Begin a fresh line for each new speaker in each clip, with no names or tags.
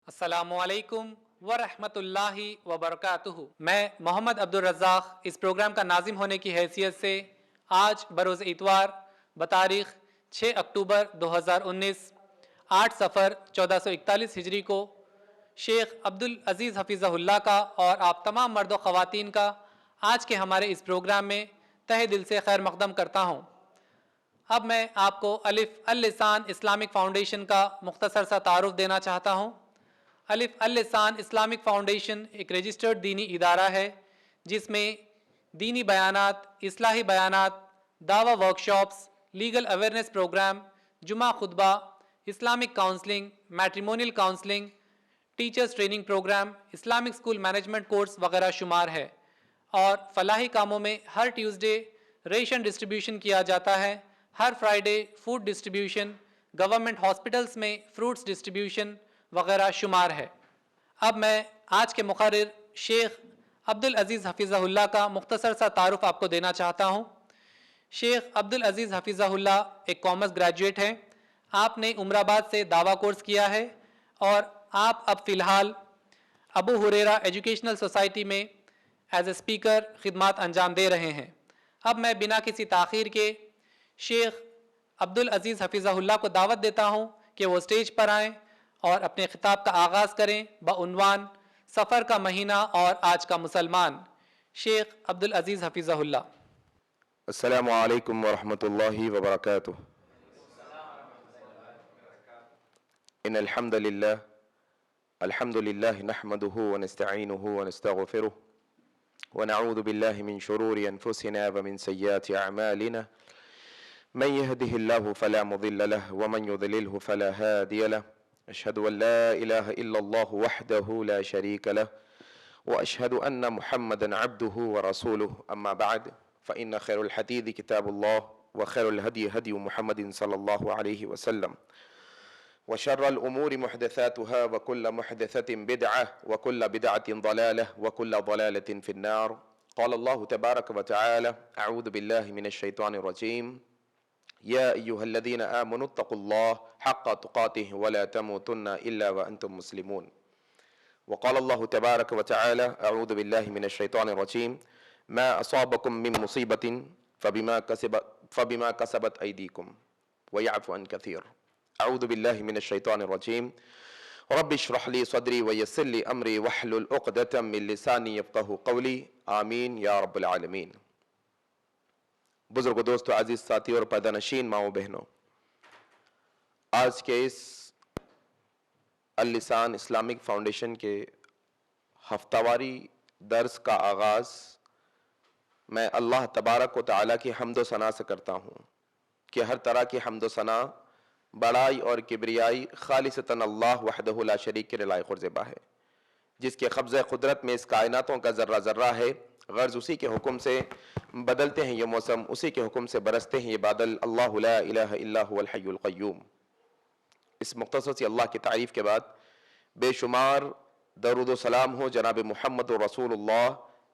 السلام علیکم ورحمۃ اللہ وبرکاتہ۔ میں محمد عبدالرزاق اس پروگرام کا ناظم ہونے کی حیثیت سے آج بروز اتوار بتاریخ 6 اکتوبر 2019 8 صفر 1441 ہجری کو شیخ عبدالعزیز حفظہ اللہ کا اور آپ تمام مرد و خواتین کا آج کے ہمارے اس پروگرام میں تہہ دل سے خیر مقدم کرتا ہوں۔ اب میں آپ کو الف اللسان اسلامک فاؤنڈیشن کا مختصر سا تعارف دینا چاہتا ہوں۔ الف اللسان اسلامک فاؤنڈیشن ایک رجسٹرڈ دینی ادارہ ہے جس میں دینی بیانات، اصلاحی بیانات، دعوی ورکشاپس، لیگل اویئرنیس پروگرام، جمعہ خطبہ، Islamic counselling, matrimonial counselling, teachers training program, Islamic school management course وغیرہ شمار ہے، اور فلاحی کاموں میں ہر ٹیوزڈے ریشن ڈسٹریبیوشن کیا جاتا ہے، ہر Friday food distribution, government hospitals میں فروٹس ڈسٹریبیوشن وغیرہ شمار ہے۔ اب میں آج کے مقرر شیخ عبدالعزیز حفظہ اللہ کا مختصر سا تعارف آپ کو دینا چاہتا ہوں۔ شیخ عبدالعزیز حفظہ اللہ ایک کامرس گریجویٹ ہیں۔ آپ نے عمر آباد سے دعویٰ کورس کیا ہے اور آپ اب فی الحال ابو ہریرہ ایجوکیشنل سوسائٹی میں ایز اے اسپیکر خدمات انجام دے رہے ہیں۔ اب میں بنا کسی تاخیر کے شیخ عبدالعزیز حفظہ اللہ کو دعوت دیتا ہوں کہ وہ اسٹیج پر آئیں اور اپنے خطاب کا آغاز کریں بعنوان سفر کا مہینہ اور آج کا مسلمان۔ شیخ عبدالعزیز حفظہ اللہ۔
السلام علیکم ورحمۃ اللہ وبرکاتہ۔ ان الحمد للہ نحمده ونستعینه ونستغفره ونعوذ باللہ من شرور انفسنا ومن سیئات اعمالنا من يهده الله فلا مضل له ومن يضلله فلا هادي له اشهد ان لا اله الا الله وحده لا شريك له واشهد ان محمدا عبده ورسوله اما بعد فإن خير الحديث كتاب الله وخير الهدي هدي محمد صلى الله عليه وسلم وشر الأمور محدثاتها وكل محدثة بدعة وكل بدعة ضلالة وكل ضلالة في النار. قال الله تبارك وتعالى: أعوذ بالله من الشيطان الرجيم يا أيها الذين آمنوا اتقوا الله حق تقاته ولا تموتن إلا وأنتم مسلمون. وقال الله تبارك وتعالى: أعوذ بالله من الشيطان الرجيم ما أصابكم من مصيبة فبما كسبت أيديكم ويعفو عن كثير. أعوذ بالله من الشيطان الرجيم رب اشرح لي صدري ويسر لي أمري واحلل عقدة من لساني يفقهوا قولي آمين یا رب العالمین۔ بزرگ و دوستو، عزیز ساتھی اور پردہ ماؤں بہنوں، آج کے اس اللسان اسلامک فاؤنڈیشن کے ہفتہ واری درس کا آغاز میں اللہ تبارک و تعالیٰ کی حمد و ثنا سے کرتا ہوں کہ ہر طرح کی حمد و ثنا، بڑائی اور کبریائی خالصتاً اللہ وحدہ لا شریک کے لائق اور زیبا ہے، جس کے قبضہ قدرت میں اس کائناتوں کا ذرہ ذرہ ہے۔ غرض اسی کے حکم سے بدلتے ہیں یہ موسم، اسی کے حکم سے برستے ہیں یہ بادل۔ اللہ لا الہ الا هو الحی القیوم۔ اس مختصر سی اللہ کی تعریف کے بعد بے شمار درود و سلام ہو جناب محمد رسول اللہ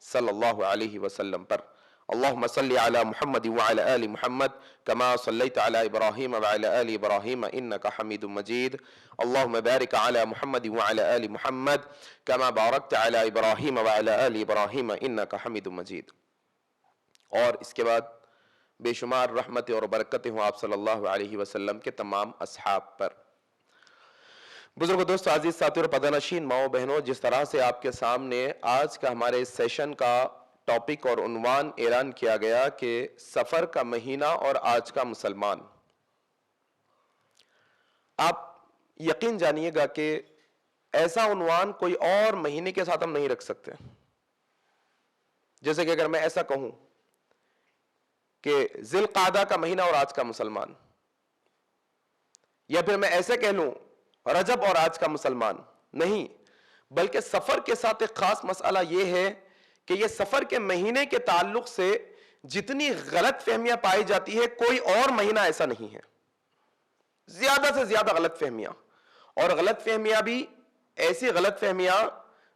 صلی اللہ علیہ وسلم پر۔ اللہم صلی علی محمد وعلی آل محمد کما صلیت علی ابراہیم وعلی آل ابراہیم انکا حمید مجید۔ اللہم بارک علی محمد وعلی آل محمد کما بارکت علی ابراہیم وعلی آل ابراہیم انکا حمید مجید۔ اور اس کے بعد بے شمار رحمت اور برکتیں ہوں آپ صلی اللہ علیہ وسلم کے تمام اصحاب پر۔ بزرگ دوستو، عزیز ساتھی اور پردہ ماؤں بہنوں، جس طرح سے آپ کے سامنے آج کا ہمارے اس سیشن کا ٹاپک اور عنوان اعلان کیا گیا کہ سفر کا مہینہ اور آج کا مسلمان، آپ یقین جانیے گا کہ ایسا عنوان کوئی اور مہینے کے ساتھ ہم نہیں رکھ سکتے۔ جیسے کہ اگر میں ایسا کہوں کہ ذی القعدہ کا مہینہ اور آج کا مسلمان، یا پھر میں ایسے کہہ لوں رجب اور آج کا مسلمان، نہیں، بلکہ سفر کے ساتھ ایک خاص مسئلہ یہ ہے کہ یہ سفر کے مہینے کے تعلق سے جتنی غلط فہمیاں پائی جاتی ہے، کوئی اور مہینہ ایسا نہیں ہے۔ زیادہ سے زیادہ غلط فہمیاں، اور غلط فہمیاں بھی ایسی غلط فہمیاں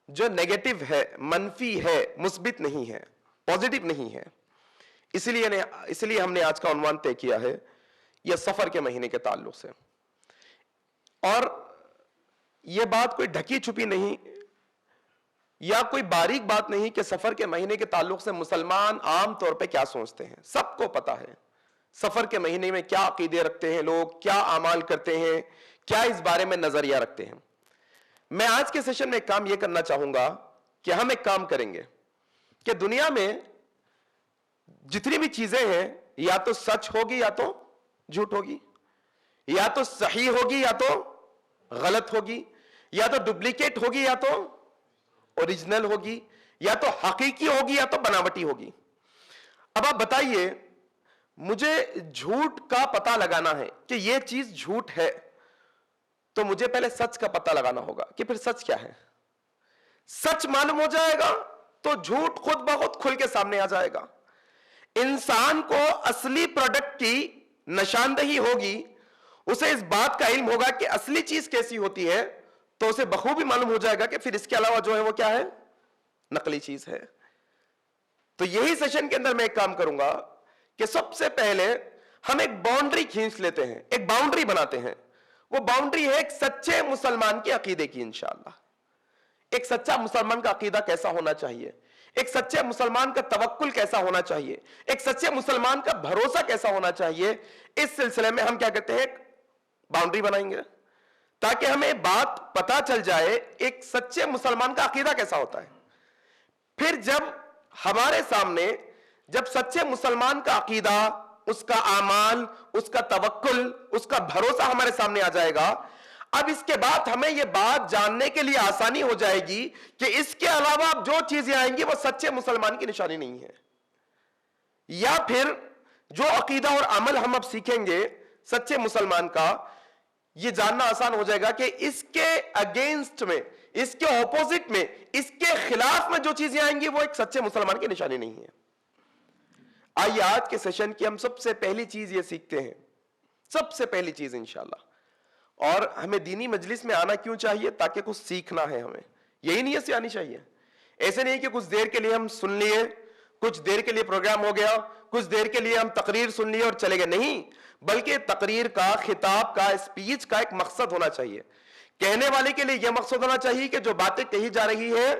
جو نیگیٹو ہے، منفی ہے، مثبت نہیں ہے، پازیٹیو نہیں ہے۔ اس لیے ہم نے آج کا عنوان طے کیا ہے یہ سفر کے مہینے کے تعلق سے۔ اور یہ بات کوئی ڈھکی چھپی نہیں یا کوئی باریک بات نہیں کہ سفر کے مہینے کے تعلق سے مسلمان عام طور پہ کیا سوچتے ہیں. سب کو پتا ہے سفر کے مہینے میں کیا عقیدے رکھتے ہیں لوگ, کیا اعمال کرتے ہیں, کیا اس بارے میں نظریہ رکھتے ہیں. میں آج کے سیشن میں ایک کام یہ کرنا چاہوں گا کہ ہم ایک کام کریں گے کہ دنیا میں جتنی بھی چیزیں ہیں یا تو سچ ہوگی یا تو جھوٹ ہوگی, یا تو صحیح ہوگی یا تو غلط ہوگی, یا تو ڈپلیکیٹ ہوگی یا تو اوریجنل ہوگی, یا تو حقیقی ہوگی یا تو بناوٹی ہوگی. اب آپ بتائیے, مجھے جھوٹ کا پتہ لگانا ہے کہ یہ چیز جھوٹ ہے تو مجھے پہلے سچ کا پتہ لگانا ہوگا کہ پھر سچ کیا ہے. سچ معلوم ہو جائے گا تو جھوٹ خود بخود کھل کے سامنے آ جائے گا. انسان کو اصلی پروڈکٹ کی نشاندہی ہوگی, اسے اس بات کا علم ہوگا کہ اصلی چیز کیسی ہوتی ہے, تو اسے بخوبی معلوم ہو جائے گا کہ پھر اس کے علاوہ جو ہے وہ کیا ہے, نقلی چیز ہے. تو یہی سیشن کے اندر میں ایک کام کروں گا کہ سب سے پہلے ہم ایک باؤنڈری کھینچ لیتے ہیں, ایک باؤنڈری بناتے ہیں. وہ باؤنڈری ہے ایک سچے مسلمان کے عقیدے کی انشاءاللہ. ایک سچا مسلمان کا عقیدہ کیسا ہونا چاہیے, ایک سچے مسلمان کا توکل کیسا ہونا چاہیے, ایک سچے مسلمان کا بھروسہ کیسا ہونا چاہیے. اس سلسلے میں ہم کیا کہتے ہیں, ایک باؤنڈری بنائیں گے تاکہ ہمیں بات پتا چل جائے ایک سچے مسلمان کا عقیدہ کیسا ہوتا ہے. پھر جب ہمارے سامنے جب سچے مسلمان کا عقیدہ, اس کا اعمال, اس کا توکل, اس کا بھروسہ ہمارے سامنے آ جائے گا, اب اس کے بعد ہمیں یہ بات جاننے کے لیے آسانی ہو جائے گی کہ اس کے علاوہ اب جو چیزیں آئیں گی وہ سچے مسلمان کی نشانی نہیں ہے. یا پھر جو عقیدہ اور عمل ہم اب سیکھیں گے سچے مسلمان کا, یہ جاننا آسان ہو جائے گا کہ اس کے اگینسٹ میں, اس کے اپوزٹ میں, اس کے خلاف میں جو چیزیں آئیں گی وہ ایک سچے مسلمان کی نشانی نہیں ہے. آئیے آج کے سیشن کی ہم سب سے پہلی چیز یہ سیکھتے ہیں, سب سے پہلی چیز انشاءاللہ. اور ہمیں دینی مجلس میں آنا کیوں چاہیے, تاکہ کچھ سیکھنا ہے ہمیں, یہی نیت سے آنی چاہیے. ایسے نہیں کہ کچھ دیر کے لیے ہم سن لیے, کچھ دیر کے لیے پروگرام ہو گیا, کچھ دیر کے لیے ہم تقریر سن لیے اور چلے گئے. نہیں, بلکہ تقریر کا, خطاب کا, اسپیچ کا ایک مقصد ہونا چاہیے. کہنے والے کے لیے یہ مقصد ہونا چاہیے کہ جو باتیں کہی جا رہی ہے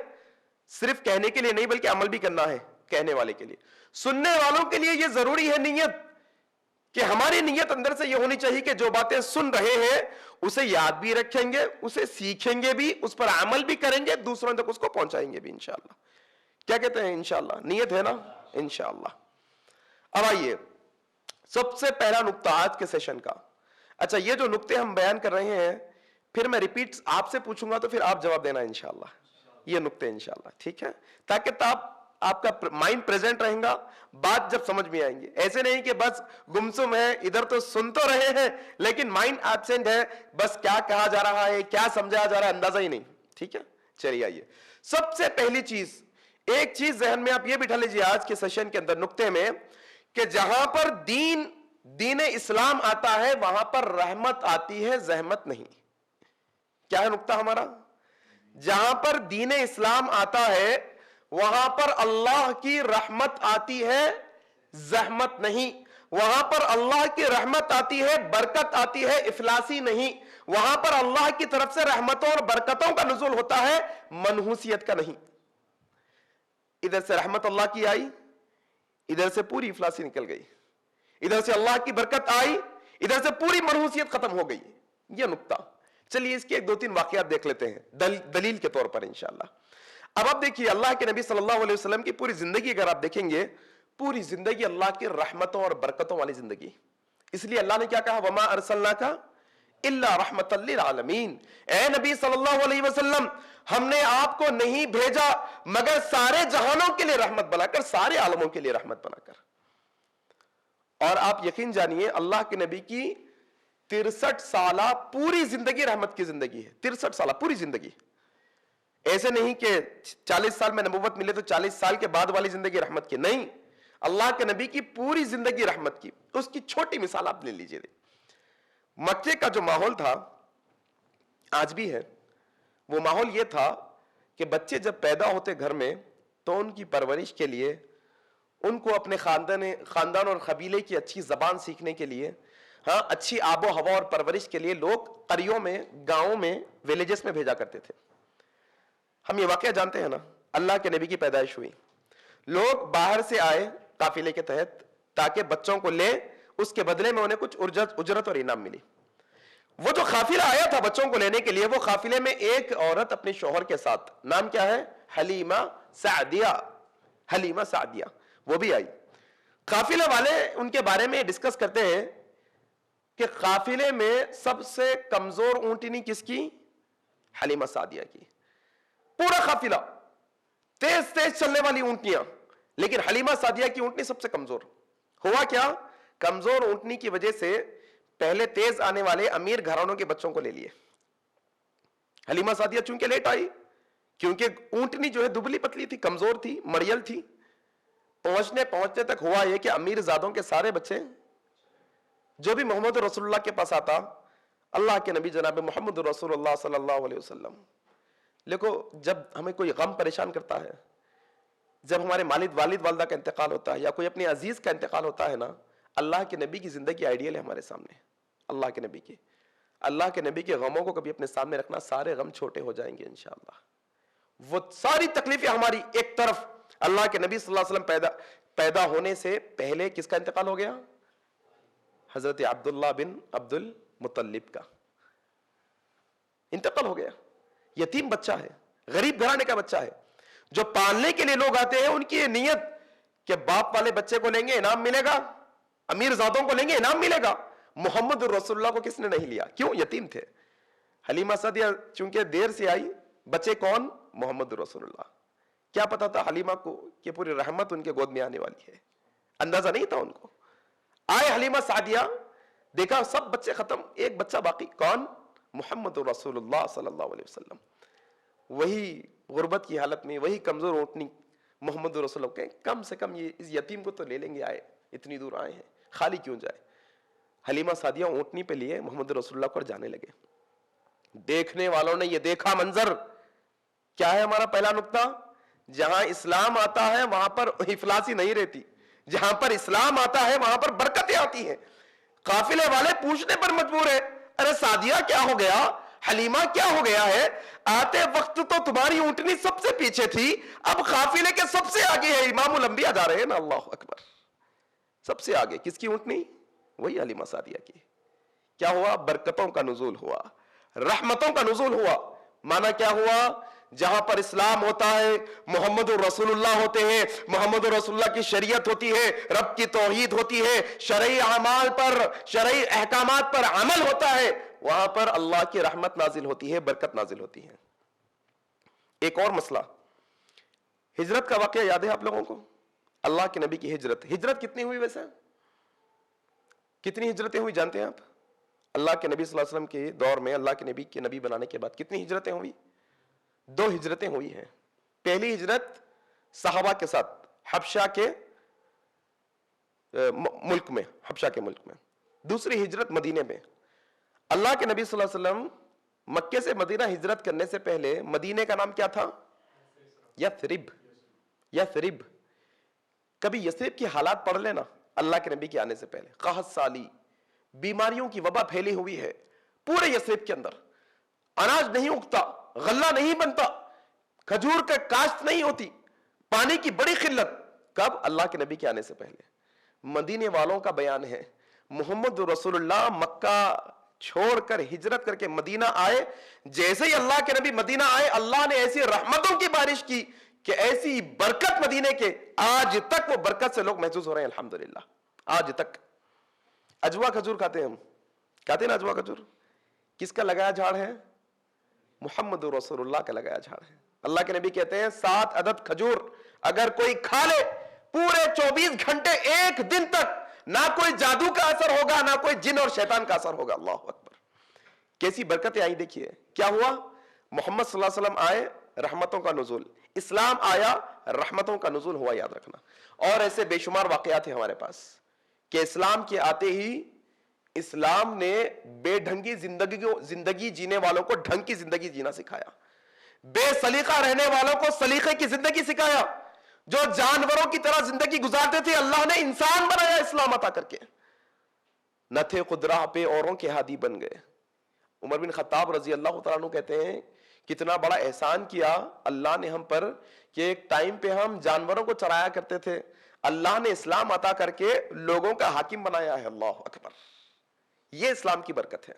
صرف کہنے کے لیے نہیں بلکہ عمل بھی کرنا ہے کہنے والے کے لیے. سننے والوں کے لیے یہ ضروری ہے نیت, کہ ہماری نیت اندر سے یہ ہونی چاہیے کہ جو باتیں سن رہے ہیں اسے یاد بھی رکھیں گے, اسے سیکھیں گے بھی, اس پر عمل بھی کریں گے, دوسروں تک اس کو پہنچائیں گے بھی انشاءاللہ. کیا کہتے ہیں انشاءاللہ, نیت ہے نا انشاءاللہ. اب آئیے سب سے پہلا نقطہ آج کے سیشن کا. اچھا, یہ جو نقطے ہم بیان کر رہے ہیں پھر میں ریپیٹ آپ سے پوچھوں گا تو پھر آپ جواب دینا انشاءاللہ. یہ نقطے انشاءاللہ, ٹھیک ہے, تاکہ آپ کا مائنڈ پریزنٹ رہیں گا, بات جب سمجھ میں آئیں گے. ایسے نہیں کہ بس گمسم ہے, ادھر تو سن تو رہے ہیں لیکن مائنڈ ایبسینٹ ہے, بس کیا کہا جا رہا ہے, کیا سمجھا جا رہا ہے, اندازہ ہی نہیں. ٹھیک ہے, چلیے آئیے. سب سے پہلی چیز, ایک چیز ذہن میں آپ یہ بٹھا لیجیے آج کے سیشن کے اندر نقطے میں, کہ جہاں پر دین اسلام آتا ہے وہاں پر رحمت آتی ہے, زحمت نہیں. کیا ہے نقطہ ہمارا, جہاں پر دین اسلام آتا ہے وہاں پر اللہ کی رحمت آتی ہے, زحمت نہیں. وہاں پر اللہ کی رحمت آتی ہے, برکت آتی ہے, افلاسی نہیں. وہاں پر اللہ کی طرف سے رحمتوں اور برکتوں کا نزول ہوتا ہے, منحوسیت کا نہیں. ادھر سے رحمت اللہ کی آئی, ادھر سے پوری افلاسی نکل گئی. ادھر سے اللہ کی برکت آئی, ادھر سے پوری منحوسیت ختم ہو گئی. یہ نقطہ. چلیے اس کے ایک دو تین واقعات دیکھ لیتے ہیں دلیل کے طور پر انشاءاللہ. اب آپ دیکھیے, اللہ کے نبی صلی اللہ علیہ وسلم کی پوری زندگی اگر آپ دیکھیں گے, پوری زندگی اللہ کی رحمتوں اور برکتوں والی زندگی. اس لیے اللہ نے کیا کہا, وما ارسلناک الا رحمتا للعالمین. اے نبی صلی اللہ علیہ وسلم, ہم نے آپ کو نہیں بھیجا مگر سارے جہانوں کے لیے رحمت بنا کر, سارے عالموں کے لیے رحمت بنا کر. اور آپ یقین جانیے اللہ کے نبی کی 63 سالہ پوری زندگی رحمت کی زندگی ہے. 63 سالہ پوری زندگی. ایسے نہیں کہ 40 سال میں نبوت ملے تو 40 سال کے بعد والی زندگی رحمت کی, نہیں. اللہ کے نبی کی پوری زندگی رحمت کی. اس کی چھوٹی مثال آپ لے لیجئے. مکے کا جو ماحول تھا آج بھی ہے, وہ ماحول یہ تھا کہ بچے جب پیدا ہوتے گھر میں تو ان کی پرورش کے لیے, ان کو اپنے خاندان اور قبیلے کی اچھی زبان سیکھنے کے لیے ہاں اچھی آب و ہوا اور پرورش کے لیے لوگ قریوں میں، گاؤں میں، ویلیجز میں بھیجا کرتے تھے. ہم یہ واقعہ جانتے ہیں نا، اللہ کے نبی کی پیدائش ہوئی، لوگ باہر سے آئے قافلے کے تحت تاکہ بچوں کو لے، اس کے بدلے میں انہیں کچھ اجرت اور انعام ملی. وہ جو قافلہ آیا تھا بچوں کو لینے کے لیے، وہ قافلے میں ایک عورت اپنے شوہر کے ساتھ، نام کیا ہے؟ حلیمہ سعدیہ. حلیمہ سعدیہ وہ بھی آئی. قافلے والے ان کے بارے میں ڈسکس کرتے ہیں کہ قافلے میں سب سے کمزور اونٹنی کس کی؟ حلیمہ سعدیہ کی. پورا قافلہ تیز تیز چلنے والی اونٹنیاں، لیکن حلیمہ سعدیہ کی اونٹنی سب سے کمزور. ہوا کیا؟ کمزور اونٹنی کی وجہ سے پہلے تیز آنے والے امیر گھرانوں کے بچوں کو لے لیے. حلیمہ سعدیہ چونکہ لیٹ آئی، کیونکہ اونٹنی جو ہے دبلی پتلی تھی، کمزور تھی، مریل تھی. پہنچنے تک ہوا یہ کہ امیر زادوں کے سارے بچے، جو بھی محمد رسول اللہ کے پاس آتا، اللہ کے نبی جناب محمد رسول اللہ صلی اللہ علیہ وسلم. دیکھو جب ہمیں کوئی غم پریشان کرتا ہے، جب ہمارے والد والدہ کا انتقال ہوتا ہے یا کوئی اپنے عزیز کا انتقال ہوتا ہے نا، اللہ کے نبی کی زندگی آئیڈیل ہے ہمارے سامنے. اللہ کے نبی کے غموں کو کبھی اپنے سامنے رکھنا، سارے غم چھوٹے ہو جائیں گے انشاءاللہ. وہ ساری تکلیفیں ہماری ایک طرف. اللہ کے نبی صلی اللہ علیہ وسلم پیدا ہونے سے پہلے کس کا انتقال ہو گیا؟ حضرت عبداللہ بن عبد المطلب کا انتقال ہو گیا. یتیم بچہ ہے، غریب گھرانے کا بچہ ہے. جو پالنے کے لیے لوگ آتے ہیں ان کی یہ نیت کہ باپ والے بچے کو لیں گے انعام ملے گا، امیر زادوں کو لیں گے انعام ملے گا. محمد رسول اللہ کو کس نے نہیں لیا؟ کیوں؟ یتیم تھے. حلیمہ سعدیہ چونکہ دیر سے آئی، بچے کون؟ محمد رسول اللہ. کیا پتا تھا حلیمہ کو کہ پوری رحمت ان کے گود میں آنے والی ہے؟ اندازہ نہیں تھا ان کو. آئے حلیمہ سعدیہ، دیکھا سب بچے ختم، ایک بچہ باقی. کون؟ محمد رسول اللہ صلی اللہ علیہ وسلم. وہی غربت کی حالت میں، وہی کمزور اونٹنی محمد رسول اللہ کہیں کم سے کم یہ اس یتیم کو تو لے لیں گے، آئے اتنی دور آئے ہیں، خالی کیوں جائے. حلیمہ سعدیہ اونٹنی پہ لیے محمد رسول اللہ کو جانے لگے. دیکھنے والوں نے یہ دیکھا منظر. کیا ہے ہمارا پہلا نقطہ؟ جہاں اسلام آتا ہے وہاں پر افلاسی نہیں رہتی، جہاں پر اسلام آتا ہے وہاں پر برکتیں آتی ہیں. قافلے والے پوچھنے پر مجبور ہے، ارے سعدیہ کیا ہو گیا؟ حلیمہ کیا ہو گیا ہے؟ آتے وقت تو تمہاری اونٹنی سب سے پیچھے تھی، اب قافلے کے سب سے آگے ہے. امام الانبیاء جا رہے ہیں نا، اللہ اکبر. سب سے آگے کس کی اونٹنی؟ وہی حلیمہ سعدیہ کی. کیا ہوا؟ برکتوں کا نزول ہوا، رحمتوں کا نزول ہوا. مانا کیا ہوا؟ جہاں پر اسلام ہوتا ہے، محمد رسول اللہ ہوتے ہیں، محمد رسول اللہ کی شریعت ہوتی ہے، رب کی توحید ہوتی ہے، شرعی اعمال پر، شرعی احکامات پر عمل ہوتا ہے، وہاں پر اللہ کی رحمت نازل ہوتی ہے، برکت نازل ہوتی ہے. ایک اور مسئلہ، ہجرت کا واقعہ یاد ہے آپ لوگوں کو؟ اللہ کے نبی کی ہجرت کتنی ہوئی ویسے؟ کتنی ہجرتیں ہوئی جانتے ہیں آپ؟ اللہ کے نبی صلی اللہ علیہ وسلم کے دور میں، اللہ کے نبی کے نبی بنانے کے بعد کتنی ہجرتیں ہوئی؟ 2 ہجرتیں ہوئی ہیں. پہلی ہجرت صحابہ کے ساتھ حبشہ کے ملک میں، دوسری ہجرت مدینے میں. اللہ کے نبی صلی اللہ علیہ وسلم مکے سے مدینہ ہجرت کرنے سے پہلے مدینے کا نام کیا تھا؟ یثرب. کبھی یثرب کی حالات پڑھ لینا. اللہ کے نبی کے آنے سے پہلے قحط سالی، بیماریوں کی وبا پھیلی ہوئی ہے پورے یثرب کے اندر. اناج نہیں اگتا، غلہ نہیں بنتا، کھجور کا کاشت نہیں ہوتی، پانی کی بڑی قلت. کب؟ اللہ کے نبی کے آنے سے پہلے. مدینے والوں کا بیان ہے، محمد رسول اللہ مکہ چھوڑ کر ہجرت کر کے مدینہ آئے. جیسے ہی اللہ کے نبی مدینہ آئے، اللہ نے ایسی رحمتوں کی بارش کی کہ ایسی برکت مدینے کے، آج تک وہ برکت سے لوگ محسوس ہو رہے ہیں الحمدللہ. آج تک اجوا کھجور کھاتے ہیں ہم، کھاتے ہیں نا اجوا کھجور. کس کا لگایا جھاڑ ہے؟ محمد رسول اللہ کا لگایا جھاڑ ہے. اللہ کے نبی کہتے ہیں 7 عدد کھجور اگر کوئی کھا لے پورے 24 گھنٹے ایک دن تک، نہ کوئی جادو کا اثر ہوگا، نہ کوئی جن اور شیطان کا اثر ہوگا. اللہ اکبر. کیسی برکتیں آئی دیکھیے. کیا ہوا؟ محمد صلی اللہ علیہ وسلم آئے، رحمتوں کا نزول. اسلام آیا، رحمتوں کا نزول ہوا. یاد رکھنا. اور ایسے بے شمار واقعات ہیں ہمارے پاس کہ اسلام کے آتے ہی اسلام نے بے ڈھنگی زندگی جینے والوں کو ڈھنگ کی زندگی جینا سکھایا، بے سلیقہ رہنے والوں کو سلیقے کی زندگی سکھایا. جو جانوروں کی طرح زندگی گزارتے تھے، اللہ نے انسان بنایا اسلام عطا کر کے. نہ تھے خود راہ پہ اوروں کے ہادی بن گئے. عمر بن خطاب رضی اللہ تعالیٰ عنہ کہتے ہیں کتنا بڑا احسان کیا اللہ نے ہم پر کہ ایک ٹائم پہ ہم جانوروں کو چرایا کرتے تھے, اللہ نے اسلام عطا کر کے لوگوں کا حاکم بنایا ہے. اللہ اکبر, یہ اسلام کی برکت ہے.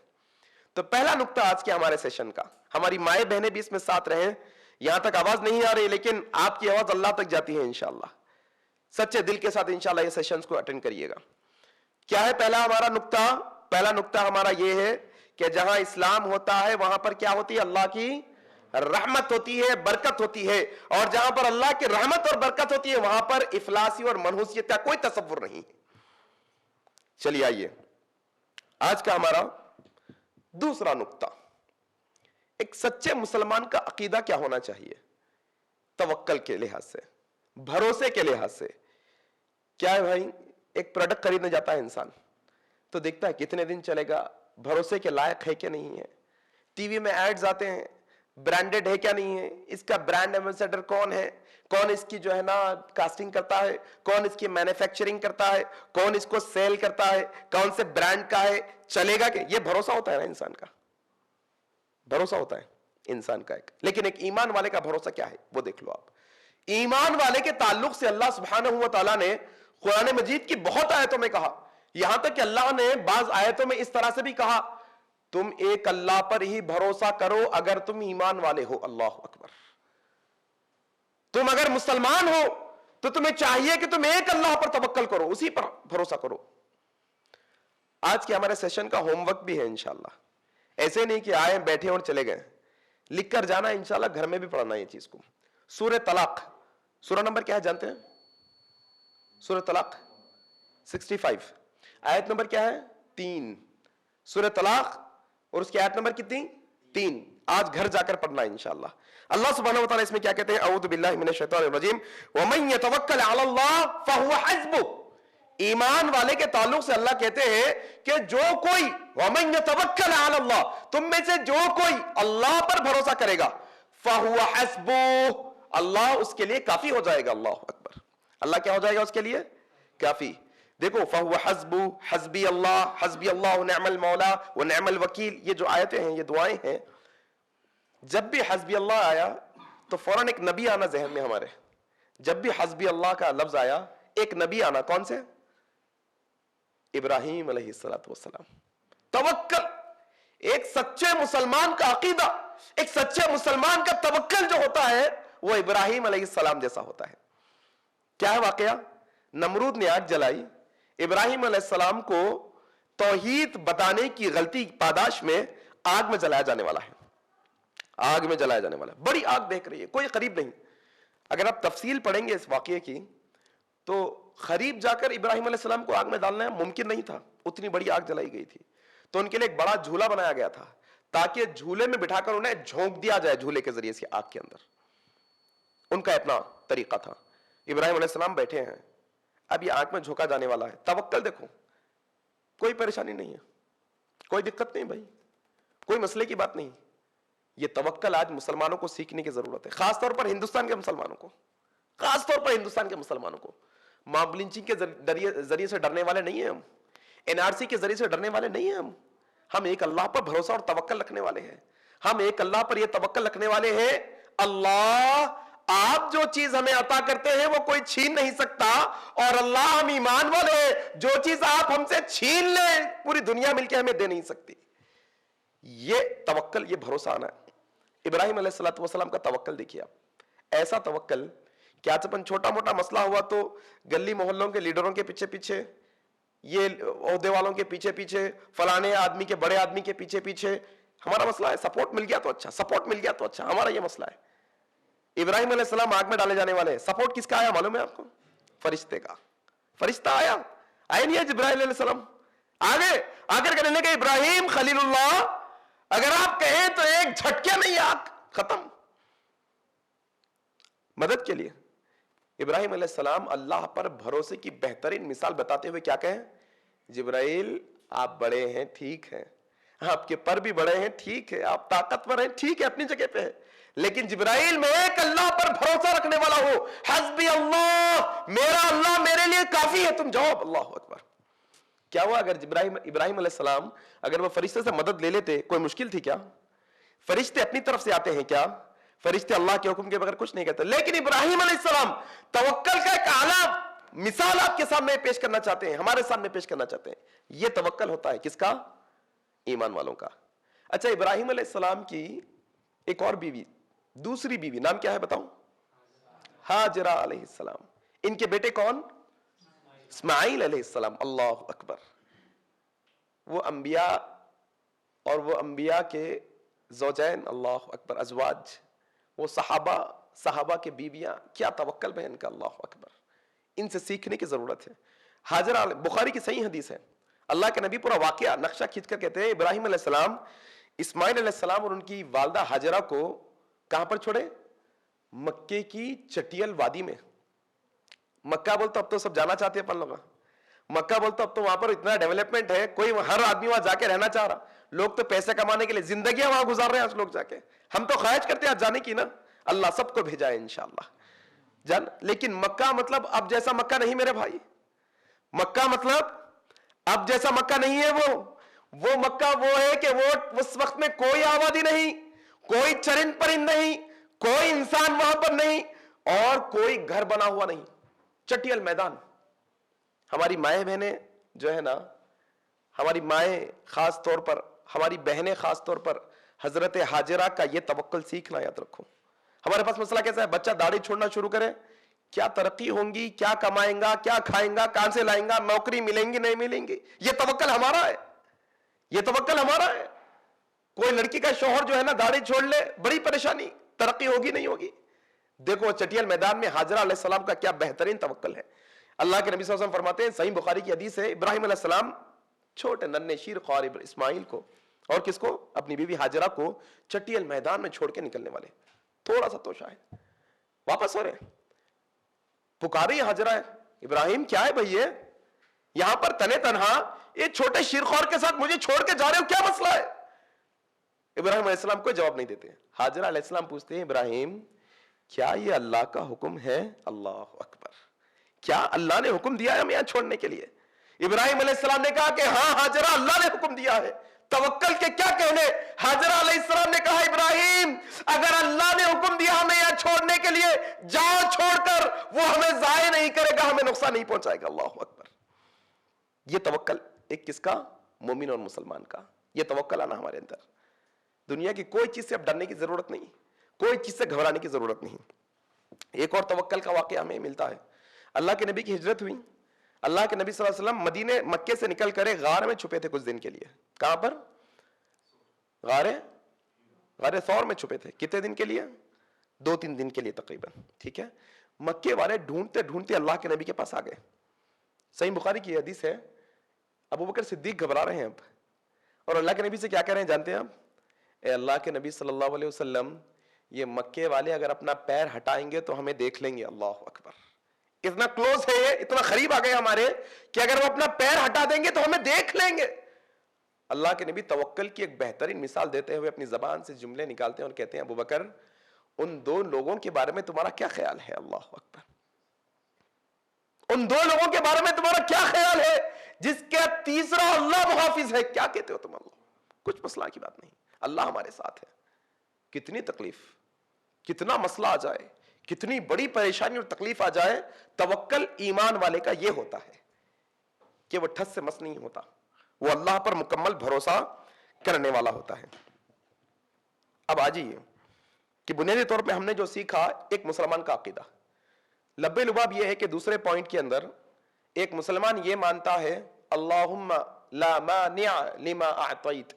تو پہلا نقطہ آج کے ہمارے سیشن کا, ہماری مائیں بہنیں بھی اس میں ساتھ رہیں. یہاں تک آواز نہیں آ رہی لیکن آپ کی آواز اللہ تک جاتی ہے انشاءاللہ. سچے دل کے ساتھ انشاءاللہ یہ سیشنز کو اٹینڈ کریے گا. کیا ہے پہلا ہمارا نقطہ؟ پہلا نقطہ ہمارا یہ ہے کہ جہاں اسلام ہوتا ہے وہاں پر کیا ہوتی ہے؟ اللہ کی رحمت ہوتی ہے, برکت ہوتی ہے. اور جہاں پر اللہ کی رحمت اور برکت ہوتی ہے وہاں پر افلاسی اور منحوسیت کا کوئی تصور نہیں. چلیے آئیے آج کا ہمارا دوسرا نقطہ, ایک سچے مسلمان کا عقیدہ کیا ہونا چاہیے توکل کے لحاظ سے, بھروسے کے لحاظ سے. کیا ہے بھائی, ایک پروڈکٹ خریدنے جاتا ہے انسان تو دیکھتا ہے کتنے دن چلے گا, بھروسے کے لائق ہے کہ نہیں ہے. ٹی وی میں ایڈز آتے ہیں, برانڈڈ ہے کیا نہیں ہے, اس کا برانڈ ایمبیسڈر کون ہے, کون اس کی جو ہے نا کاسٹنگ کرتا ہے, کون اس کی مینوفیکچرنگ کرتا ہے, کون اس کو سیل کرتا ہے, کون سے برانڈ کا ہے, چلے گا کہ. یہ بھروسہ ہوتا ہے نا انسان کا, بھروسہ ہوتا ہے انسان کا ایک. لیکن ایک ایمان والے کا بھروسہ کیا ہے وہ دیکھ لو آپ. ایمان والے کے تعلق سے اللہ سبحانہ و تعالیٰ نے قرآن مجید کی بہت آیتوں میں کہا, یہاں تک کہ اللہ نے بعض آیتوں میں اس طرح سے بھی کہا تم ایک اللہ پر ہی بھروسہ کرو اگر تم ایمان والے ہو. اللہ اکبر. تم اگر مسلمان ہو تو تمہیں چاہیے کہ تم ایک اللہ پر توکل کرو, اسی پر بھروسہ کرو. آج کے ہمارے سیشن کا ہوم ورک بھی ہے انشاءاللہ. ایسے نہیں کہ آئے بیٹھے اور چلے گئے, لکھ کر جانا انشاءاللہ, گھر میں بھی پڑھنا یہ چیز کو. سورہ طلاق, سورہ نمبر کیا ہے جانتے ہیں؟ سورہ طلاق 65, آیت نمبر کیا ہے؟ 3. سورہ طلاق اور اس کی آیت نمبر کتنی؟ 3. آج گھر جا کر پڑھنا انشاءاللہ. اللہ سبحانہ وتعالی اس میں کیا کہتے ہیں؟ اعوذ باللہ من الشیطان الرجیم ومن یتوکل علی اللہ فہو حسبہ. ایمان والے کے تعلق سے اللہ کہتے ہیں کہ جو کوئی ومن یتوکل علی اللہ, تم میں سے جو کوئی اللہ پر بھروسہ کرے گا فہو حسبہ, اللہ اس کے لیے کافی ہو جائے گا. اللہ اکبر. اللہ کیا ہو جائے گا اس کے لیے؟ کافی. دیکھو فہو حسبہ, حسبی اللہ, حسبی اللہ ونعم المولا ونعم الوکیل, یہ جو آیتیں ہیں یہ دعائیں ہیں. جب بھی حسبی اللہ آیا تو فوراً ایک نبی آنا ذہن میں ہمارے. جب بھی حسبی اللہ کا لفظ آیا ایک نبی آنا, کون سے؟ ابراہیم علیہ السلام. توکل, ایک سچے مسلمان کا عقیدہ, ایک سچے مسلمان کا توکل جو ہوتا ہے وہ ابراہیم علیہ السلام جیسا ہوتا ہے. کیا ہے واقعہ؟ نمرود نے آگ جلائی, ابراہیم علیہ السلام کو توحید بتانے کی غلطی پاداش میں آگ میں جلایا جانے والا ہے. آگ میں جلایا جانے والا ہے, بڑی آگ دیکھ رہی ہے, کوئی قریب نہیں. اگر آپ تفصیل پڑھیں گے اس واقعے کی تو قریب جا کر ابراہیم علیہ السلام کو آگ میں ڈالنا ممکن نہیں تھا, اتنی بڑی آگ جلائی گئی تھی. تو ان کے لیے ایک بڑا جھولا بنایا گیا تھا تاکہ جھولے میں بٹھا کر انہیں جھونک دیا جائے جھولے کے ذریعے سے آگ کے اندر. ان کا اپنا طریقہ تھا. ابراہیم علیہ السلام بیٹھے ہیں, اب یہ آگ میں جھونکا جانے والا ہے. توکل دیکھو, کوئی پریشانی نہیں ہے, کوئی دقت نہیں بھائی, کوئی مسئلے کی بات نہیں. یہ توکل آج مسلمانوں کو سیکھنے کی ضرورت ہے, خاص طور پر ہندوستان کے مسلمانوں کو, خاص طور پر ہندوستان کے مسلمانوں کو. ماب لنچنگ کے ذریعے سے ڈرنے والے نہیں ہیں ہم, NRC کے ذریعے سے ڈرنے والے نہیں ہیں ہم. ہم ایک اللہ پر بھروسہ اور توکل رکھنے والے ہیں. ہم ایک اللہ پر یہ توکل رکھنے والے ہیں, اللہ آپ جو چیز ہمیں عطا کرتے ہیں وہ کوئی چھین نہیں سکتا, اور اللہ ہم ایمان والے ہیں, جو چیز آپ ہم سے چھین لیں پوری دنیا مل کے ہمیں دے نہیں سکتی. یہ توکل, یہ بھروسہ آنا ہے. ابراہیم علیہ السلام کا توکل دیکھیے آپ, ایسا توکل کہ آج اپن چھوٹا موٹا مسئلہ ہوا تو گلی محلوں کے لیڈروں کے پیچھے پیچھے, یہ عہدے والوں کے پیچھے پیچھے, فلانے آدمی کے بڑے آدمی کے پیچھے پیچھے ہمارا مسئلہ ہے. سپورٹ مل گیا تو اچھا, سپورٹ مل گیا تو اچھا, ہمارا یہ مسئلہ ہے. ابراہیم علیہ السلام آگ میں ڈالے جانے والے ہیں, سپورٹ کس کا آیا معلوم ہے آپ کو؟ فرشتے کا. فرشتہ آیا, آئے نہیں ہے جبرائیل علیہ السلام, آگے آ کر کہنے لگے ابراہیم خلیل اللہ, اگر آپ کہیں تو ایک جھٹکے میں آگ ختم. مدد کے لیے ابراہیم علیہ السلام اللہ پر بھروسے کی بہترین مثال بتاتے ہوئے کیا کہیں؟ جبرائیل آپ بڑے ہیں, ٹھیک ہے, آپ کے پر بھی بڑے ہیں, ٹھیک ہے, آپ طاقتور ہیں, ٹھیک ہے, اپنی جگہ پہ ہے, لیکن جبرائیل میں ایک اللہ پر بھروسہ رکھنے والا ہو. حسبی اللہ, میرا اللہ میرے لیے کافی ہے, تم جاؤ. اللہ اکبر. کیا ہوا اگر ابراہیم علیہ السلام اگر وہ فرشتے سے مدد لے لیتے؟ کوئی مشکل تھی کیا؟ فرشتے اپنی طرف سے آتے ہیں کیا؟ فرشتے اللہ کے حکم کے بغیر کچھ نہیں کرتے. لیکن ابراہیم علیہ السلام توکل کا ایک اعلیٰ مثال آپ کے سامنے پیش کرنا چاہتے ہیں, ہمارے سامنے پیش کرنا چاہتے ہیں. یہ توکل ہوتا ہے کس کا؟ ایمان والوں کا. اچھا, ابراہیم علیہ السلام کی ایک اور بیوی, دوسری بیوی, نام کیا ہے بتاؤں؟ ہاجرہ علیہ السلام. ان کے بیٹے کون؟ اسماعیل علیہ السلام. اللہ اکبر. وہ انبیاء اور وہ انبیاء کے زوجین, اللہ اکبر, ازواج, وہ صحابہ کے بیویاں, کیا توکل ہے ان کا, اللہ اکبر. ان سے سیکھنے کی ضرورت ہے. ہاجرہ, بخاری کی صحیح حدیث ہے, اللہ کے نبی پورا واقعہ نقشہ کھینچ کر کہتے ہیں ابراہیم علیہ السلام اسماعیل علیہ السلام اور ان کی والدہ ہاجرہ کو کہاں پر چھوڑے؟ مکے کی چٹیل وادی میں. مکہ بولتا اب تو سب جانا چاہتے ہیں اپن لوگ, مکہ بولتا اب تو وہاں پر اتنا ڈیولپمنٹ ہے, کوئی ہر آدمی وہاں جا کے رہنا چاہ رہا. لوگ تو پیسے کمانے کے لیے زندگیاں وہاں گزار رہے ہیں آج لوگ جا کے. ہم تو خواہش کرتے ہیں آج جانے کی نا, اللہ سب کو بھیجائے انشاءاللہ جان. لیکن مکہ مطلب اب جیسا مکہ نہیں میرے بھائی. مکہ مطلب اب جیسا مکہ نہیں ہے. وہ مکہ وہ ہے کہ وہ اس وقت میں کوئی آبادی نہیں, کوئی چرند پرند نہیں, کوئی انسان وہاں پر نہیں, اور کوئی گھر بنا ہوا نہیں, چٹیل میدان. ہماری مائیں بہنیں جو ہے نا, ہماری مائیں خاص طور پر, ہماری بہنیں خاص طور پر حضرت ہاجرہ کا یہ توکل سیکھنا یاد رکھو. ہمارے پاس مسئلہ کیسا ہے, بچہ داڑھی چھوڑنا شروع کرے, کیا ترقی ہوں گی, کیا کمائیں گا, کیا کھائیں گا, کہاں سے لائیں گا, نوکری ملیں گی نہیں ملیں گی. یہ توکل ہمارا ہے, یہ توکل ہمارا ہے. کوئی لڑکی کا شوہر جو ہے نا داڑھی چھوڑ لے, بڑی پریشانی, ترقی ہوگی نہیں ہوگی. دیکھو چٹیل میدان میں ہاجرہ علیہ السلام کا کیا بہترین توکل ہے. اللہ کے نبی صلی اللہ علیہ وسلم فرماتے ہیں, صحیح بخاری کی حدیث ہے, ابراہیم علیہ السلام چھوٹے ننھے شیر خوار اسماعیل کو اور کس کو, اپنی بیوی ہاجرہ کو چٹیل میدان میں چھوڑ کے نکلنے والے, تھوڑا سا توشا ہے, واپس ہو رہے, پکاری ہاجرہ ہے, ابراہیم کیا ہے بھئی, یہاں پر تنے تنہا یہ چھوٹے شیرخوار کے ساتھ مجھے چھوڑ کے جا رہے ہو, کیا مسئلہ ہے؟ ابراہیم علیہ السلام کوئی جواب نہیں دیتے. ہاجرہ علیہ السلام پوچھتے ہیں, ابراہیم کیا یہ اللہ کا حکم ہے؟ اللہ اکبر. کیا اللہ نے حکم دیا ہے ہمیں یہاں چھوڑنے کے لیے؟ ابراہیم علیہ السلام نے کہا کہ ہاں ہاجرہ, اللہ نے حکم دیا ہے. توکل کے کیا کہنے. ہاجرہ علیہ السلام نے کہا, ابراہیم اگر اللہ نے حکم دیا ہمیں یہاں چھوڑنے کے لیے, جاؤ چھوڑ کر, وہ ہمیں ضائع نہیں کرے گا, ہمیں نقصان نہیں پہنچائے گا. اللہ اکبر. یہ توکل ایک کس کا؟ مومن اور مسلمان کا. یہ توکل آنا ہمارے اندر. دنیا کی کوئی چیز سے اب ڈرنے کی ضرورت نہیں, کوئی چیز سے گھبرانے کی ضرورت نہیں. ایک اور توکل کا واقعہ ہمیں ملتا ہے. اللہ کے نبی کی ہجرت ہوئی, اللہ کے نبی صلی اللہ علیہ وسلم مدینے مکے سے نکل کر غار میں چھپے تھے کچھ دن کے لیے. کہاں پر؟ غار ثور میں چھپے تھے. کتنے دن کے لیے؟ 2-3 دن کے لیے تقریباً. ٹھیک ہے. مکے والے ڈھونڈتے ڈھونڈتے اللہ کے نبی کے پاس آ گئے. صحیح بخاری کی حدیث ہے, ابو بکر صدیق گھبرا رہے ہیں اب, اور اللہ کے نبی سے کیا کہہ رہے ہیں جانتے ہیں آپ؟ اے اللہ کے نبی صلی اللہ علیہ وسلم, یہ مکے والے اگر اپنا پیر ہٹائیں گے تو ہمیں دیکھ لیں گے. اللہ اکبر. اتنا کلوز ہے یہ, اتنا قریب آ گئے ہمارے کہ اگر وہ اپنا پیر ہٹا دیں گے تو ہمیں دیکھ لیں گے. اللہ کے نبی توکل کی ایک بہترین مثال دیتے ہوئے اپنی زبان سے جملے نکالتے ہیں اور کہتے ہیں, ابو بکر ان 2 لوگوں کے بارے میں تمہارا کیا خیال ہے؟ اللہ اکبر. ان 2 لوگوں کے بارے میں تمہارا کیا خیال ہے جس کا تیسرا اللہ محافظ ہے؟ کیا کہتے ہو تم؟ اللہ, کچھ مسئلہ کی بات نہیں, اللہ ہمارے ساتھ ہے. کتنی تکلیف, کتنا مسئلہ آ جائے, کتنی بڑی پریشانی اور تکلیف آ جائے, توکل ایمان والے کا یہ ہوتا ہے کہ وہ ٹھس سے مس نہیں ہوتا, وہ اللہ پر مکمل بھروسہ کرنے والا ہوتا ہے. اب آجئیے کہ بنیادی طور پہ ہم نے جو سیکھا, ایک مسلمان کا عقیدہ لب لباب یہ ہے کہ دوسرے پوائنٹ کے اندر ایک مسلمان یہ مانتا ہے, اللہم لا مانع لما اعطیت,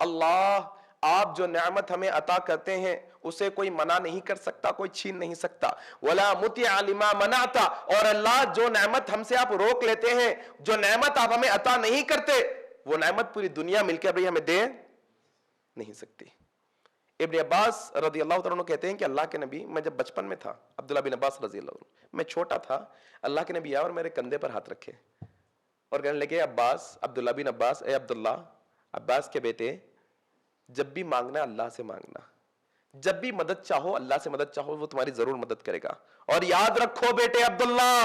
اللہ آپ جو نعمت ہمیں عطا کرتے ہیں اسے کوئی منع نہیں کر سکتا, کوئی چھین نہیں سکتا. ولا مطیع لما منعت, اور اللہ جو نعمت ہم سے آپ روک لیتے ہیں, جو نعمت آپ ہمیں عطا نہیں کرتے, وہ نعمت پوری دنیا مل کے بھی ہمیں دے نہیں سکتی. ابن عباس رضی اللہ تعالیٰ عنہ کہتے ہیں کہ اللہ کے نبی, میں جب بچپن میں تھا, عبداللہ بن عباس رضی اللہ عنہ, میں چھوٹا تھا, اللہ کے نبی آئے اور میرے کندھے پر ہاتھ رکھے اور کہنے لگے, عباس, عبداللہ بن عباس, اے عبداللہ, عباس کے بیٹے, جب بھی مانگنا اللہ سے مانگنا, جب بھی مدد چاہو اللہ سے مدد چاہو, وہ تمہاری ضرور مدد کرے گا. اور یاد رکھو بیٹے عبداللہ,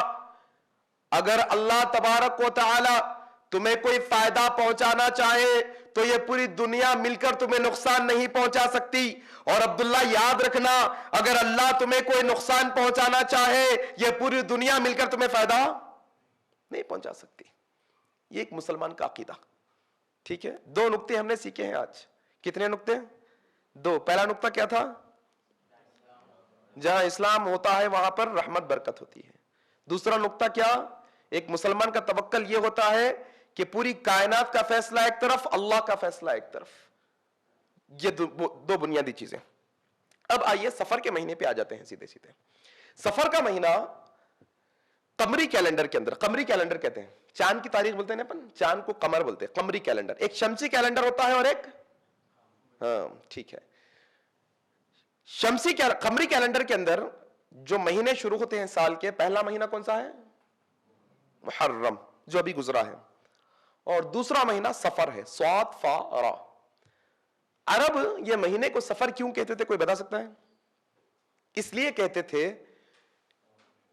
اگر اللہ تبارک و تعالی تمہیں کوئی فائدہ پہنچانا چاہے تو یہ پوری دنیا مل کر تمہیں نقصان نہیں پہنچا سکتی. اور عبداللہ یاد رکھنا, اگر اللہ تمہیں کوئی نقصان پہنچانا چاہے یہ پوری دنیا مل کر تمہیں فائدہ نہیں پہنچا سکتی. یہ ایک مسلمان کا عقیدہ. ٹھیک ہے, 2 نقطے ہم نے سیکھے ہیں آج. کتنے نقطے؟ 2. پہلا نقطہ کیا تھا؟ جہاں اسلام ہوتا ہے وہاں پر رحمت برکت ہوتی ہے. دوسرا نقطہ کیا؟ ایک مسلمان کا توکل یہ ہوتا ہے کہ پوری کائنات کا فیصلہ ایک طرف, اللہ کا فیصلہ ایک طرف. یہ 2 بنیادی چیزیں. اب آئیے سفر کے مہینے پہ آ جاتے ہیں سیدھے سیدھے. سفر کا مہینہ قمری کیلنڈر کے اندر, قمری کیلنڈر کہتے ہیں, چاند کی تاریخ بولتے ہیں اپن, چاند کو قمر بولتے ہیں. قمری کیلنڈر ایک شمسی کیلنڈر ہوتا ہے اور ایک, ہاں ٹھیک ہے, قمری کیلنڈر کے اندر جو مہینے شروع ہوتے ہیں سال کے, پہلا مہینہ کون سا ہے؟ محرم, جو ابھی گزرا ہے. اور دوسرا مہینہ سفر ہے, صاد فا را. عرب یہ مہینے کو سفر کیوں کہتے تھے, کوئی بتا سکتا ہے؟ اس لیے کہتے تھے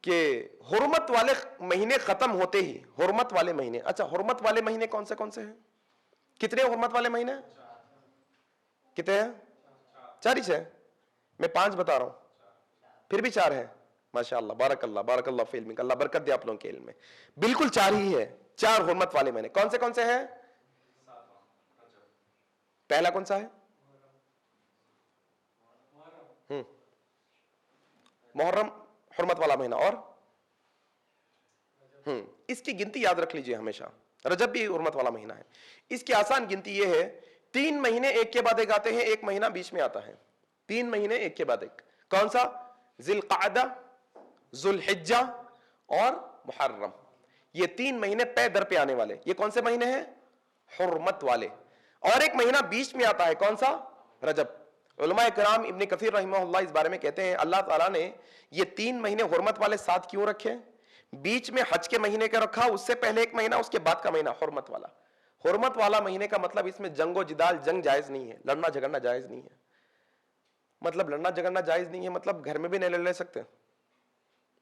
کہ حرمت والے مہینے ختم ہوتے ہی, حرمت والے مہینے, اچھا حرمت والے مہینے کون سے ہیں؟ کتنے حرمت والے مہینے؟ کتنے ہیں؟ 4 ہی ہے. میں 5 بتا رہا ہوں, پھر بھی 4 ہیں. ماشاءاللہ, بارک اللہ فی علمک, اللہ برکت دے آپ لوگوں کے علم میں. بالکل 4 ہی ہے, 4 حرمت والے مہینے. کون سے ہیں؟ پہلا کون سا ہے؟ محرم حرمت والا مہینہ. اور اس کی گنتی یاد رکھ لیجئے ہمیشہ. رجب بھی حرمت والا مہینہ ہے. اس کی آسان گنتی یہ ہے, 3 مہینے ایک کے بعد ایک آتے ہیں, ایک مہینہ بیچ میں آتا ہے. 3 مہینے ایک کے بعد ایک. کون سا؟ ذی القعدہ, ذو الحجہ اور محرم. یہ 3 مہینے پے در پہ آنے والے. یہ کون سے مہینے ہیں؟ حرمت والے. اور ایک مہینہ بیچ میں آتا ہے, کون سا؟ رجب. علماء کرام ابن کثیر رحمہ اللہ اس بارے میں کہتے ہیں اللہ تعالیٰ نے یہ 3 مہینے حرمت والے ساتھ کیوں رکھے؟ بیچ میں حج کے مہینے کا رکھا, اس سے پہلے ایک مہینہ, اس کے بعد کا مہینہ حرمت والا. حرمت والا مہینے کا مطلب اس میں جنگ و جدال, جنگ جائز نہیں ہے, لڑنا جھگڑنا جائز نہیں ہے. مطلب لڑنا جھگڑنا جائز نہیں ہے مطلب گھر میں بھی نہیں لڑ سکتے.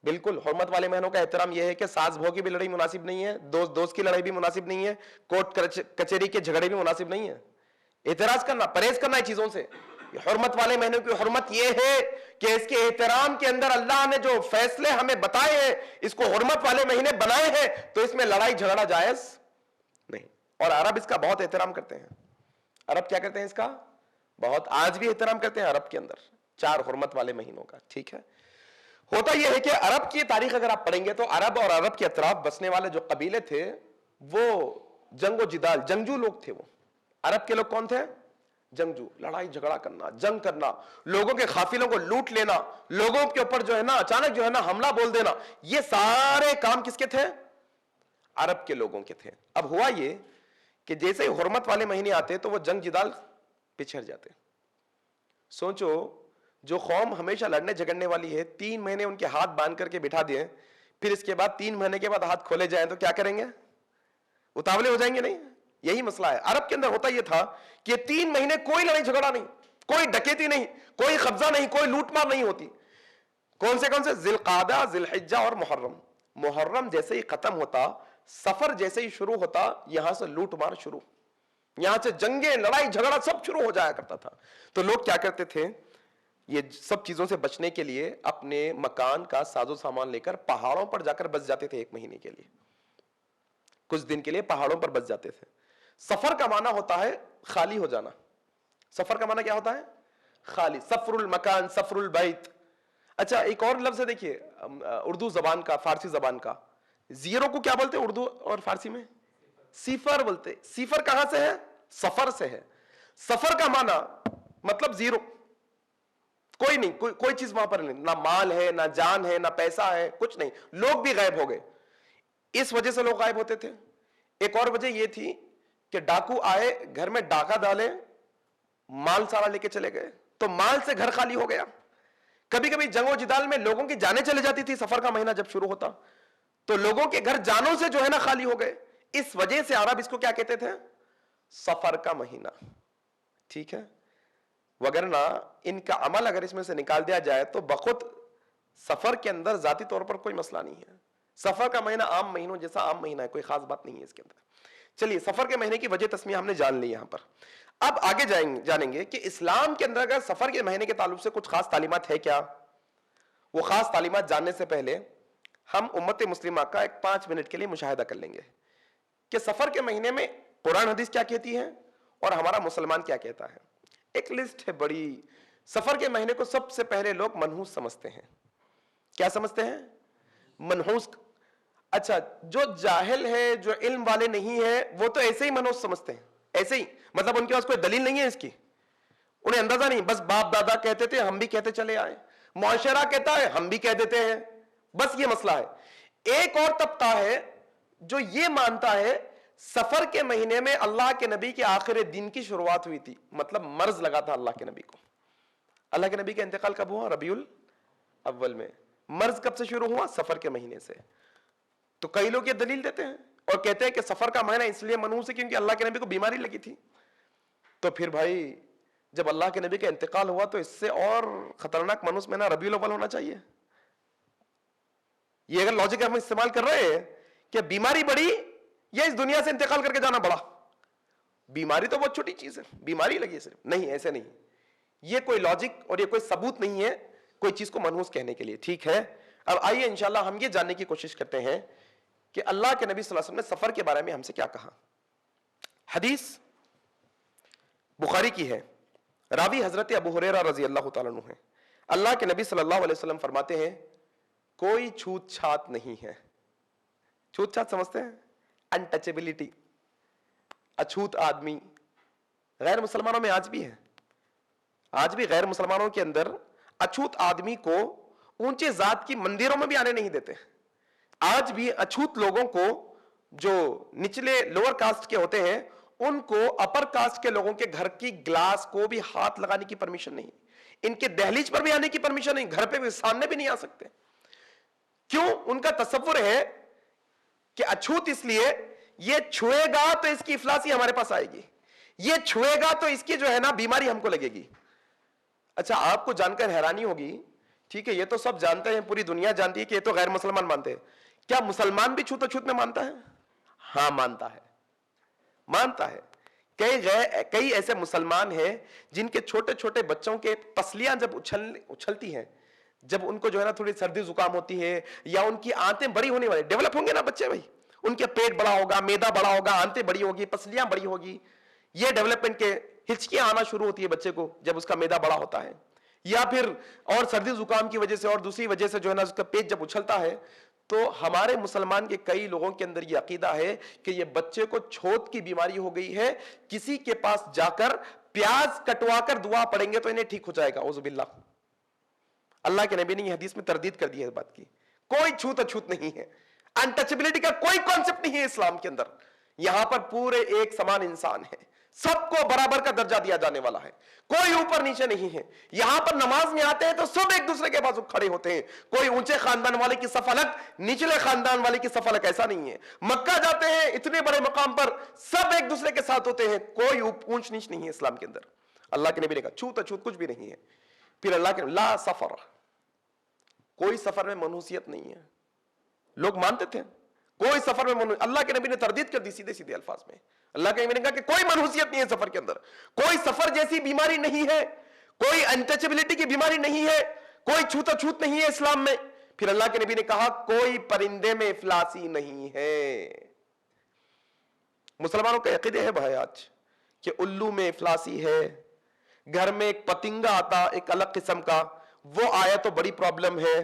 بالکل حرمت والے مہینوں کا احترام یہ ہے کہ ساس بہو کی بھی لڑائی مناسب نہیں ہے, دوست کی لڑائی بھی مناسب نہیں ہے, کورٹ کچہری کے جھگڑے بھی مناسب نہیں ہے. اعتراض کرنا, پرہیز کرنا ہے چیزوں سے. حرمت والے مہینوں کی حرمت یہ ہے کہ اس کے احترام کے اندر اللہ نے جو فیصلے ہمیں بتائے ہیں, اس کو حرمت والے مہینے بنائے ہیں, تو اس میں لڑائی جھگڑا جائز نہیں. اور عرب اس کا بہت احترام کرتے ہیں. عرب کیا کرتے ہیں اس کا؟ بہت, آج بھی احترام کرتے ہیں عرب کے اندر 4 حرمت والے مہینوں کا. ٹھیک ہے. ہوتا یہ ہے کہ عرب کی تاریخ اگر آپ پڑھیں گے تو عرب اور عرب کے اطراف بسنے والے جو قبیلے تھے وہ جنگ و جدال, جنگجو لوگ تھے. وہ عرب کے لوگ کون تھے؟ جنگجو. لڑائی جھگڑا کرنا, جنگ کرنا, لوگوں کے قافلوں کو لوٹ لینا, لوگوں کے اوپر جو ہے نا اچانک جو ہے نا حملہ بول دینا, یہ سارے کام کس کے تھے؟ عرب کے لوگوں کے تھے. اب ہوا یہ کہ جیسے ہی حرمت والے مہینے آتے تو وہ جنگ جدال پچھڑ جاتے. سوچو, جو قوم ہمیشہ لڑنے جھگڑنے والی ہے, 3 مہینے ان کے ہاتھ باندھ کر کے بٹھا دیے, پھر اس کے بعد 3 مہینے کے بعد ہاتھ کھولے جائیں تو کیا کریں گے؟ اتاولے ہو جائیں گے نہیں؟ یہی مسئلہ ہے. عرب کے اندر ہوتا یہ تھا کہ 3 مہینے کوئی لڑائی جھگڑا نہیں, کوئی ڈکیتی نہیں, کوئی قبضہ نہیں, کوئی لوٹ مار نہیں ہوتی. کون سے ذی القعدہ, ذی الحجہ اور محرم. محرم جیسے ہی ختم ہوتا, سفر جیسے ہی شروع ہوتا, یہاں سے لوٹ مار شروع, یہاں سے جنگیں, لڑائی جھگڑا سب شروع ہو جایا کرتا تھا. تو لوگ کیا کرتے تھے, یہ سب چیزوں سے بچنے کے لیے اپنے مکان کا ساز و سامان لے کر پہاڑوں پر جا کر بس جاتے تھے. 1 مہینے کے لیے, کچھ دن کے لیے پہاڑوں پر بس جاتے تھے. سفر کا معنی ہوتا ہے خالی ہو جانا. سفر کا معنی کیا ہوتا ہے؟ خالی. سفر المکان, سفر البیت. اچھا ایک اور لفظ ہے دیکھیے اردو زبان کا, فارسی زبان کا, زیرو کو کیا بولتے ہیں اردو اور فارسی میں؟ صفر بولتے. صفر کہاں سے ہے؟ سفر سے ہے. سفر کا معنی مطلب زیرو, کوئی نہیں, کوئی چیز وہاں پر نہیں, نہ مال ہے, نہ جان ہے, نہ پیسہ ہے, کچھ نہیں. لوگ بھی غائب ہو گئے. اس وجہ سے لوگ غائب ہوتے تھے. ایک اور وجہ یہ تھی کہ ڈاکو آئے, گھر میں ڈاکہ ڈالے, مال سارا لے کے چلے گئے, تو مال سے گھر خالی ہو گیا. کبھی کبھی جنگ و جدال میں لوگوں کی جانیں چلے جاتی تھی. سفر کا مہینہ جب شروع ہوتا تو لوگوں کے گھر جانوں سے جو ہے نا خالی ہو گئے. اس وجہ سے عرب اس کو کیا کہتے تھے؟ سفر کا مہینہ. ٹھیک ہے. وگرنہ ان کا عمل اگر اس میں سے نکال دیا جائے تو بخود سفر کے اندر ذاتی طور پر کوئی مسئلہ نہیں ہے. سفر کا مہینہ عام مہینوں جیسا عام مہینہ ہے, کوئی خاص بات نہیں ہے اس کے اندر. چلیے سفر کے مہینے کی وجہ تسمیہ ہم نے جان لی یہاں پر. اب آگے جانیں گے کہ اسلام کے اندر اگر سفر کے مہینے کے تعلق سے کچھ خاص تعلیمات ہے کیا. وہ خاص تعلیمات جاننے سے پہلے ہم امت مسلمہ کا ایک 5 منٹ کے لیے مشاہدہ کر لیں گے کہ سفر کے مہینے میں قرآن حدیث کیا کہتی ہے اور ہمارا مسلمان کیا کہتا ہے. ایک لسٹ ہے بڑی. سفر کے مہینے کو سب سے پہلے لوگ منحوس سمجھتے ہیں. کیا سمجھتے ہیں؟ منحوس. اچھا جو جاہل ہے, جو علم والے نہیں ہیں, وہ تو ایسے ہی منحوس سمجھتے ہیں, ایسے ہی, مطلب ان کے پاس کوئی دلیل نہیں ہے اس کی, انہیں اندازہ نہیں, بس باپ دادا کہتے تھے ہم بھی کہتے چلے آئے, معاشرہ کہتا ہے ہم بھی کہہ دیتے ہیں, بس یہ مسئلہ ہے. ایک اور طبقہ ہے جو یہ مانتا ہے سفر کے مہینے میں اللہ کے نبی کے آخر دن کی شروعات ہوئی تھی, مطلب مرض لگا تھا اللہ کے نبی کو. اللہ کے نبی کا انتقال کب ہوا؟ ربیع الاول میں. مرض کب سے شروع ہوا؟ سفر کے مہینے سے. تو کئی لوگ یہ دلیل دیتے ہیں اور کہتے ہیں کہ سفر کا مہینہ اس لیے منحوس ہے کیونکہ اللہ کے نبی کو بیماری لگی تھی. تو پھر بھائی جب اللہ کے نبی کا انتقال ہوا تو اس سے اور خطرناک منحوس مہینہ ربیع الاول ہونا چاہیے. یہ اگر لاجک ہم استعمال کر رہے ہیں کہ بیماری بڑی یا اس دنیا سے انتقال کر کے جانا بڑا. بیماری تو بہت چھوٹی چیز ہے, بیماری لگی ہے صرف, نہیں ایسے نہیں. یہ کوئی لاجک اور یہ کوئی ثبوت نہیں ہے کوئی چیز کو منحوس کہنے کے لیے. ٹھیک ہے, اب آئیے انشاءاللہ ہم یہ جاننے کی کوشش کرتے ہیں کہ اللہ کے نبی صلی اللہ علیہ وسلم نے سفر کے بارے میں ہم سے کیا کہا. حدیث بخاری کی ہے, راوی حضرت ابو ہریرہ رضی اللہ تعالیٰ عنہ ہے. اللہ کے نبی صلی اللہ علیہ وسلم فرماتے ہیں کوئی چھوت چھات نہیں ہے. چھوت چھات سمجھتے ہیں؟ انٹچیبلٹی, اچھوت آدمی. غیر مسلمانوں میں آج بھی ہے, آج بھی غیر مسلمانوں کے اندر اچھوت آدمی کو اونچے ذات کی مندروں میں بھی آنے نہیں دیتے. آج بھی اچھوت لوگوں کو جو نچلے لوور کاسٹ کے ہوتے ہیں ان کو اپر کاسٹ کے لوگوں کے گھر کی گلاس کو بھی ہاتھ لگانے کی پرمیشن نہیں, ان کے دہلیز پر بھی آنے کی پرمیشن نہیں, گھر پہ بھی سامنے بھی نہیں آ سکتے. کیوں؟ ان کا تصور ہے کہ اچھوت اس لیے یہ چھوئے گا تو اس کی افلاسی ہمارے پاس آئے گی, یہ چھوئے گا تو اس کی جو ہے نا بیماری ہم کو لگے گی. اچھا آپ کو جان کر حیرانی ہوگی, ٹھیک ہے یہ تو سب جانتے ہیں, پوری دنیا جانتی ہے کہ یہ تو غیر مسلمان مانتے ہیں. کیا مسلمان بھی چھوت اچھوت میں مانتا ہے؟ ہاں مانتا ہے, مانتا ہے. کئی ایسے مسلمان ہیں جن کے چھوٹے چھوٹے بچوں کے پسلیاں جب اچھلتی ہیں, جب ان کو جو ہے نا تھوڑی سردی زکام ہوتی ہے یا ان کی آنتیں بڑی ہونے والی, ڈیولپ ہوں گے نا بچے بھائی, ان کے پیٹ بڑا ہوگا, میدا بڑا ہوگا, آنتیں بڑی ہوگی, پسلیاں بڑی ہوگی, یہ ڈیولپمنٹ کے ہچکیاں آنا شروع ہوتی ہے بچے کو جب اس کا میدا بڑا ہوتا ہے, یا پھر اور سردی زکام کی وجہ سے اور دوسری وجہ سے جو ہے نا اس کا پیٹ جب اچھلتا ہے. تو ہمارے مسلمان کے کئی لوگوں کے اندر یہ عقیدہ ہے کہ یہ بچے کو چھوت کی بیماری ہو گئی ہے, کسی کے پاس جا کر پیاز کٹوا کر دعا پڑھیں گے تو انہیں ٹھیک ہو جائے گا. اعوذ باللہ. اللہ کے نبی نے یہ حدیث میں تردید کر دی ہے اس بات کی. کوئی چھوت اچھوت نہیں ہے, انٹچبلٹی کا کوئی کانسیپٹ نہیں ہے اسلام کے اندر. یہاں پر پورے ایک سمان انسان ہے, سب کو برابر کا درجہ دیا جانے والا ہے, کوئی اوپر نیچے نہیں ہے. یہاں پر نماز میں آتے ہیں تو سب ایک دوسرے کے پاس کھڑے ہوتے ہیں, کوئی اونچے خاندان والے کی صف الگ, نچلے خاندان والے کی صف الگ, ایسا نہیں ہے. مکہ جاتے ہیں اتنے بڑے مقام پر سب ایک دوسرے کے ساتھ ہوتے ہیں, کوئی اونچ نیچ نہیں ہے اسلام کے اندر. اللہ کے نبی نے کہا چھوت اچھوت کچھ بھی نہیں ہے. پھر اللہ کے لا سفر, کوئی سفر میں منحوسیت نہیں ہے. لوگ مانتے تھے کوئی سفر میں اللہ کے نبی نے تردید کر دی سیدھے سیدھے الفاظ میں. اللہ کے نبی نے کہا کہ کوئی منحوسیت نہیں ہے سفر کے اندر, کوئی سفر جیسی بیماری نہیں ہے, کوئی انٹچبلٹی کی بیماری نہیں ہے, کوئی چھوتا چھوت نہیں ہے اسلام میں. پھر اللہ کے نبی نے کہا کوئی پرندے میں افلاسی نہیں ہے. مسلمانوں کا عقیدہ ہے بھائی آج کہ الو میں افلاسی ہے, گھر میں ایک پتنگا آتا ایک الگ قسم کا, وہ آیا تو بڑی پرابلم ہے,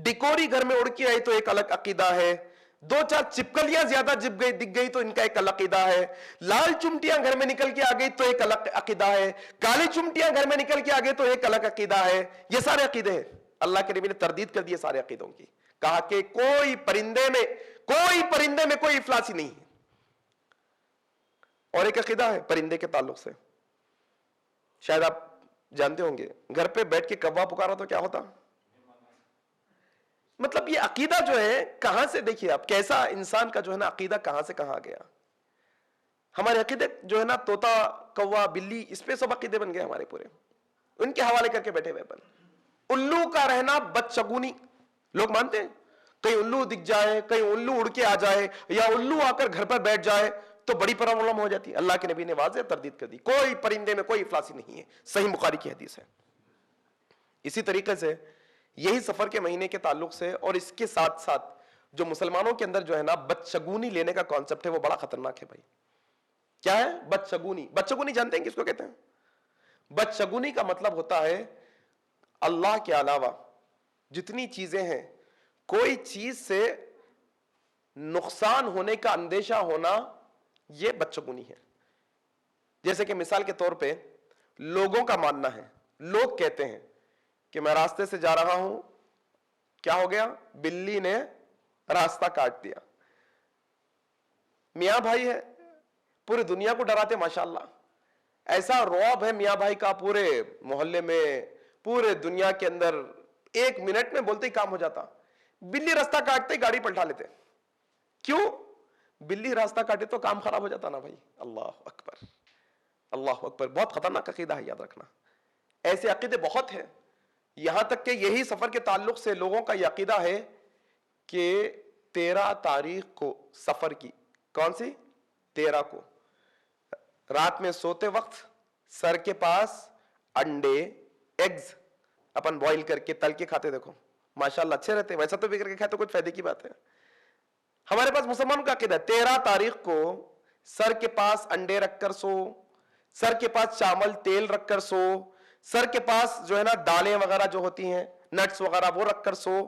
ڈیکوری گھر میں اڑ کے آئی تو ایک الگ عقیدہ ہے, 2-4 چپکلیاں زیادہ دکھ گئی تو ان کا ایک الگ عقیدہ ہے, لال چمٹیاں گھر میں نکل کے آ گئی تو ایک الگ عقیدہ ہے, کالی چمٹیاں گھر میں نکل کے آ گئی تو ایک الگ عقیدہ ہے. یہ سارے عقیدے ہیں. اللہ کے نبی نے تردید کر دی سارے عقیدوں کی, کہا کہ کوئی پرندے میں کوئی افلاسی نہیں ہے. اور ایک عقیدہ ہے پرندے کے تعلق سے, شاید آپ جانتے ہوں گے, گھر پہ بیٹھ کے کوا پکارا تو کیا ہوتا, مطلب یہ عقیدہ جو ہے کہاں سے, دیکھیے آپ کیسا انسان کا جو ہے نا عقیدہ کہاں سے کہاں گیا. ہمارے عقیدے جو ہے نا طوطا کوا بلی, اس پہ سب عقیدے بن گئے ہمارے پورے, ان کے حوالے کر کے بیٹھے ہوئے. الو کا رہنا بدشگونی, لوگ مانتے ہیں کہیں الو دکھ جائے, کہیں الو اڑ کے آ جائے, یا الو آ کر گھر پر بیٹھ جائے تو بڑی پرابلم ہو جاتی ہے. اللہ کے نبی نے واضح تردید کر دی, کوئی پرندے میں کوئی افلاسی نہیں ہے, صحیح بخاری کی حدیث ہے. اسی طریقے سے یہی سفر کے مہینے کے تعلق سے اور اس کے ساتھ ساتھ جو مسلمانوں کے اندر جو ہے نا بدشگونی لینے کا کانسیپٹ ہے وہ بڑا خطرناک ہے بھائی. کیا ہے بدشگونی؟ بدشگونی جانتے ہیں کس کو کہتے ہیں؟ بدشگونی کا مطلب ہوتا ہے اللہ کے علاوہ جتنی چیزیں ہیں کوئی چیز سے نقصان ہونے کا اندیشہ ہونا, یہ بدشگونی ہے. جیسے کہ مثال کے طور پہ لوگوں کا ماننا ہے, لوگ کہتے ہیں کہ میں راستے سے جا رہا ہوں, کیا ہو گیا, بلی نے راستہ کاٹ دیا. میاں بھائی ہے, پوری دنیا کو ڈراتے ماشاءاللہ, ایسا رعب ہے میاں بھائی کا پورے محلے میں, پورے دنیا کے اندر, 1 منٹ میں بولتے ہی کام ہو جاتا. بلی راستہ کاٹتے ہی گاڑی پلٹا لیتے. کیوں؟ بلی راستہ کاٹے تو کام خراب ہو جاتا نا بھائی. اللہ اکبر, اللہ اکبر. بہت خطرناک عقیدہ ہے, یاد رکھنا. ایسے عقیدے بہت ہیں, یہاں تک کہ یہی سفر کے تعلق سے لوگوں کا یہ عقیدہ ہے کہ 13 تاریخ کو سفر کی, کون سی 13 کو, رات میں سوتے وقت سر کے پاس انڈے, ایگز اپن بوائل کر کے تل کے کھاتے, دیکھو ماشاءاللہ اچھے رہتے. ویسا تو بھی کر کے کھائے تو کچھ فائدے کی بات ہے. ہمارے پاس مسلمانوں کا عقیدہ ہے 13 تاریخ کو سر کے پاس انڈے رکھ کر سو, سر کے پاس چاول تیل رکھ کر سو, سر کے پاس جو ہے نا دالیں وغیرہ جو ہوتی ہیں نٹس وغیرہ وہ رکھ کر سو.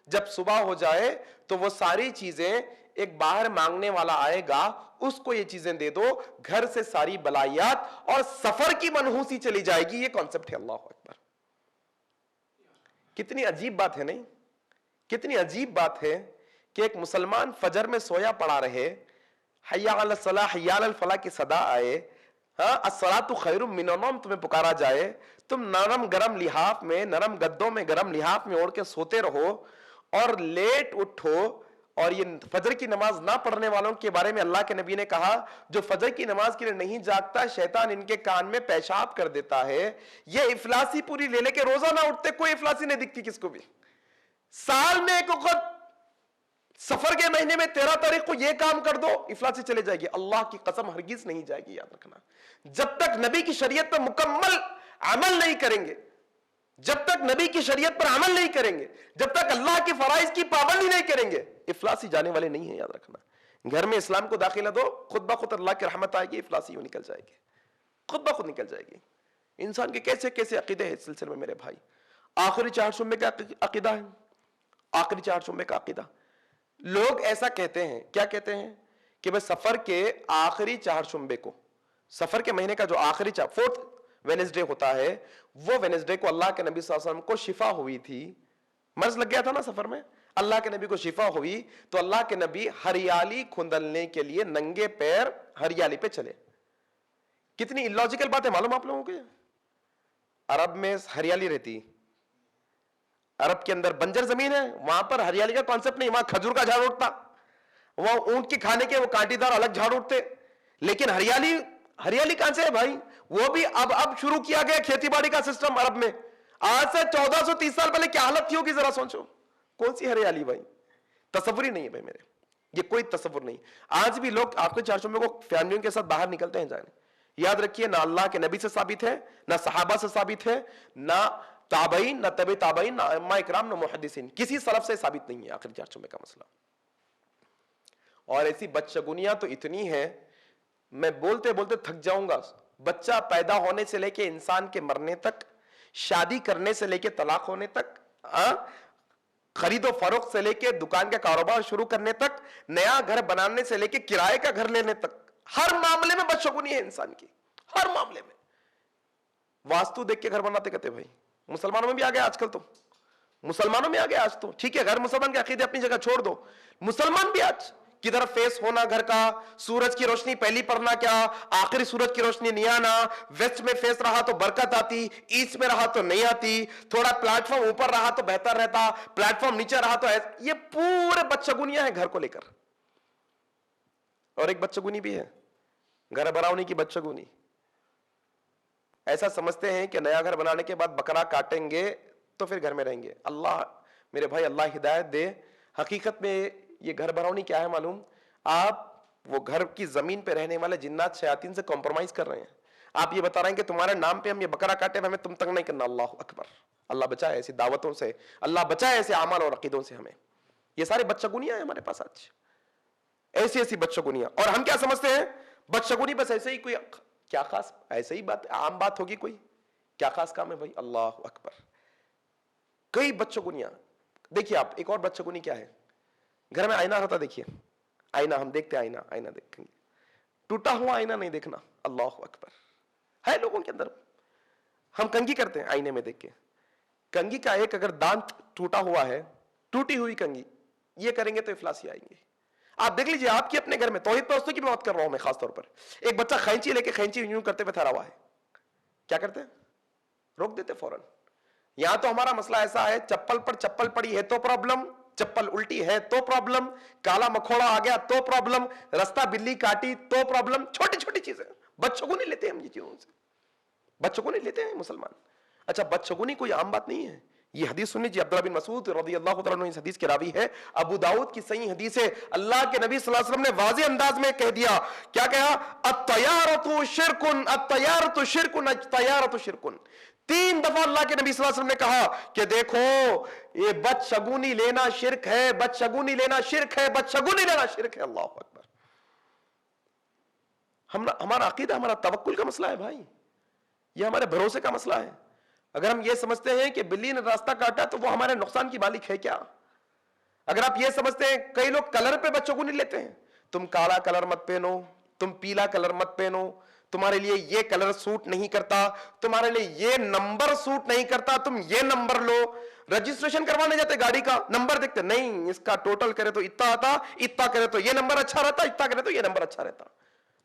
جب صبح ہو جائے تو وہ ساری چیزیں, ایک باہر مانگنے والا آئے گا اس کو یہ چیزیں دے دو, گھر سے ساری بلائیات اور سفر کی منحوسی چلی جائے گی. یہ کانسیپٹ ہے. اللہ اکبر. کتنی عجیب بات ہے نہیں, کتنی عجیب بات ہے کہ ایک مسلمان فجر میں سویا پڑا رہے, حی علی الصلاح حی علی الفلاح کی صدا آئے, الصلاۃ خیر من النوم تمہیں پکارا جائے, تم نرم گرم لحاف میں, نرم گدوں میں, گرم لحاف میں اوڑھ کے سوتے رہو اور لیٹ اٹھو. اور یہ فجر کی نماز نہ پڑھنے والوں کے بارے میں اللہ کے نبی نے کہا جو فجر کی نماز کے لیے نہیں جاگتا شیطان ان کے کان میں پیشاب کر دیتا ہے. یہ افلاسی پوری لے لے کے روزہ نہ اٹھتے, کوئی افلاسی نہیں دکھتی کس کو بھی. سال میں ایک وقت سفر کے مہینے میں 13 تاریخ کو یہ کام کر دو, افلاسی چلے جائے گی. اللہ کی قسم ہرگز نہیں جائے گی, یاد رکھنا. جب تک نبی کی شریعت پر مکمل عمل نہیں کریں گے, جب تک نبی کی شریعت پر عمل نہیں کریں گے, جب تک اللہ کے فرائض کی پابندی نہیں کریں گے, افلاسی جانے والے نہیں ہیں, یاد رکھنا. گھر میں اسلام کو داخلہ دو, خود بخود اللہ کی رحمت آئے گی, افلاسی نکل جائے گی, خود بخود نکل جائے گی. انسان کے کیسے کیسے عقیدے ہیں اس سلسلے میں میرے بھائی. آخری 4 شعبے کا عقیدہ ہے, آخری 4 شعبے کا عقیدہ. لوگ ایسا کہتے ہیں, کیا کہتے ہیں کہ بس سفر کے آخری 4 شعبے کو, سفر کے مہینے کا جو آخری 4 وینسڈے ہوتا ہے, وہ وینسڈے کو اللہ کے نبی صلی اللہ علیہ وسلم کو شفا ہوئی تھی, مرض لگ گیا تھا نا سفر میں, اللہ کے نبی کو شفا ہوئی تو اللہ کے نبی ہریالی کھندلنے کے لیے ننگے پیر ہریالی پہ چلے. کتنی اللاجیکل بات ہے معلوم آپ لوگوں کو. عرب میں ہریالی رہتی, عرب کے اندر بنجر زمین ہے, وہاں پر ہریالی کا کانسیپٹ نہیں, وہاں کھجور کا جھاڑ اٹھتا, وہاں اونٹ کے کھانے کے وہ کانٹی دار الگ جھاڑ اٹھتے. لیکن ہریالی کہاں سے ہے بھائی؟ وہ بھی اب شروع کیا گیا کھیتی باڑی کا سسٹم عرب میں. آج سے 1430 سال پہلے کیا حالت تھی ہوگی ذرا سوچو. کون سی ہریالی بھائی؟ تصور ہی نہیں ہے بھائی میرے, یہ کوئی تصور نہیں. آج بھی لوگ آپ کے 4 شعبے کو فیملیوں کے ساتھ باہر نکلتے ہیں جانے. یاد رکھیے نہ اللہ کے نبی سے ثابت ہے, نہ صحابہ سے ثابت ہے, نہ تابعین, نہ تبع تابعین, نہ ائمہ اکرام, نہ محدثین, کسی سلف سے ثابت نہیں ہے آخری 4 شعبے کا مسئلہ. اور ایسی بدشگونیاں تو اتنی ہیں, میں بولتے بولتے تھک جاؤں گا. بچہ پیدا ہونے سے لے کے انسان کے مرنے تک, شادی کرنے سے لے کے طلاق ہونے تک, خرید و فروخت سے لے کے دکان کا کاروبار شروع کرنے تک, نیا گھر بنانے سے لے کے کرائے کا گھر لینے تک, ہر معاملے میں بدشگونی ہے انسان کی, ہر معاملے میں. واسطو دیکھ کے گھر بناتے کہتے بھائی, مسلمانوں میں بھی آ گیا آج کل, تو مسلمانوں میں آ گیا آج تو, ٹھیک ہے غیر مسلمان کے عقیدے اپنی جگہ چھوڑ دو, مسلمان بھی آج کدھر فیس ہونا گھر کا, سورج کی روشنی پہلی پڑنا کیا, آخری سورج کی روشنی نہیں آنا, ویسٹ میں فیس رہا تو برکت آتی, ایسٹ میں رہا تو نہیں آتی, تھوڑا پلیٹ فارم اوپر رہا تو بہتر رہتا, پلیٹ فارم نیچے رہا تو یہ پورے بدشگونیاں ہیں گھر کو لے کر. اور ایک بدشگونی بھی ہے گھر بنانے کی بدشگونی. ایسا سمجھتے ہیں کہ نیا گھر بنانے کے بعد بکرا کاٹیں گے تو پھر گھر میں رہیں گے. اللہ میرے بھائی اللہ ہدایت دے. حقیقت میں یہ گھر بناؤنی کیا ہے معلوم؟ آپ وہ گھر کی زمین پہ رہنے والے جنات شیاطین سے کمپرومائز کر رہے ہیں. آپ یہ بتا رہے ہیں کہ تمہارے نام پہ ہم یہ بکرا کاٹے, ہمیں تم تنگ نہیں کرنا. اللہ اکبر. اللہ بچائے ایسی دعوتوں سے, اللہ بچائے ایسے اعمال اور عقیدوں سے ہمیں. یہ سارے بدشگونیاں ہیں ہمارے پاس آج, ایسی ایسی بدشگونیاں. اور ہم کیا سمجھتے ہیں بدشگونی بس ایسے ہی, کوئی کیا خاص, ایسے ہی بات, عام بات ہوگی, کوئی کیا خاص کام ہے بھائی. اللہ اکبر. کئی بدشگونیاں. دیکھیے آپ, ایک اور بدشگونی کیا ہے, گھر میں آئینہ رہتا, دیکھیے آئینہ, ہم دیکھتے ہیں آئینہ دیکھیں گے, ٹوٹا ہوا آئینہ نہیں دیکھنا. اللہ اکبر. ہے لوگوں کے اندر, ہم کنگھی کرتے ہیں آئینے میں دیکھ کے, کنگھی کا ایک اگر دانت ٹوٹا ہوا ہے, ٹوٹی ہوئی کنگھی, یہ کریں گے تو افلاسی آئیں گے. آپ دیکھ لیجئے آپ کے اپنے گھر میں, توحید پرستوں کی بات کر رہا ہوں میں خاص طور پر, ایک بچہ خینچی لے کے خینچی یوں کرتے ہوئے ٹھہرا ہوا ہے, کیا کرتے ہیں, روک دیتے فوراً. یہاں تو ہمارا مسئلہ ایسا ہے, چپل پر چپل پڑی ہے تو پرابلم, چپل الٹی ہے تو پرابلم, کالا مکھوڑا آ گیا تو پرابلم, رستہ بلی کاٹی تو پرابلم. چھوٹی چھوٹی چیزیں, بچوں کو نہیں لیتے ہم یہ چیزوں سے, بچوں کو نہیں لیتے ہیں مسلمان. اچھا بدشگونی کوئی عام بات نہیں ہے. یہ حدیث سنی جی, عبداللہ بن مسعود رضی اللہ تعالیٰ عنہ اس حدیث کے راوی ہے, ابو داؤد کی صحیح حدیث ہے. اللہ کے نبی صلی اللہ علیہ وسلم نے واضح انداز میں کہہ دیا, کیا کہا, الطیارۃ شرکن, الطیارۃ شرکن, الطیارۃ شرکن. 3 دفعہ اللہ کے نبی صلی اللہ علیہ وسلم نے کہا کہ دیکھو یہ بدشگونی لینا شرک ہے, بدشگونی لینا شرک ہے, بدشگونی لینا شرک ہے. اللہ اکبر. ہمارا عقیدہ, ہمارا توکل کا مسئلہ ہے بھائی, یہ ہمارے بھروسے کا مسئلہ ہے. اگر ہم یہ سمجھتے ہیں کہ بلی نے راستہ کاٹا تو وہ ہمارے نقصان کی مالک ہے کیا, اگر آپ یہ سمجھتے ہیں, کئی لوگ کلر پہ بچوں کو نہیں لیتے ہیں, تم کالا کلر مت پہنو, تم پیلا کلر مت پہنو, تمہارے لیے یہ کلر سوٹ نہیں کرتا, تمہارے لیے یہ نمبر سوٹ نہیں کرتا, تم یہ نمبر لو. رجسٹریشن کروانے جاتے گاڑی کا, نمبر دیکھتے, نہیں اس کا ٹوٹل کرے تو اتنا آتا, اتنا کرے تو یہ نمبر اچھا رہتا, اتنا کرے تو یہ نمبر اچھا رہتا.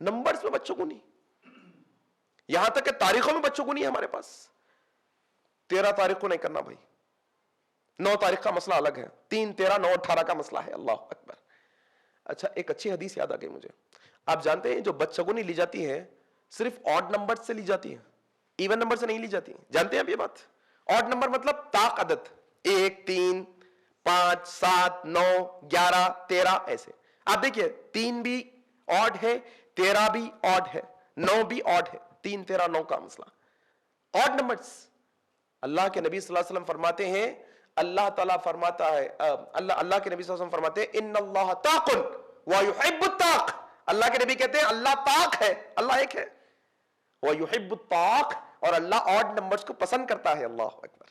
نمبرز میں بچوں کو نہیں, یہاں تک کہ تاریخوں میں بچوں کو نہیں ہے ہمارے پاس. 13 تاریخ کو نہیں کرنا بھائی, 9 تاریخ کا مسئلہ الگ ہے, 3, 13, 9, 18 کا مسئلہ ہے. اللہ اکبر. اچھا ایک اچھی حدیث یاد آ گئی مجھے. آپ جانتے ہیں جو بدشگونی لی جاتی ہے صرف آڈ نمبر سے لی جاتی ہے, ایون نمبر سے نہیں لی جاتی. جانتے ہیں آپ یہ بات؟ آڈ نمبر مطلب طاق عدد, 1, 3, 5, 7, 9, 11, 13 ایسے. آپ دیکھیے 3 بھی آڈ ہے, 13 بھی آڈ ہے, 9 بھی آڈ ہے. 3, 13, 9 کا مسئلہ آڈ نمبرز. اللہ کے نبی صلی اللہ علیہ وسلم فرماتے ہیں, اللہ تعالیٰ فرماتا ہے, اللہ کے نبی صلی اللہ علیہ وسلم فرماتے ہیں, ان اللہ طاق ویحب الطاق. اللہ کے نبی کہتے ہیں اللہ طاق ہے, اللہ ایک ہے, ویحب الطاق, اور اللہ آڈ نمبرز کو پسند کرتا ہے. اللہ اکبر.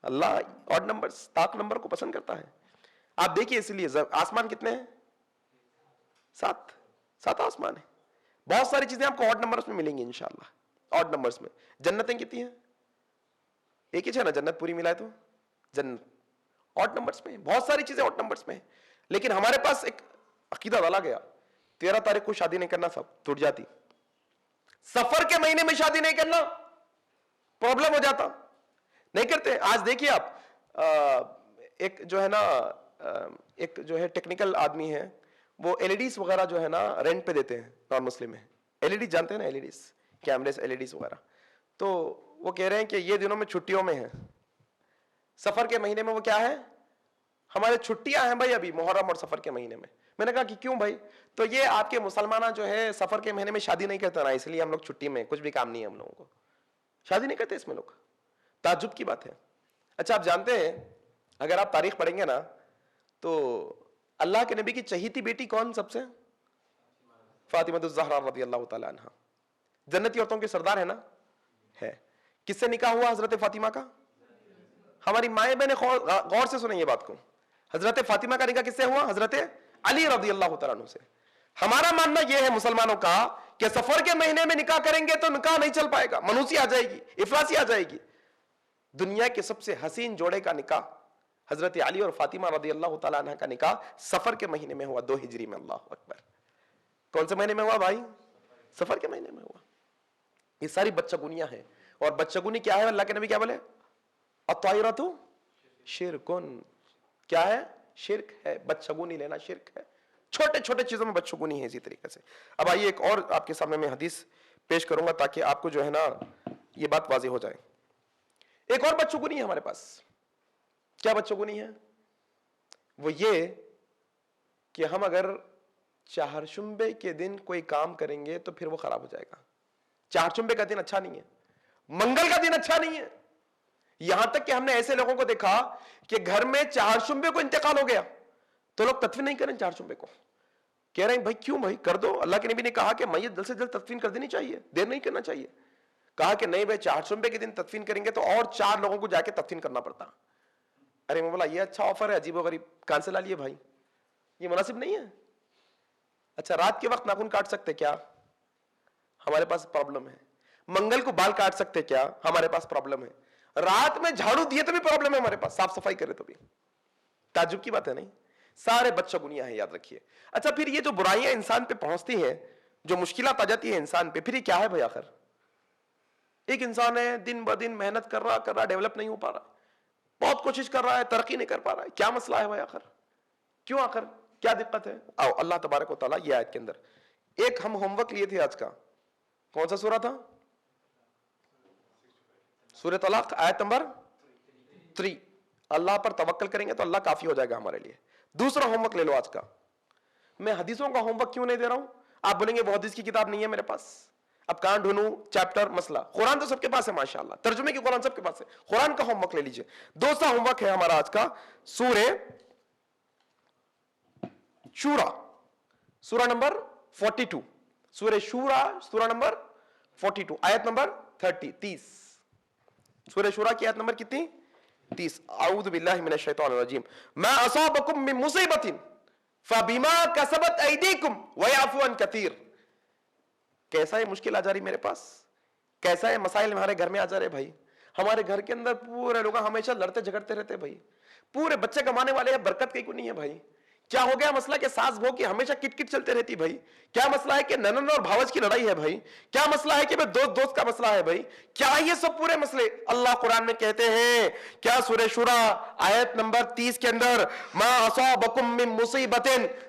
اللہ آڈ نمبرز, طاق نمبر کو پسند کرتا ہے. آپ دیکھیے اس لیے آسمان کتنے ہیں, 7 آسمان ہیں. بہت ساری چیزیں آپ کو آڈ نمبرز میں ملیں گی انشاءاللہ. آڈ نمبرز میں جنتیں کتنی ہیں, ایک ہی ہے نا, جنت پوری ملائے تو جنت. آڈ نمبرز میں بہت ساری چیزیں آڈ نمبرز میں. لیکن ہمارے پاس ایک عقیدہ ڈالا گیا, 13 تاریخ کو شادی نہیں کرنا, سب ٹوٹ جاتی. سفر کے مہینے میں شادی نہیں کرنا, پرابلم ہو جاتا, نہیں کرتے. آج دیکھیے آپ, ایک جو ہے نا, ایک جو ہے ٹیکنیکل آدمی ہے, وہ LEDs وغیرہ جو ہے نا رینٹ پہ دیتے ہیں نان مسلم میں. LED جانتے ہیں نا, LEDs کیمرے, LEDs وغیرہ. تو وہ کہہ رہے ہیں کہ یہ دنوں میں چھٹیوں میں ہیں, سفر کے مہینے میں وہ کیا ہے, ہمارے چھٹیاں ہیں بھائی ابھی محرم اور سفر کے مہینے میں. میں نے کہا کہ کیوں بھائی, تو یہ آپ کے مسلمانہ جو ہے سفر کے مہینے میں شادی نہیں کرتے نا, اس لیے ہم لوگ چھٹی میں, کچھ بھی کام نہیں ہے ہم لوگوں کو, شادی نہیں کرتے اس میں لوگ. تعجب کی بات ہے. اچھا آپ جانتے ہیں, اگر آپ تاریخ پڑھیں گے نا تو اللہ کے نبی کی چہیتی بیٹی کون سب سے, فاطمہ الزہرا رضی اللہ تعالی عنہ, جنتی عورتوں کے سردار ہے نا, ہے. کس سے نکاح ہوا حضرت فاطمہ کا, ہماری مائیں بہنیں غور سے سنیں یہ بات کو, حضرت فاطمہ کا نکاح کس سے ہوا, حضرت علی رضی اللہ تعالیٰ عنہ سے. ہمارا ماننا یہ ہے مسلمانوں کا کہ سفر کے مہینے میں نکاح کریں گے تو نکاح نہیں چل پائے گا, منوسی آ جائے گی, افلاسی آ جائے گی. دنیا کے سب سے حسین جوڑے کا نکاح حضرت علی اور فاطمہ رضی اللہ تعالیٰ عنہ کا نکاح سفر کے مہینے میں ہوا, 2 ہجری میں. اللہ اکبر. کون سے مہینے میں ہوا بھائی, سفر کے مہینے میں ہوا. یہ ساری بدشگونیاں ہیں. اور بدشگونی کیا ہے, اللہ کے نبی کیا بولے, الطائرۃ شرکن, کیا ہے, شرک ہے. بدشگونی لینا شرک ہے. چھوٹے چھوٹے چیزوں میں بدشگونی ہے. اسی طریقے سے اب آئیے ایک اور آپ کے سامنے میں حدیث پیش کروں گا تاکہ آپ کو جو ہے نا یہ بات واضح ہو جائے. ایک اور بدشگونی ہے ہمارے پاس. کیا بدشگونی ہے, وہ یہ کہ ہم اگر چہارشنبے کے دن کوئی کام کریں گے تو پھر وہ خراب ہو جائے گا. چہارشنبے کا دن اچھا نہیں ہے, منگل کا دن اچھا نہیں ہے. یہاں تک کہ ہم نے ایسے لوگوں کو دیکھا کہ گھر میں چہارشنبے کو انتقال ہو گیا تو لوگ تدفین نہیں کریں چہارشنبے کو. کہہ رہے ہیں بھائی کیوں بھائی, کر دو. اللہ کے نبی نے کہا کہ میت جلد سے جلد تدفین کر دینی چاہیے, دیر نہیں کرنا چاہیے. کہا کہ نہیں بھائی چہارشنبے کے دن تدفین کریں گے تو اور 4 لوگوں کو جا کے تدفین کرنا پڑتا. ارے میں بولا یہ اچھا آفر ہے, عجیب و غریب, کہاں سے لا لیے بھائی, یہ مناسب نہیں ہے. اچھا رات کے وقت ناخن کاٹ سکتے کیا, ہمارے پاس پرابلم ہے. منگل کو بال کاٹ سکتے کیا, ہمارے پاس پرابلم ہے. رات میں جھاڑو دیے تو بھی پرابلم ہے ہمارے پاس, صاف صفائی کرے تو بھی. تعجب کی بات ہے نہیں, سارے بدشگونیاں ہیں, یاد رکھیے. اچھا پھر یہ جو برائیاں انسان پہ پہنچتی ہیں, جو مشکلات آ جاتی ہیں انسان پہ, پھر یہ کیا ہے بھائی آخر؟ ایک انسان ہے دن بدن محنت کر رہا ڈیولپ نہیں ہو پا رہا, بہت کوشش کر رہا ہے ترقی نہیں کر پا رہا ہے. کیا مسئلہ ہے بھائی آخر, کیوں آخر کیا دقت ہے؟ آؤ اللہ تبارک و تعالیٰ یہ آیت کے اندر ایک ہم ہوم ورک لیے تھے آج کا, کون سا سورہ تھا؟ سورہ طلاق آیت نمبر 3. اللہ پر توکل کریں گے تو اللہ کافی ہو جائے گا ہمارے لیے. دوسرا ہوم ورک لے لو آج کا. میں حدیثوں کا ہوم ورک کیوں نہیں دے رہا ہوں؟ آپ بولیں گے وہ حدیث کی کتاب نہیں ہے میرے پاس, اب کہاں ڈھونڈوں چیپٹر مسئلہ. قرآن تو سب کے پاس ہے ماشاءاللہ, ترجمے کی قرآن سب کے پاس ہے. قرآن کا ہوم ورک لے لیجئے. دوسرا ہوم ورک ہے ہمارا آج کا سورہ شورا, سورہ نمبر 42. سورہ شورا سورہ نمبر 42 آیت نمبر 30. سورہ شورا کی آیت نمبر کتنی؟ 30. اعوذ باللہ من الشیطان الرجیم. ما اصابکم من مصیبت فبما کسبت ایدیکم ویعفو عن کثیر. کیسا یہ مشکل آ جا رہی میرے پاس, کیسا یہ مسائل ہمارے گھر میں آ جا رہے بھائی. ہمارے گھر کے اندر پورے لوگ ہمیشہ لڑتے جھگڑتے رہتے بھائی, پورے بچے کمانے والے ہیں, برکت کہیں کو نہیں ہے بھائی. کیا ہو گیا مسئلہ کہ ساس بہو کی ہمیشہ کٹ کٹ چلتے رہتی بھائی. کیا مسئلہ ہے کہ ننند اور بھاوج کی لڑائی ہے بھائی. کیا مسئلہ ہے کہ دوست کا مسئلہ ہے بھائی. کیا یہ سب پورے مسئلے اللہ قرآن میں کہتے ہیں کیا سورہ شورا آیت نمبر 30 کے اندر ما اصابکم من مصیبت,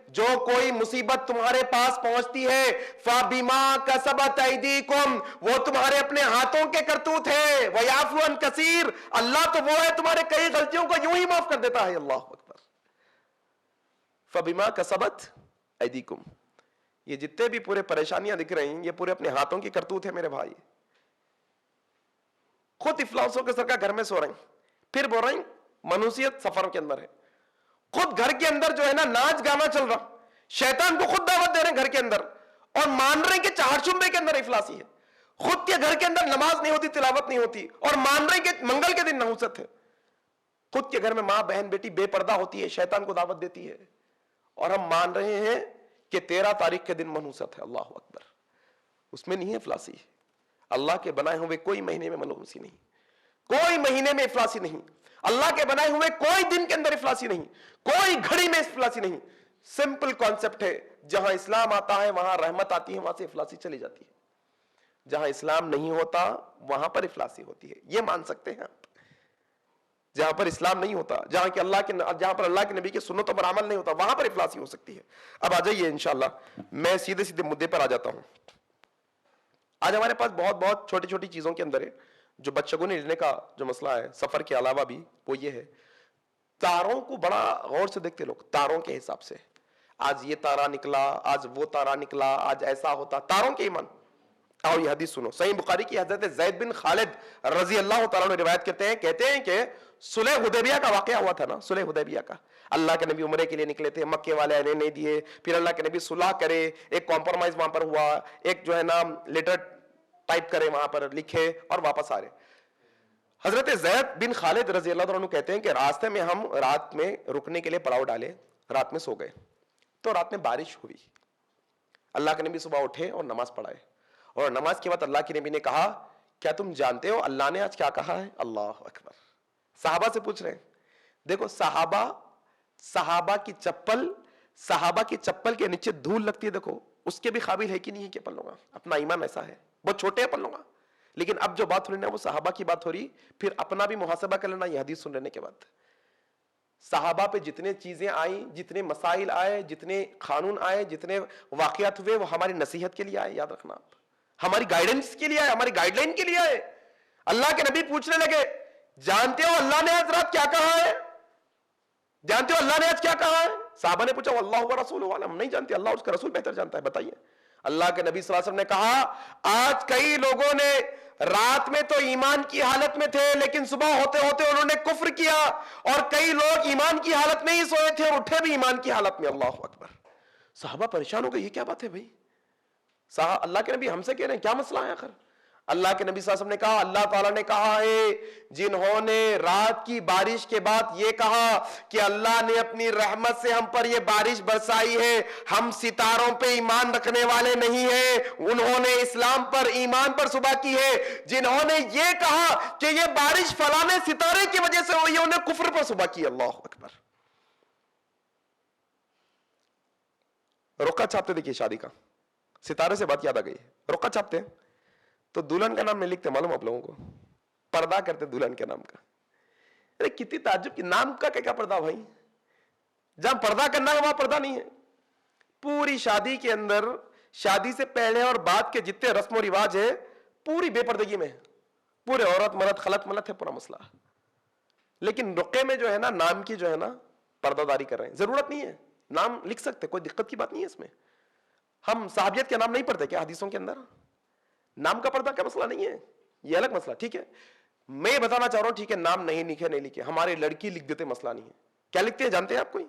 جو کوئی مصیبت تمہارے پاس پہنچتی ہے فبما کسبت ایدیکم, وہ تمہارے اپنے ہاتھوں کے کرتوت ہے, ویعفو عن کثیر, اللہ تو وہ ہے تمہارے کئی غلطیوں کو یوں ہی معاف کر دیتا ہے. اللہ اکبر. فبما کسبت ایدیکم, یہ جتنے بھی پورے پریشانیاں دکھ رہی ہیں یہ پورے اپنے ہاتھوں کی کرتوت ہے میرے بھائی. خود افلاسوں کے سر کا گھر میں سو رہے ہیں, پھر بول رہے ہیں منوسیت سفر کے اندر ہے. خود گھر کے اندر جو ہے نا ناچ گانا چل رہا, شیطان کو خود دعوت دے رہے ہیں گھر کے اندر, اور مان رہے ہیں کہ چہارشنبے کے اندر افلاسی ہے. خود کے گھر کے اندر نماز نہیں ہوتی, تلاوت نہیں ہوتی, اور مان رہے ہیں کہ منگل کے دن نحوست ہے. خود کے گھر میں ماں بہن بیٹی بے پردہ ہوتی ہے, شیطان کو دعوت دیتی ہے, اور ہم مان رہے ہیں کہ 13 تاریخ کے دن منحوست ہے. اللہ اکبر. اس میں نہیں ہے افلاسی. اللہ کے بنائے ہوئے کوئی مہینے میں منحوسی نہیں, کوئی مہینے میں افلاسی نہیں, اللہ کے بنائے ہوئے کوئی دن کے اندر افلاسی نہیں, کوئی گھڑی میں افلاسی نہیں. سمپل کانسیپٹ ہے, جہاں اسلام آتا ہے وہاں رحمت آتی ہے, وہاں سے افلاسی چلی جاتی ہے. جہاں اسلام نہیں ہوتا وہاں پر افلاسی ہوتی ہے, یہ مان سکتے ہیں آپ. جہاں پر اسلام نہیں ہوتا, جہاں پر اللہ کے نبی کی سنتوں پر عمل نہیں ہوتا, وہاں پر افلاسی ہو سکتی ہے. اب آ جائیے انشاءاللہ, میں سیدھے سیدھے مدے پر آ جاتا ہوں. آج ہمارے پاس بہت چھوٹی چھوٹی چیزوں کے اندر ہے جو بدشگونی لینے کا جو مسئلہ ہے, سفر کے علاوہ بھی, وہ یہ ہے تاروں کو بڑا غور سے دیکھتے لوگ, تاروں کے حساب سے. آج یہ تارا نکلا, آج وہ تارا نکلا, آج ایسا ہوتا, تاروں کے ایمان. آؤ یہ حدیث سنو, صحیح بخاری کی حضرت زید بن خالد رضی اللہ تعالیٰ عنہ روایت کہتے ہیں کہ صلح حدیبیہ کا واقعہ ہوا تھا نا, صلح حدیبیہ کا. اللہ کے نبی عمرے کے لیے نکلے تھے, مکے والے انہیں نہیں دیے, پھر اللہ کے نبی صلح کرے, ایک کمپرومائز وہاں پر ہوا, ایک جو ہے نا لیٹر ٹائپ کرے وہاں پر لکھے اور واپس آ رہے. حضرت زید بن خالد رضی اللہ عنہ کہتے ہیں کہ راستے میں ہم رات میں رکنے کے لیے پڑاؤ ڈالے, رات میں سو گئے, تو رات میں بارش ہوئی. اللہ کے نبی صبح اٹھے اور نماز پڑھائے, اور نماز کے بعد اللہ کے نبی نے کہا کیا تم جانتے ہو اللہ نے آج کیا کہا ہے؟ اللہ اکبر. صحابہ سے پوچھ رہے ہیں, دیکھو صحابہ کی چپل کے نیچے دھول لگتی ہے, دیکھو اس کے بھی قابل ہے کہ نہیں ہے کہ پلوں گا, اپنا ایمان ایسا ہے, بہت چھوٹے ہیں پلوں گا. لیکن اب جو بات ہو رہی نا وہ صحابہ کی بات ہو رہی, پھر اپنا بھی محاسبہ کر لینا یہ حدیث سن لینے کے بعد. صحابہ پہ جتنے چیزیں آئیں, جتنے مسائل آئے, جتنے قانون آئے, جتنے واقعات ہوئے, وہ ہماری نصیحت کے لیے آئے. یاد رکھنا آپ, ہماری گائیڈنس کے لیے آئے, ہماری گائیڈ لائن کے لیے آئے. اللہ کے نبی پوچھنے لگے جانتے ہو اللہ نے آج رات کیا کہا ہے؟ جانتے ہو اللہ نے آج کیا کہا ہے؟ صحابہ نے پوچھا واللہ و رسولہ عالم، ہم نہیں جانتے، اللہ اور اس کا رسول بہتر جانتا ہے، بتائیے۔ اللہ کے نبی صلی اللہ علیہ وسلم نے کہا آج کئی لوگوں نے رات میں تو ایمان کی حالت میں تھے لیکن صبح ہوتے ہوتے انہوں نے کفر کیا، اور کئی لوگ ایمان کی حالت میں ہی سوئے تھے اور اٹھے بھی ایمان کی حالت میں۔ اللہ اکبر۔ صحابہ پریشان ہو گئے، یہ کیا بات ہے بھائی؟ اللہ کے نبی ہم سے کہہ رہے ہیں، کیا مسئلہ ہے آخر؟ اللہ کے نبی صلی اللہ علیہ وسلم نے کہا اللہ تعالیٰ نے کہا ہے جنہوں نے رات کی بارش کے بعد یہ کہا کہ اللہ نے اپنی رحمت سے ہم پر یہ بارش برسائی ہے، ہم ستاروں پہ ایمان رکھنے والے نہیں ہیں، انہوں نے اسلام پر ایمان پر صبح کی ہے۔ جنہوں نے یہ کہا کہ یہ بارش فلانے ستارے کی وجہ سے ہوئی ہے، انہوں نے کفر پر صبح کی۔ اللہ اکبر۔ رقعہ چھاپتے دیکھیے شادی کا، ستارے سے بات یاد آ گئی ہے، رقعہ چھاپتے ہیں تو دلہن کا نام نہیں لکھتے، معلوم آپ لوگوں کو، پردہ کرتے دلہن کے نام کا۔ ارے کتنی تعجب کی، نام کا کیا پردہ بھائی؟ جہاں پردہ کرنا ہے وہاں پردہ نہیں ہے۔ پوری شادی کے اندر، شادی سے پہلے اور بعد کے جتنے رسم و رواج ہے پوری بے پردگی میں، پورے عورت مرد خلط ملت ہے پورا مسئلہ۔ لیکن رقعے میں جو ہے نا، نام کی جو ہے نا پردہ داری کر رہے ہیں، ضرورت نہیں ہے، نام لکھ سکتے، کوئی دقت کی بات نہیں ہے اس میں۔ ہم صحابیت کے نام نہیں پڑھتے کیا حدیثوں کے اندر؟ نام کا پردہ کا مسئلہ نہیں ہے، یہ الگ مسئلہ، ٹھیک ہے۔ میں بتانا چاہ رہا ہوں، ٹھیک ہے نام نہیں لکھے نہیں لکھے، ہمارے لڑکی لکھ دیتے، مسئلہ نہیں ہے۔ کیا لکھتے ہیں جانتے ہیں آپ؟ کوئی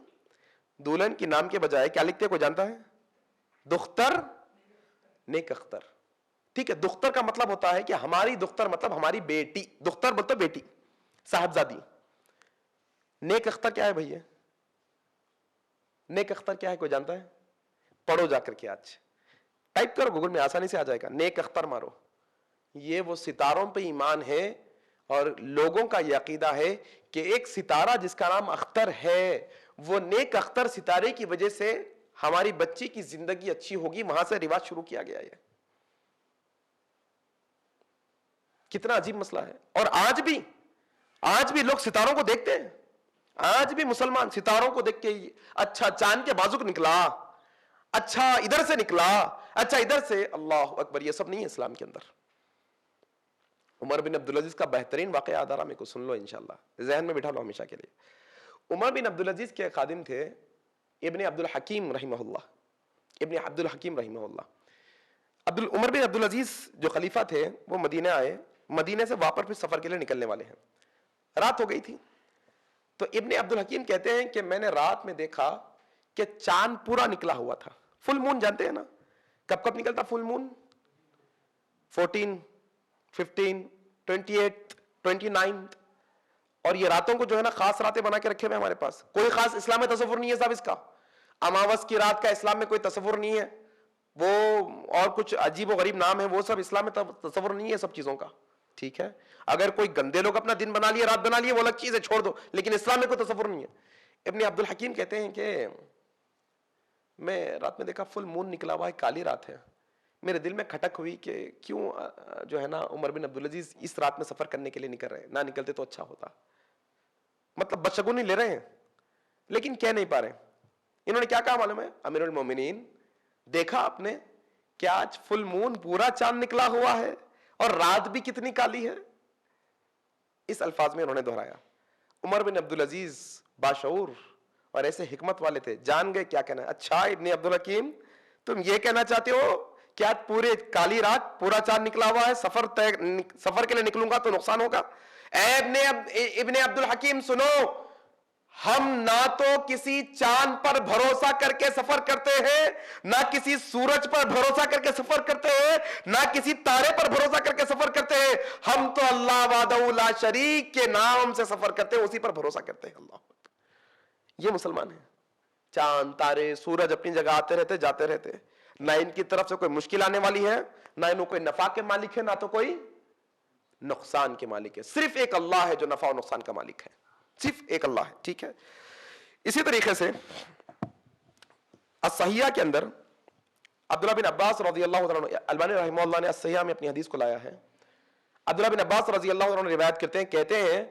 دلہن کی نام کے بجائے کیا لکھتے ہیں کوئی جانتا ہے؟ دختر نیک اختر، ٹھیک ہے۔ دختر کا مطلب ہوتا ہے کہ ہماری دختر مطلب ہماری بیٹی، دختر بولتے بیٹی، صاحبزادی۔ نیک اختر کیا ہے بھائی؟ نیک اختر کیا ہے کوئی جانتا ہے؟ پڑھو جا کر کے، آج ٹائپ کرو گوگل میں، آسانی سے آ جائے گا، نیک اختر مارو۔ یہ وہ ستاروں پہ ایمان ہے، اور لوگوں کا یہ عقیدہ ہے کہ ایک ستارہ جس کا نام اختر ہے، وہ نیک اختر ستارے کی وجہ سے ہماری بچی کی زندگی اچھی ہوگی، وہاں سے رواج شروع کیا گیا ہے۔ کتنا عجیب مسئلہ ہے۔ اور آج بھی لوگ ستاروں کو دیکھتے ہیں، آج بھی مسلمان ستاروں کو دیکھ کے اچھا چاند کے بازو نکلا، اچھا ادھر سے نکلا، اچھا ادھر سے، اللہ اکبر، یہ سب نہیں ہے اسلام کے اندر۔ عمر بن عبدالعزیز کا بہترین واقعہ یاد آ رہا، میرے کو سن لو انشاءاللہ، ذہن میں بٹھا لو ہمیشہ کے لیے۔ عمر بن عبدالعزیز کے خادم تھے ابن عبد الحکیم رحمہ اللہ، ابن عبد الحکیم رحمہ اللہ۔ عمر بن عبدالعزیز جو خلیفہ تھے وہ مدینہ آئے، مدینے سے واپس پھر سفر کے لیے نکلنے والے ہیں، رات ہو گئی تھی۔ تو ابن عبد الحکیم کہتے ہیں کہ میں نے رات میں دیکھا کہ چاند پورا نکلا ہوا تھا۔ فل مون جانتے ہیں نا، کب کب نکلتا فل مون؟ 14، 15، 28، 29، اور یہ راتوں کو جو ہے نا خاص راتیں بنا کے رکھے ہوئے ہمارے پاس، کوئی خاص اسلام میں تصور نہیں ہے صاحب اس کا۔ اماوس کی رات کا اسلام میں کوئی تصور نہیں ہے، وہ اور کچھ عجیب و غریب نام ہے، وہ سب اسلام میں تصور نہیں ہے سب چیزوں کا، ٹھیک ہے۔ اگر کوئی گندے لوگ اپنا دن بنا لیے، رات بنا لیے، وہ الگ چیز ہے، چھوڑ دو، لیکن اسلام میں کوئی تصور نہیں ہے۔ ابن عبد الحکیم کہتے ہیں کہ میں رات میں دیکھا فل مون نکلا ہوا ہے، کالی رات ہے، میرے دل میں کھٹک ہوئی کہ کیوں جو ہے نا عمر بن عبدالعزیز اس رات میں سفر کرنے کے لیے نکل رہے ہیں، نہ نکلتے تو اچھا ہوتا۔ مطلب بدشگونی لے رہے ہیں لیکن کہہ نہیں پا رہے۔ انہوں نے کیا کہا معلوم ہے؟ امیر المومنین دیکھا آپ نے کہ آج فل مون پورا چاند نکلا ہوا ہے اور رات بھی کتنی کالی ہے؟ اس الفاظ میں انہوں نے دہرایا۔ عمر بن عبدالعزیز باشعور اور ایسے حکمت والے تھے، جان گئے کیا کہنا ہے۔ اچھا ابن عبدالحکیم تم یہ کہنا چاہتے ہو کہ آج پورے کالی رات پورا چاند نکلا ہوا ہے، سفر کے لیے نکلوں گا تو نقصان ہوگا؟ اے ابن عبدالحکیم سنو، ہم نہ تو کسی چاند پر بھروسہ کر کے سفر کرتے ہیں، نہ کسی سورج پر بھروسہ کر کے سفر کرتے ہیں، نہ کسی تارے پر بھروسہ کر کے سفر کرتے ہیں، ہم تو اللہ وحدہ لا شریک کے نام سے سفر کرتے ہیں، اسی پر بھروسہ کرتے ہیں۔ اللہ، یہ مسلمان ہیں۔ چاند تارے سورج اپنی جگہ آتے رہتے جاتے رہتے، نہ ان کی طرف سے کوئی مشکل آنے والی ہے، نہ انہوں کوئی نفع کے مالک ہے، نہ تو کوئی نقصان کے مالک ہے۔ صرف ایک اللہ ہے جو نفع و نقصان کا مالک ہے، صرف ایک اللہ ہے، ٹھیک ہے۔ اسی طریقے سے الصحیحہ کے اندر عبداللہ بن عباس رضی اللہ عنہ، البانی رحمہ اللہ نے الصحیحہ میں اپنی حدیث کو لایا ہے۔ عبداللہ بن عباس رضی اللہ عنہ روایت کرتے ہیں، کہتے ہیں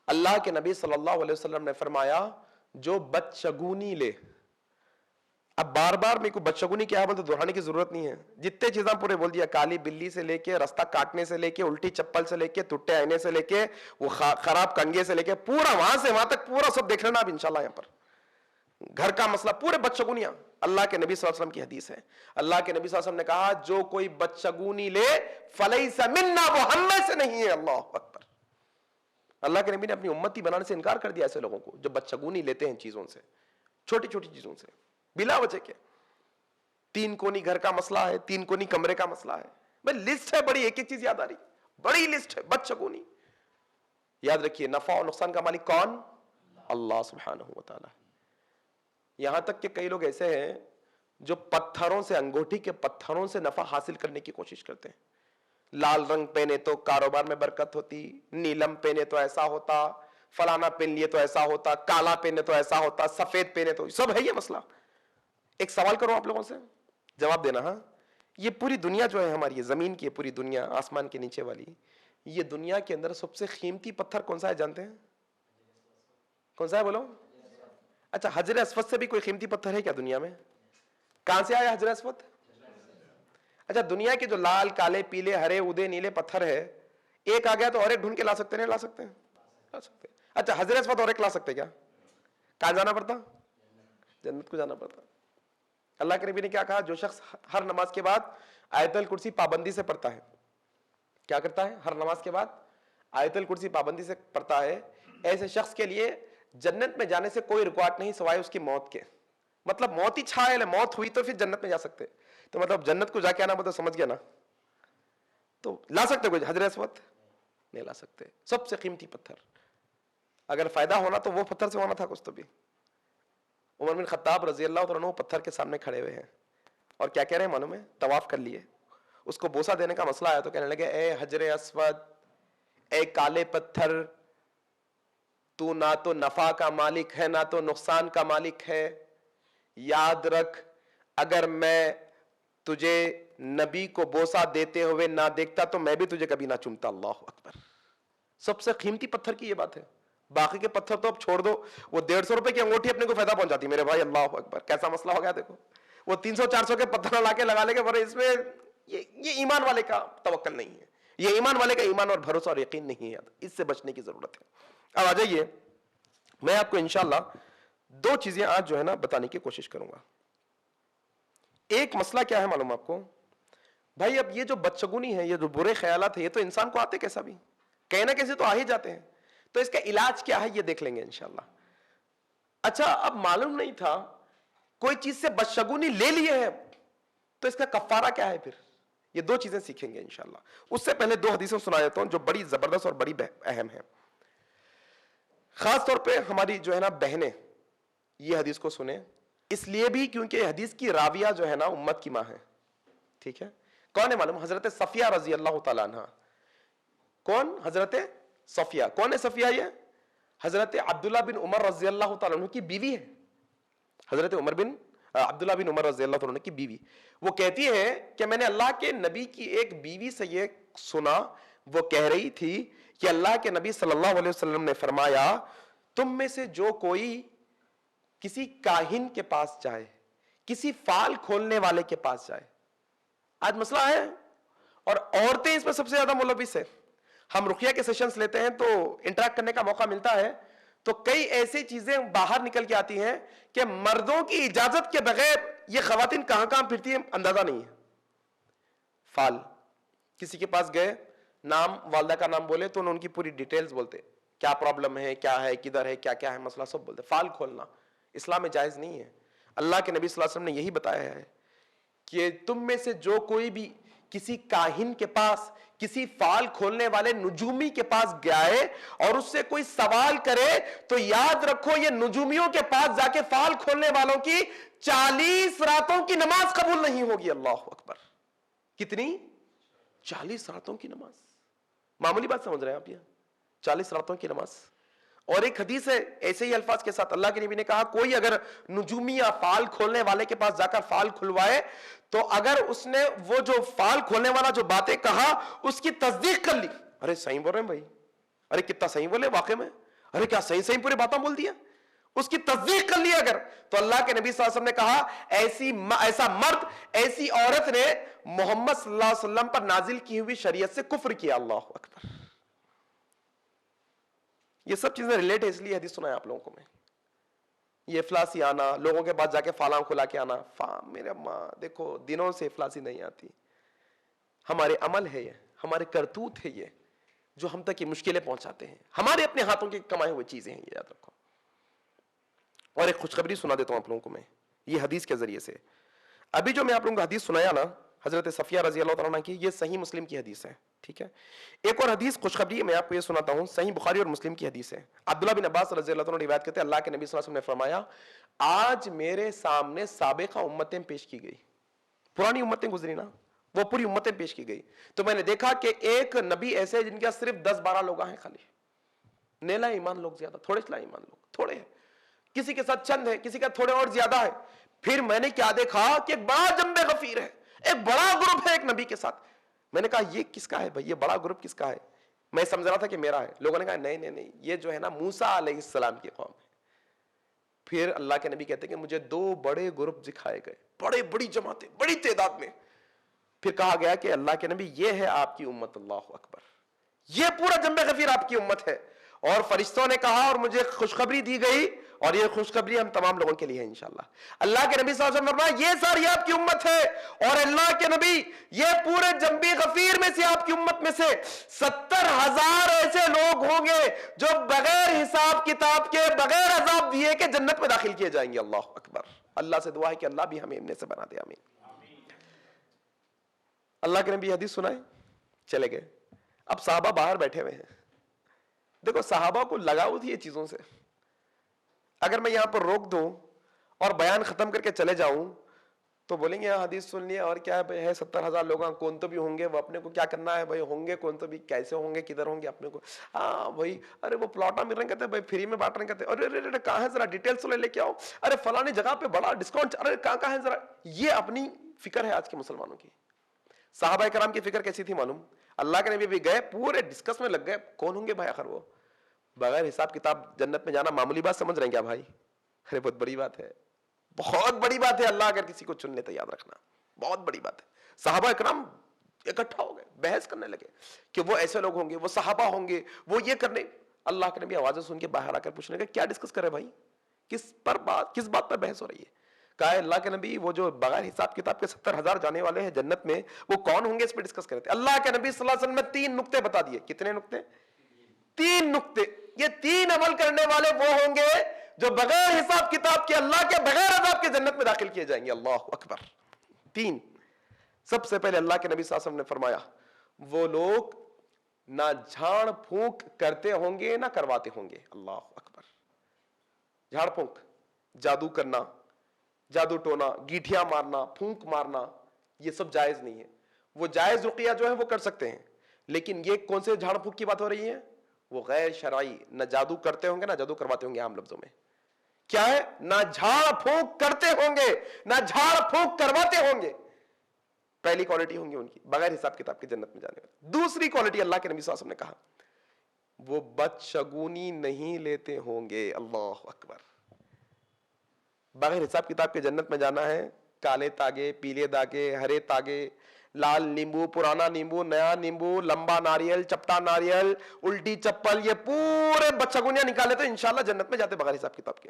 اللہ کے نبی صلی اللہ علیہ وسلم نے فرمایا جو بدشگونی لے، اب بار بار میرے کو بدشگونی کیا ہے دہرانے کی ضرورت نہیں ہے، جتنے چیزاں پورے بول دیا، کالی بلی سے لے کے رستہ کاٹنے سے لے کے الٹی چپل سے لے کے ٹوٹے آئینے سے لے کے وہ خراب کنگے سے لے کے پورا وہاں سے وہاں تک پورا سب دیکھ لینا اب انشاءاللہ یہاں پر۔ گھر کا مسئلہ پورے بدشگونیاں. اللہ کے نبی صلی اللہ علیہ وسلم کی حدیث ہے, اللہ کے نبی صلی اللہ علیہ وسلم نے کہا جو کوئی بدشگونی لے فلیس منا, وہ ہم میں سے نہیں ہے. اللہ اکبر. اللہ کے نبی نے اپنی امتی بنانے سے انکار کر دیا ایسے لوگوں کو جو بدشگونی لیتے ہیں چیزوں سے, چھوٹی چھوٹی چیزوں سے بلا وجہ کے. 3 کونی گھر کا مسئلہ ہے, 3 کونی کمرے کا مسئلہ ہے, بھائی لسٹ ہے بڑی, ایک ایک چیز یاد آ رہی, بڑی لسٹ ہے. بدشگونی یاد رکھیے, نفع اور نقصان کا مالک کون؟ اللہ سبحانہ و تعالی. یہاں تک کہ کئی لوگ ایسے ہیں جو پتھروں سے, انگوٹھی کے پتھروں سے نفع حاصل کرنے کی کوشش کرتے ہیں. لال رنگ پہنے تو کاروبار میں برکت ہوتی, نیلم پہنے تو ایسا ہوتا, فلانا پہن لیے تو ایسا ہوتا, کالا پہنے تو ایسا ہوتا, سفید پہنے تو, سب ہے یہ مسئلہ. ایک سوال کروں آپ لوگوں سے, جواب دینا. ہاں, یہ پوری دنیا جو ہے ہماری, یہ زمین کی پوری دنیا, آسمان کے نیچے والی, یہ دنیا کے اندر سب سے قیمتی پتھر کون سا ہے جانتے ہیں؟ کون سا ہے بولو؟ اچھا, حجر اسود سے بھی کوئی قیمتی پتھر ہے کیا دنیا میں؟ کہاں سے آیا حجر اسود؟ اچھا, دنیا کے جو لال, کالے, پیلے, ہرے, اودے, نیلے پتھر ہے, ایک آ گیا تو اور ایک ڈھونڈ کے لا سکتے ہیں, لا سکتے ہیں؟ لا سکتے ہیں. اچھا, حجر اسود اور ایک لا سکتے کیا؟ کہاں جانا پڑتا؟ جنت کو جانا پڑتا. اللہ کے نبی نے کیا کہا, جو شخص ہر نماز کے بعد آیت الکرسی پابندی سے پڑھتا ہے, کیا کرتا ہے, ہر نماز کے بعد آیت الکرسی پابندی سے پڑھتا ہے, ایسے شخص کے لیے جنت میں جانے سے کوئی رکاوٹ نہیں سوائے اس کی موت کے. مطلب موت ہی چھائے, موت ہوئی تو پھر جنت میں جا سکتے. تو مطلب جنت کو جا کے آنا مطلب سمجھ گیا نا. تو لا سکتے کوئی حجر اسود؟ نہیں لا سکتے. سب سے قیمتی پتھر, اگر فائدہ ہونا تو وہ پتھر سے ہونا تھا کچھ تو بھی. عمر بن خطاب رضی اللہ عنہ پتھر کے سامنے کھڑے ہوئے ہیں اور کیا کہہ رہے ہیں معلوم ہے؟ طواف کر لیے, اس کو بوسا دینے کا مسئلہ آیا تو کہنے لگے, اے حجر اسود, اے کالے پتھر, تو نہ تو نفع کا مالک ہے نہ تو نقصان کا مالک ہے, یاد رکھ اگر میں تجھے نبی کو بوسا دیتے ہوئے نہ دیکھتا تو میں بھی تجھے کبھی نہ چومتا. اللہ اکبر. سب سے قیمتی پتھر کی یہ بات ہے. باقی کے پتھر تو اب چھوڑ دو, وہ 150 روپے کی انگوٹھی اپنے کو فائدہ پہنچاتی میرے بھائی. اللہ اکبر, کیسا مسئلہ ہو گیا دیکھو. وہ 300-400 کے پتھر لا کے لگا لے گے, اس میں یہ ایمان والے کا توکل نہیں ہے, یہ ایمان والے کا ایمان اور بھروسہ اور یقین نہیں ہے. اس سے بچنے کی ضرورت ہے. اب آ جائیے, میں آپ کو انشاءاللہ 2 چیزیں آج جو ہے نا بتانے کی کوشش کروں گا. ایک مسئلہ کیا ہے معلوم آپ کو بھائی, اب یہ جو بدشگونی ہے, یہ جو برے خیالات ہیں, یہ تو انسان کو آتے کیسا بھی, کہیں نہ کیسے تو آ ہی جاتے ہیں. تو اس کا علاج کیا ہے یہ دیکھ لیں گے انشاءاللہ. اچھا, اب معلوم نہیں تھا, کوئی چیز سے بدشگونی لے لیے ہے تو اس کا کفارہ کیا ہے, پھر یہ 2 چیزیں سیکھیں گے انشاءاللہ. اس سے پہلے 2 حدیثیں سنا دیتا ہوں جو بڑی زبردست اور بڑی اہم ہیں. خاص طور پہ ہماری جو ہے نا بہنیں یہ حدیث کو سنیں, اس لیے بھی کیونکہ یہ حدیث کی راویہ جو ہے نا امت کی ماں ہے. ٹھیک ہے, کون ہے معلوم؟ حضرت صفیہ رضی اللہ تعالیٰ عنہ. کون؟ حضرت صفیہ. کون ہے صفیہ؟ یہ حضرت عبداللہ بن عمر رضی اللہ تعالیٰ عنہ کی بیوی ہے. حضرت عبداللہ بن عمر رضی اللہ تعالیٰ عنہ کی بیوی. وہ کہتی ہے کہ میں نے اللہ کے نبی کی ایک بیوی سے یہ سنا, وہ کہہ رہی تھی کہ اللہ کے نبی صلی اللہ علیہ وسلم نے فرمایا, تم میں سے جو کوئی کسی کاہن کے پاس جائے, کسی فال کھولنے والے کے پاس جائے. آج مسئلہ ہے اور عورتیں اس میں سب سے زیادہ ملوث ہیں. ہم رقیہ کے سیشنز لیتے ہیں تو انٹریکٹ کرنے کا موقع ملتا ہے, تو کئی ایسی چیزیں باہر نکل کے آتی ہیں کہ مردوں کی اجازت کے بغیر یہ خواتین کہاں کہاں پھرتی ہیں اندازہ نہیں ہے. فال, کسی کے پاس گئے, نام والدہ کا نام بولے تو انہوں ان کی پوری ڈیٹیلز بولتے, کیا پرابلم ہے, کیا ہے, کدھر ہے, کیا کیا ہے مسئلہ, سب بولتے. فال کھولنا اسلام میں جائز نہیں ہے. اللہ کے نبی صلی اللہ علیہ وسلم نے یہی بتایا ہے کہ تم میں سے جو کوئی بھی کسی کاہن کے پاس, کسی فال کھولنے والے نجومی کے پاس گئے اور اس سے کوئی سوال کرے تو یاد رکھو یہ نجومیوں کے پاس جا کے فال کھولنے والوں کی 40 راتوں کی نماز قبول نہیں ہوگی. اللہ اکبر. کتنی؟ 40 راتوں کی نماز. معمولی بات سمجھ رہے ہیں آپ, یہ 40 راتوں کی نماز. اور ایک حدیث ہے ایسے ہی الفاظ کے ساتھ, اللہ کے نبی نے کہا کوئی اگر نجومی یا فال کھولنے والے کے پاس جا کر فال کھلوائے تو اگر اس نے وہ جو فال کھولنے والا جو باتیں کہا اس کی تصدیق کر لی, ارے صحیح بول رہے ہیں بھائی, ارے کتنا صحیح بولے واقع میں, ارے کیا صحیح پوری باتیں بول دیا, اس کی تصدیق کر لی اگر, تو اللہ کے نبی صلی اللہ علیہ وسلم نے کہا ایسا مرد, ایسی عورت نے محمد صلی اللہ علیہ وسلم پر نازل کی ہوئی شریعت سے کفر کیا. اللہ اکبر. یہ سب چیزیں ریلیٹ ہے اس لیے حدیث سنایا آپ لوگوں کو میں. یہ افلاسی آنا, لوگوں کے پاس جا کے فالاں کھلا کے آنا, میرے اماں دیکھو دنوں سے افلاسی نہیں آتی. ہمارے عمل ہے یہ, ہمارے کرتوت ہے یہ, جو ہم تک یہ مشکلیں پہنچاتے ہیں. ہمارے اپنے ہاتھوں کے کمائے ہوئے چیزیں ہیں, یہ یاد رکھو. اور ایک خوشخبری سنا دیتا ہوں آپ لوگوں کو میں, یہ حدیث کے ذریعے سے. ابھی جو میں آپ لوگوں کو حدیث سنایا نا حضرت صفیہ رضی اللہ تعالیٰ عنہ کی, یہ صحیح مسلم کی حدیث ہے, ٹھیک ہے. ایک اور حدیث خوشخبری میں آپ کو یہ سناتا ہوں, صحیح بخاری اور مسلم کی حدیث ہے. عبداللہ بن عباس رضی اللہ عنہ روایت کرتے ہیں, اللہ کے نبی صلی اللہ علیہ وسلم نے فرمایا, آج میرے سامنے سابقہ امتیں پیش کی گئی. پرانی امتیں گزری نا, وہ پوری امتیں پیش کی گئی. تو میں نے دیکھا کہ ایک نبی ایسے ہیں جن کے صرف 10-12 لوگ ہیں خالی. نیلا ایمان لوگ زیادہ, تھوڑے چلا ایمان لوگ تھوڑے ہیں, کسی کے ساتھ چند ہے, کسی کا تھوڑے اور زیادہ ہے. پھر میں نے کیا دیکھا کہ ایک بڑا جنب غفیر ہے, ایک بڑا گروپ ہے ایک نبی کے ساتھ. میں نے کہا یہ کس کا ہے بھائی, یہ بڑا گروپ کس کا ہے؟ میں سمجھ رہا تھا کہ میرا ہے. لوگوں نے کہا نہیں, یہ جو ہے نا موسیٰ علیہ السلام کی قوم ہے. پھر اللہ کے نبی کہتے ہیں کہ مجھے 2 بڑے گروپ دکھائے گئے, بڑی جماعتیں, بڑی تعداد میں. پھر کہا گیا کہ اللہ کے نبی یہ ہے آپ کی امت, اللہ اکبر, یہ پورا جنب غفیر آپ کی امت ہے. اور فرشتوں نے کہا اور مجھے خوشخبری دی گئی, اور یہ خوشخبری ہم تمام لوگوں کے لیے ہے انشاءاللہ. اللہ کے نبی صلی اللہ علیہ وسلم نے فرمایا یہ ساری آپ کی امت ہے, اور اللہ کے نبی یہ پورے جنب غفیر میں سے آپ کی امت میں سے 70,000 ایسے لوگ ہوں گے جو بغیر حساب کتاب کے, بغیر عذاب دیے کہ جنت میں داخل کیے جائیں گے. اللہ اکبر. اللہ سے دعا ہے کہ اللہ بھی ہمیں ان میں سے بنا دے, آمین. اللہ کے نبی حدیث سنائے, چلے گئے. اب صحابہ باہر بیٹھے ہوئے ہیں. دیکھو صحابہ کو لگاؤ تھی یہ چیزوں سے. اگر میں یہاں پر روک دوں اور بیان ختم کر کے چلے جاؤں تو بولیں گے حدیث سن لیا اور کیا ہے 70,000 لوگ, کون تو بھی ہوں گے, وہ اپنے کو کیا کرنا ہے بھائی, ہوں گے کون تو بھی, کیسے ہوں گے, کدھر ہوں گے, اپنے کو ہاں بھائی, ارے وہ پلاٹا مل رہے کہتے ہیں بھائی فری میں بانٹ رہے کہتے ہیں, ارے کہاں ہے ذرا ڈیٹیل تو لے کے آؤ, ارے فلانی جگہ پہ بڑا ڈسکاؤنٹ, ارے کہاں ہے ذرا. یہ اپنی فکر ہے آج کے مسلمانوں کی. صحابہ کرام کی فکر کیسی تھی معلوم؟ اللہ کے نبی بھی گئے, پورے ڈسکس میں لگ گئے, کون ہوں گے بھائی آخر وہ, بغیر حساب کتاب جنت میں جانا معمولی بات سمجھ رہے ہیں کیا بھائی؟ ارے بہت بڑی بات ہے, بہت بڑی بات ہے. اللہ اگر کسی کو چن لے تو یاد رکھنا بہت بڑی بات ہے. صحابہ اکرام اکٹھا ہو گئے, بحث کرنے لگے کہ وہ ایسے لوگ ہوں گے, وہ صحابہ ہوں گے, وہ یہ کرنے. اللہ کے نبی آوازیں سن کے باہر آ کر پوچھنے لگے کیا ڈسکس کرے بھائی, کس بات پر بحث ہو رہی ہے؟ کہا ہے اللہ کے نبی وہ جو بغیر حساب کتاب کے 70,000 جانے والے ہیں جنت میں, وہ کون ہوں گے اس پہ ڈسکس کرتے. اللہ کے نبی صلی اللہ علیہ وسلم نے 3 نقطے بتا دیے. کتنے نقطے؟ 3 نقطے. یہ 3 عمل کرنے والے وہ ہوں گے جو بغیر حساب کتاب کے, اللہ کے بغیر عذاب کے جنت میں داخل کیے جائیں گے. اللہ اکبر. 3. سب سے پہلے اللہ کے نبی صلی اللہ علیہ وسلم نے فرمایا وہ لوگ نہ جھاڑ پھونک کرتے ہوں گے نہ کرواتے ہوں گے. اللہ اکبر. جھاڑ پھونک, جادو کرنا, جادو ٹونا, گیٹھیاں مارنا, پھونک مارنا, یہ سب جائز نہیں ہے. وہ جائز رقیہ جو ہے وہ کر سکتے ہیں, لیکن یہ کون سے جھاڑ پھونک کی بات ہو رہی ہے؟ وہ غیر شرعی, نہ جادو کرتے ہوں گے نہ جادو کرواتے ہوں گے. عام لفظوں میں کیا ہے؟ نہ جھاڑ پھونک کرتے ہوں گے نہ جھاڑ پھونک کرواتے ہوں گے. پہلی کوالٹی ہوں گی ان کی, بغیر حساب کتاب کی جنت میں جانے والے. دوسری کوالٹی اللہ کے نبی صلی اللہ علیہ وسلم نے کہا وہ بدشگونی نہیں لیتے ہوں گے. اللہ اکبر. بغیر حساب کتاب کے جنت میں جانا ہے, کالے تاگے, پیلے داغے, ہرے تاگے, لال نیمبو, پرانا نیمبو, نیا نیمبو, لمبا ناریل, چپٹا ناریل, الٹی چپل, یہ پورے بدشگونیاں نکالے تو انشاءاللہ جنت میں جاتے بغیر حساب کتاب کے.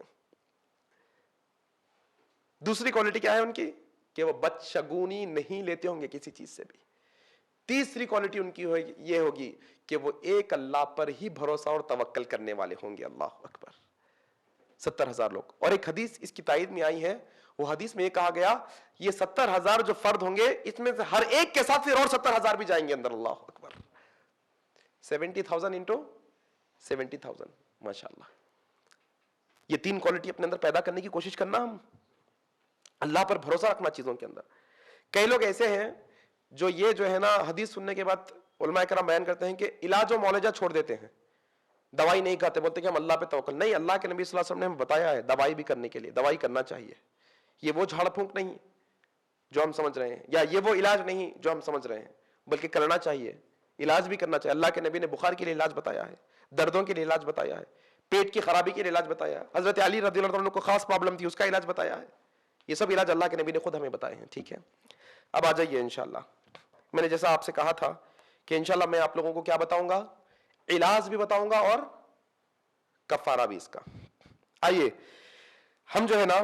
دوسری کوالٹی کیا ہے ان کی؟ کہ وہ بدشگونی نہیں لیتے ہوں گے کسی چیز سے بھی. تیسری کوالٹی ان کی یہ ہوگی کہ وہ ایک اللہ پر ہی بھروسہ اور توکل کرنے والے ہوں گے. اللہ اکبر. 70,000 لوگ. اور ایک حدیث اس کی تائید میں آئی ہے, وہ حدیث میں یہ کہا گیا یہ 70,000 جو فرد ہوں گے اس میں سے ہر ایک کے ساتھ پھر اور 70,000 بھی جائیں گے اندر. اللہ اکبر. 70,000 انٹو 70,000 ماشاءاللہ. یہ 3 کوالٹی اپنے اندر پیدا کرنے کی کوشش کرنا, ہم اللہ پر بھروسہ رکھنا چیزوں کے اندر. کئی لوگ ایسے ہیں جو یہ جو ہے نا حدیث سننے کے بعد علماء کرام بیان کرتے ہیں کہ علاج و معالجہ چھوڑ دیتے ہیں, دوائی نہیں کھاتے, بولتے کہ ہم اللہ پہ توکل. نہیں, اللہ کے نبی صلی اللہ علیہ وسلم نے ہمیں بتایا ہے دوائی بھی کرنے کے لیے, دوائی کرنا چاہیے. یہ وہ جھاڑ پھونک نہیں جو ہم سمجھ رہے ہیں, یا یہ وہ علاج نہیں جو ہم سمجھ رہے ہیں, بلکہ کرنا چاہیے, علاج بھی کرنا چاہیے. اللہ کے نبی نے بخار کے لیے علاج بتایا ہے, دردوں کے لیے علاج بتایا ہے, پیٹ کی خرابی کے لیے علاج بتایا ہے. حضرت علی رضی اللہ عنہ کو خاص پرابلم تھی, اس کا علاج بتایا ہے. یہ سب علاج اللہ کے نبی نے خود ہمیں بتائے ہیں. ٹھیک ہے, اب آ جائیے انشاءاللہ. میں نے جیسا آپ سے کہا تھا کہ انشاءاللہ میں آپ لوگوں کو کیا بتاؤں گا, علاج بھی بتاؤں گا اور کفارہ بھی اس کا. آئیے ہم جو ہے نا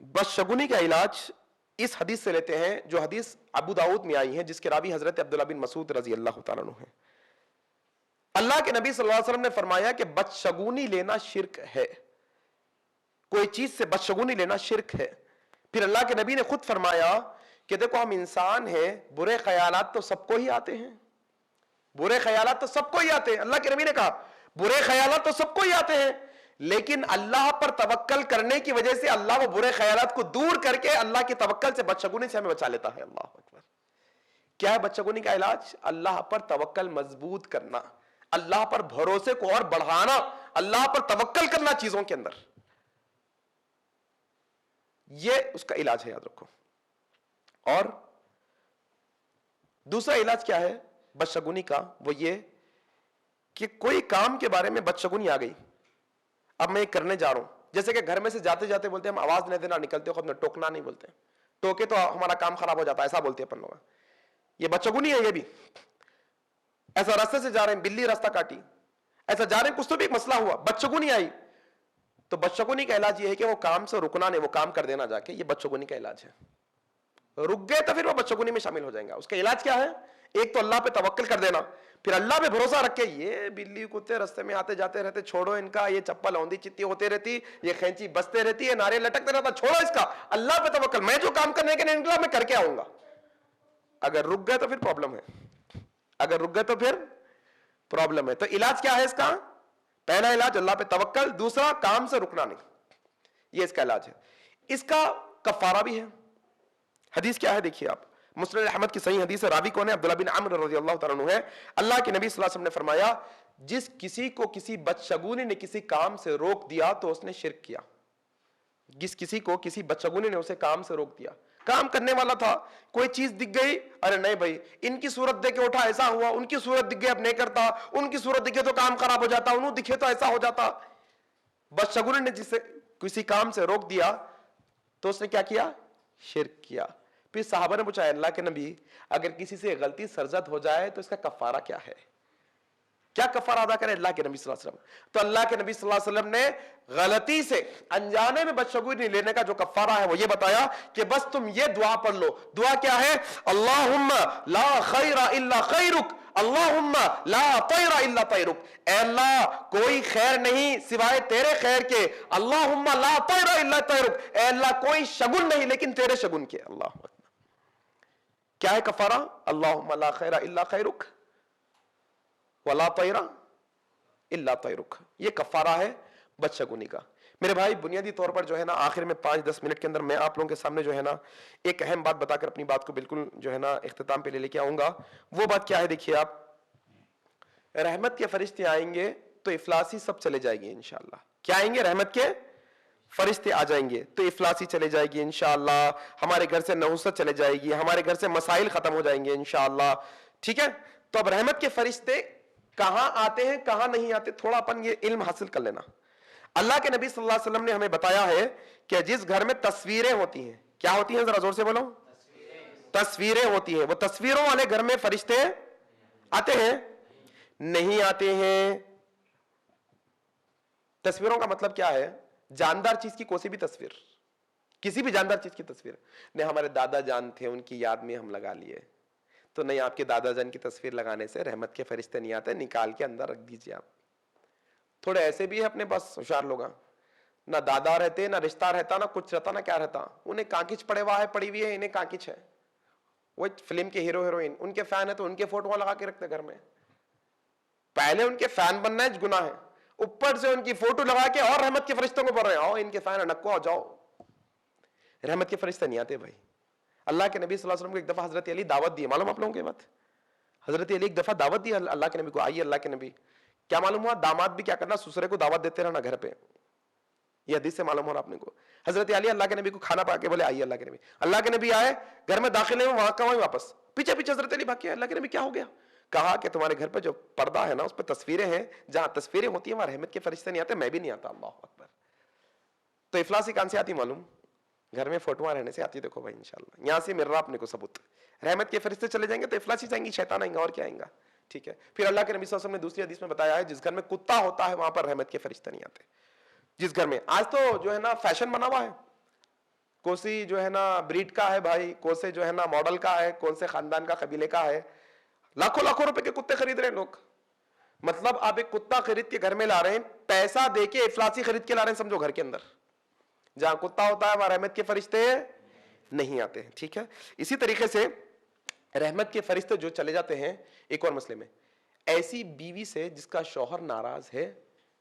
بدشگونی کا علاج اس حدیث سے لیتے ہیں جو حدیث ابو داؤد میں آئی ہے، جس کے راوی حضرت عبداللہ بن مسعود رضی اللہ تعالیٰ عنہ ہیں۔ اللہ کے نبی صلی اللہ علیہ وسلم نے فرمایا کہ بدشگونی لینا شرک ہے، کوئی چیز سے بدشگونی لینا شرک ہے۔ پھر اللہ کے نبی نے خود فرمایا کہ دیکھو ہم انسان ہیں، برے خیالات تو سب کو ہی آتے ہیں، برے خیالات تو سب کو ہی آتے ہیں۔ اللہ کے نبی نے کہا برے خیالات تو سب کو ہی آتے ہیں، لیکن اللہ پر توکل کرنے کی وجہ سے اللہ وہ برے خیالات کو دور کر کے اللہ کے توکل سے بدشگونی سے ہمیں بچا لیتا ہے۔ اللہ اکبر۔ کیا ہے بدشگونی کا علاج؟ اللہ پر توکل مضبوط کرنا، اللہ پر بھروسے کو اور بڑھانا، اللہ پر توکل کرنا چیزوں کے اندر، یہ اس کا علاج ہے، یاد رکھو۔ اور دوسرا علاج کیا ہے بدشگونی کا؟ وہ یہ کہ کوئی کام کے بارے میں بدشگونی آ گئی، اب میں یہ کرنے جا رہا ہوں، جیسے کہ گھر میں سے جاتے جاتے بولتے ہیں ہم آواز نہیں دینا، نکلتے وقت میں ٹوکنا نہیں بولتے، ٹوکے تو ہمارا کام خراب ہو جاتا ہے، ایسا بولتے ہیں اپن لوگ، یہ بدشگونی ہے۔ یہ بھی ایسا راستے سے جا رہے ہیں، بلی راستہ کاٹی، ایسا جا رہے ہیں، کچھ تو بھی ایک مسئلہ ہوا، بدشگونی آئی، تو بدشگونی کا علاج یہ ہے کہ وہ کام سے رکنا نہیں، وہ کام کر دینا جا کے، یہ بدشگونی کا علاج ہے۔ رک گئے تو پھر وہ بدشگونی میں شامل ہو جائیں گا۔ اس کا علاج کیا ہے؟ ایک تو اللہ پہ توکل کر دینا، پھر اللہ پہ بھروسہ رکھ کے یہ بلی کتے رستے میں آتے جاتے رہتے، چھوڑو ان کا، یہ چپل اوندی چتی ہوتے رہتی، یہ خینچی بستے رہتی ہے، نعرے لٹکتے رہتا، چھوڑو اس کا، اللہ پہ توکل، میں جو کام کرنے کے لیے نکلا میں کر کے آؤں گا۔ اگر رک گئے تو پھر پرابلم ہے، اگر رک گئے تو پھر پرابلم ہے۔ تو علاج کیا ہے اس کا؟ پہلا علاج اللہ پہ توکل، دوسرا کام سے رکنا نہیں، یہ اس کا علاج ہے۔ اس کا کفارہ بھی ہے۔ حدیث کیا ہے دیکھیے آپ، مسند احمد کی صحیح حدیث ہے، راوی کون ہے؟ عبداللہ بن عمرو رضی اللہ تعالیٰ عنہ ہے۔ اللہ کے نبی صلی اللہ علیہ وسلم نے فرمایا جس کسی کو کسی بدشگونی نے کسی کام سے روک دیا تو اس نے شرک کیا۔ جس کسی کو کسی بدشگونی نے اسے کام سے روک دیا، کام کرنے والا تھا، کوئی چیز دکھ گئی، ارے نہیں بھائی ان کی صورت دیکھ کے اٹھا ایسا ہوا، ان کی صورت دکھ گئی اب نہیں کرتا، ان کی صورت دکھے تو کام خراب ہو جاتا، انہوں دکھے تو ایسا ہو جاتا۔ بدشگونی نے جسے کسی کام سے روک دیا تو اس نے کیا کیا؟ شرک کیا۔ پھر صحابہ نے پوچھا اللہ کے نبی اگر کسی سے غلطی سرزد ہو جائے تو اس کا کفارہ کیا ہے؟ کیا کفارہ ادا کرے اللہ کے نبی صلی اللہ علیہ وسلم؟ تو اللہ کے نبی صلی اللہ علیہ وسلم نے غلطی سے انجانے میں بدشگونی لینے کا جو کفارہ ہے وہ یہ بتایا کہ بس تم یہ دعا پڑھ لو۔ دعا کیا ہے؟ اللہم لا خیر الا خیرک، اللہم لا طیر الا طیرک، اے اللہ کوئی خیر نہیں سوائے تیرے خیر کے، اللہم لا طیر الا طیرک، اے اللہ کوئی شگن نہیں لیکن تیرے شگن کے۔ اللہ اکبر۔ کیا ہے کفارہ؟ اللہم لا خیر الا خیرک ولا طیر الا طیرک، یہ کفارہ ہے بدشگونی کا۔ میرے بھائی بنیادی طور پر جو ہے نا آخر میں 5-10 منٹ کے اندر میں آپ لوگوں کے سامنے جو ہے نا ایک اہم بات بتا کر اپنی بات کو بالکل جو ہے نا اختتام پہ لے کے آؤں گا۔ وہ بات کیا ہے دیکھیے آپ، رحمت کے فرشتے آئیں گے تو افلاسی سب چلے جائیں گے انشاءاللہ۔ کیا آئیں گے؟ رحمت کے فرشتے آ جائیں گے تو افلاسی چلے جائے گی انشاءاللہ، ہمارے گھر سے نحوست چلے جائے گی، ہمارے گھر سے مسائل ختم ہو جائیں گے انشاءاللہ، ٹھیک ہے؟ تو اب رحمت کے فرشتے کہاں آتے ہیں کہاں نہیں آتے، تھوڑا اپن یہ علم حاصل کر لینا۔ اللہ کے نبی صلی اللہ علیہ وسلم نے ہمیں بتایا ہے کہ جس گھر میں تصویریں ہوتی ہیں، کیا ہوتی ہیں؟ ذرا زور سے بولو، تصویریں ہوتی ہیں، وہ تصویروں والے گھر میں فرشتے آتے ہیں؟ نہیں آتے ہیں۔ تصویروں کا مطلب کیا ہے؟ جاندار چیز کی کوئی بھی تصویر، کسی بھی جاندار چیز کی تصویر، نہیں ہمارے دادا جان تھے ان کی یاد میں ہم لگا لیے، تو نہیں، آپ کے دادا جان کی تصویر لگانے سے رحمت کے فرشتے نہیں آتے، نکال کے اندر رکھ دیجئے۔ آپ تھوڑے ایسے بھی ہے اپنے پاس ہوشیار لوگ، نہ دادا رہتے نہ رشتہ رہتا نہ کچھ رہتا نہ کیا رہتا، انہیں کانکچ پڑے ہوا ہے، پڑی ہوئی ہے، انہیں کانکچ ہے، وہ فلم کے ہیرو ہیروئن ان کے فین ہے تو ان کے فوٹو لگا کے رکھتے گھر میں۔ پہلے ان کے فین بننا ہے گناہ ہے، اوپر سے ان کی فوٹو لگا کے اور رحمت کے فرشتوں کو پڑھ رہے ہیں، آؤ ان کے فین ہے نکو آ جاؤ۔ رحمت کے فرشتے نہیں آتے بھائی۔ اللہ کے نبی صلی اللہ علیہ وسلم کو ایک دفعہ حضرت علی دعوت دی، معلوم آپ لوگوں کی بات؟ حضرت علی ایک دفعہ دعوت دی اللہ کے نبی کو، آئیے اللہ کے نبی، کیا معلوم ہوا؟ داماد بھی کیا کرنا، سسرے کو دعوت دیتے رہنا گھر پہ، یہ حدیث سے معلوم ہو رہا آپ نے کو۔ حضرت علی اللہ کے نبی کو کھانا پا کے بولے آئیے اللہ کے نبی، اللہ کے نبی آئے، گھر میں داخل ہوئے، وہاں کا وہیں واپس، پیچھے پیچھے حضرت علی بھاگ کے، اللہ کے نبی کیا ہو گیا؟ کہا کہ تمہارے گھر پہ جو پردہ ہے نا اس پہ تصویریں ہیں، جہاں تصویریں ہوتی ہیں وہاں رحمت کے فرشتے نہیں آتے، میں بھی نہیں آتا۔ اللہ اکبر۔ تو افلاسی کہاں سے آتی معلوم؟ گھر میں فوٹوਆਂ رہنے سے آتی۔ دیکھو بھائی انشاءاللہ یہاں سے مل رہا اپنے کو ثبوت، رحمت کے فرشتے چلے جائیں گے تو افلاسی جائیں گی، شیطان آئیں گا، اور کیا آئیں گا، ٹھیک ہے؟ پھر اللہ کے نبی صلی اللہ علیہ وسلم نے دوسری حدیث میں بتایا ہے جس گھر میں کتا ہوتا ہے وہاں پر رحمت کے فرشتے نہیں آتے۔ جس گھر میں آج تو جو ہے نا فیشن بنا ہوا ہے، کون سی جو ہے نا بریڈ کا ہے بھائی، کون سے جو ہے نا ماڈل کا ہے، کون سے خاندان کا قبیلے کا ہے، لاکھوں لاکھوں روپے کے کتے خرید رہے ہیں لوگ. مطلب آپ ایک کتا خرید کے گھر میں لا رہے ہیں، پیسہ دے کے افلاسی خرید کے لا رہے ہیں، سمجھو گھر کے اندر. جہاں کتا ہوتا ہے وہاں رحمت کے فرشتے نہیں آتے ہیں. ٹھیک ہے، اسی طریقے سے رحمت کے فرشتے جو چلے جاتے ہیں ایک اور مسئلے میں، ایسی بیوی سے جس کا شوہر ناراض ہے،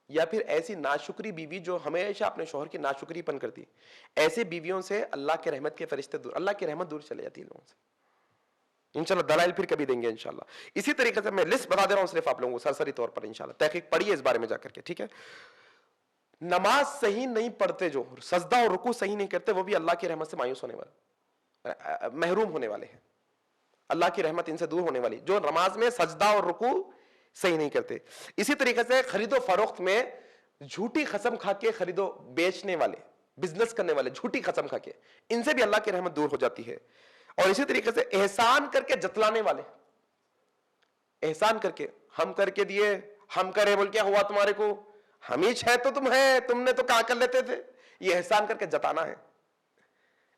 یا پھر ایسی ناشکری بیوی جو ہمیشہ اپنے شوہر کی ناشکری پن کرتی، ایسے بیویوں سے اللہ کے رحمت کے فرشتے دور، اللہ کی رحمت دور چلے جاتی ہے لوگوں سے. انشاءاللہ دلائل پھر کبھی دیں گے انشاءاللہ. اسی طریقے سے میں لسٹ بتا دے رہا ہوں صرف آپ لوگوں کو سرسری طور پر، انشاءاللہ تحقیق پڑھیے اس بارے میں جا کر کے. ٹھیک ہے، نماز صحیح نہیں پڑھتے، جو سجدہ اور رکوع صحیح نہیں کرتے، وہ بھی اللہ کی رحمت سے مایوس ہونے والے، محروم ہونے والے ہیں. اللہ کی رحمت ان سے دور ہونے والی، جو نماز میں سجدہ اور رکوع صحیح نہیں کرتے. اسی طریقے سے خرید و فروخت میں جھوٹی قسم کھا کے خرید و بیچنے والے، بزنس کرنے والے جھوٹی قسم کھا کے، ان سے بھی اللہ کی رحمت دور ہو جاتی ہے. اور اسی طریقے سے احسان کر کے جتلانے والے، احسان کر کے ہم کر کے دیے، ہم کرے بول کیا ہوا تمہارے کو، ہم ہی ہے تو تم ہے، تم نے تو کہا کر لیتے تھے. یہ احسان کر کے جتانا ہے.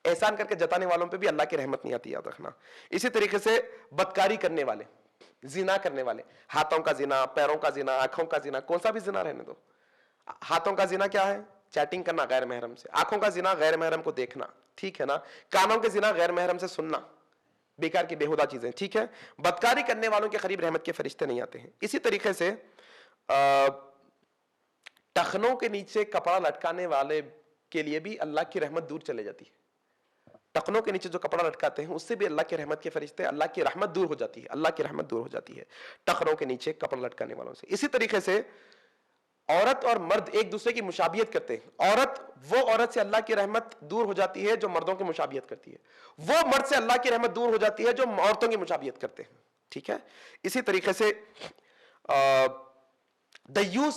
احسان کر کے جتانے والوں پہ بھی اللہ کی رحمت نہیں آتی، یاد رکھنا. اسی طریقے سے بدکاری کرنے والے، زنا کرنے والے، ہاتھوں کا زنا، پیروں کا زنا، آنکھوں کا زنا، کون سا بھی زنا رہنے دو. ہاتھوں کا زنا کیا ہے؟ چیٹنگ کرنا غیر محرم سے. آنکھوں کا زنا غیر محرم کو دیکھنا، ٹھیک ہے نا. کانوں کے زنا غیر محرم سے سننا، بیکار کی بےہودہ چیزیں. ٹھیک ہے، بدکاری کرنے والوں کے قریب رحمت کے فرشتے نہیں آتے ہیں. اسی طریقے سے ٹخنوں کے نیچے کپڑا لٹکانے والے کے لیے بھی اللہ کی رحمت دور چلے جاتی ہے. ٹخنوں کے نیچے جو کپڑا لٹکاتے ہیں اس سے بھی اللہ کی رحمت کے فرشتے، اللہ کی رحمت دور ہو جاتی ہے، اللہ کی رحمت دور ہو جاتی ہے ٹخنوں کے نیچے کپڑا لٹکانے والوں سے. اسی طریقے سے عورت اور مرد ایک دوسرے کی مشابہت کرتے ہیں. وہ عورت سے اللہ کی رحمت دور ہو جاتی ہے جو مردوں کی مشابہت کرتی ہے، وہ مرد سے اللہ کی رحمت دور ہو جاتی ہے جو عورتوں کی مشابہت کرتے ہیں. ٹھیک ہے، اسی طریقے سے دیوس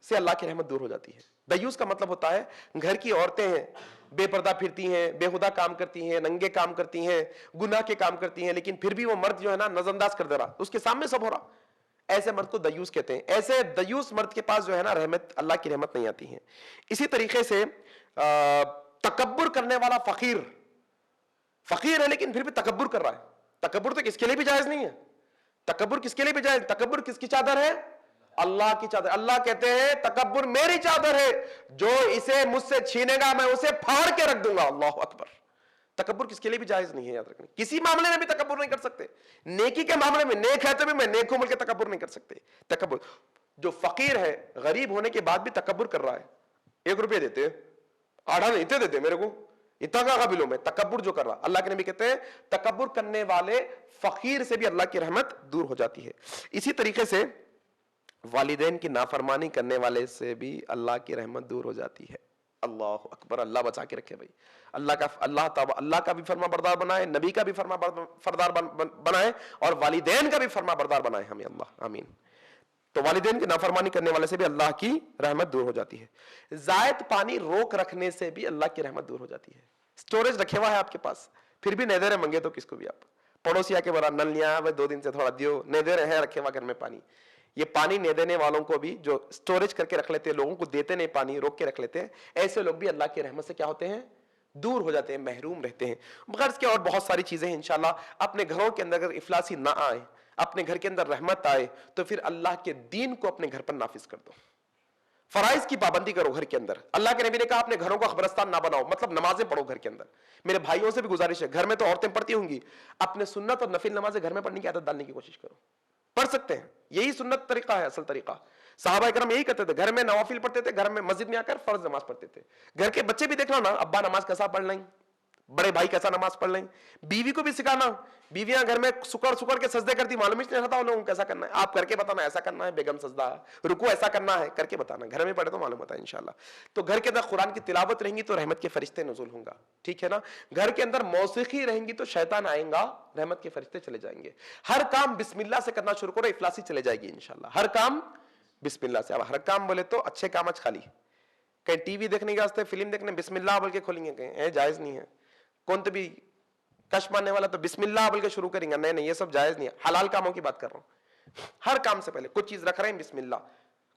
سے اللہ کی رحمت دور ہو جاتی ہے. دیوس کا مطلب ہوتا ہے گھر کی عورتیں ہیں، بے پردہ پھرتی ہیں، بےہودہ کام کرتی ہیں، ننگے کام کرتی ہیں، گناہ کے کام کرتی ہیں، لیکن پھر بھی وہ مرد جو ہے نا نظر انداز کر دے رہا، اس کے سامنے سب ہو رہا. ایسے مرد کو دیوس کہتے ہیں. ایسے دیوس مرد کے پاس جو ہے نا رحمت، اللہ کی رحمت نہیں آتی ہے. اسی طریقے سے تکبر کرنے والا فقیر ہے لیکن پھر بھی تکبر کر رہا ہے. تکبر تو کس کے لیے بھی جائز نہیں ہے. تکبر کس کے لیے بھی جائز؟ تکبر کس کی چادر ہے؟ اللہ کی چادر. اللہ کہتے ہیں تکبر میری چادر ہے، جو اسے مجھ سے چھینے گا میں اسے پھاڑ کے رکھ دوں گا. اللہ اکبر. تکبر کس کے لیے بھی جائز نہیں ہے، یاد رکھنا. کسی معاملے میں بھی تکبر نہیں کر سکتے. نیکی کے معاملے میں نیک ہے تو بھی میں نیک ہوں بلکہ تکبر نہیں کر سکتے. تکبر جو فقیر ہے، غریب ہونے کے بعد بھی تکبر کر رہا ہے، 1 روپے دیتے، آدھا نہیں دیتے میرے کو، اتنا کا قابل ہوں میں. تکبر جو کر رہا، اللہ کے نبی کہتے ہیں تکبر کرنے والے فقیر سے بھی اللہ کی رحمت دور ہو جاتی ہے. اسی طریقے سے والدین کی نافرمانی کرنے والے سے بھی اللہ کی رحمت دور ہو جاتی ہے. اللہ اکبر. اللہ بچا کے رکھے بھائی. اللہ کا بھی فرما بردار بنائے، نبی کا بھی فرما بردار بنائے، اور والدین کا بھی فرما بردار بنائے ہمیں اللہ. آمین. تو والدین کی نافرمانی کرنے والے سے بھی اللہ کی رحمت دور ہو جاتی ہے. زائد پانی روک رکھنے سے بھی اللہ کی رحمت دور ہو جاتی ہے. سٹوریج رکھے ہوا ہے آپ کے پاس، پھر بھی نیدرے منگے تو کس کو بھی آپ، پڑوسی آ کے بولا نل نہیں آیا 2 دن سے تھوڑا دیو، نیدرے ہیں رکھے ہوا گھر میں پانی. یہ پانی نہیں دینے والوں کو بھی، جو سٹوریج کر کے رکھ لیتے ہیں، لوگوں کو دیتے نہیں پانی، روک کے رکھ لیتے ہیں، ایسے لوگ بھی اللہ کی رحمت سے کیا ہوتے ہیں؟ دور ہو جاتے ہیں، محروم رہتے ہیں. غرض کے اور بہت ساری چیزیں ہیں. انشاءاللہ اپنے گھروں کے اندر اگر افلاسی نہ آئے، اپنے گھر کے اندر رحمت آئے، تو پھر اللہ کے دین کو اپنے گھر پر نافذ کر دو. فرائض کی پابندی کرو گھر کے اندر. اللہ کے نبی نے کہا اپنے گھروں کو قبرستان نہ بناؤ، مطلب نمازیں پڑھو گھر کے اندر. میرے بھائیوں سے بھی گزارش ہے، گھر میں تو عورتیں پڑھتی ہوں گی، اپنے سنت اور نفل نمازیں گھر میں پڑھنے کی عادت ڈالنے کی کوشش کرو. پڑھ سکتے ہیں، یہی سنت طریقہ ہے، اصل طریقہ. صحابہ اکرام یہی کرتے تھے، گھر میں نوافل پڑھتے تھے، گھر میں مسجد میں آ کر فرض نماز پڑھتے تھے. گھر کے بچے بھی دیکھنا نا، ابا نماز کیسا پڑھ لیں، بڑے بھائی کیسا نماز پڑھ لیں. بیوی کو بھی سکھانا، بیویاں گھر میں سکڑ کے سجدے کرتی، معلوم ہی نہیں رہتا ان لوگوں کو کیسا کرنا ہے. آپ کر کے بتانا ایسا کرنا ہے، بیگم سجدہ رکوع ایسا کرنا ہے، کر کے بتانا. گھر میں پڑھے تو معلوم ہوتا ہے انشاءاللہ. تو گھر کے اندر قرآن کی تلاوت رہیں گی تو رحمت کے فرشتے نزول ہوں گا. ٹھیک ہے نا. گھر کے اندر موسیقی رہیں گی تو شیطان آئیں گا، رحمت کے فرشتے چلے جائیں گے. ہر کام بسم اللہ سے کرنا شروع کرو، افلاسی چلے جائے گی انشاءاللہ. ہر کام بسم اللہ سے. اب ہر کام بولے تو اچھے کام آج خالی، کہیں ٹی وی دیکھنے کے واسطے، فلم دیکھنے بسم اللہ بول کے کھولیں گے، کہیں جائز نہیں ہے. کون تو بھی کش مارنے والا تو بسم اللہ بول کے شروع کریں گے، نہیں یہ سب جائز نہیں ہے. حلال کاموں کی بات کر رہا ہوں. ہر کام سے پہلے کچھ چیز رکھ رہے ہیں بسم اللہ،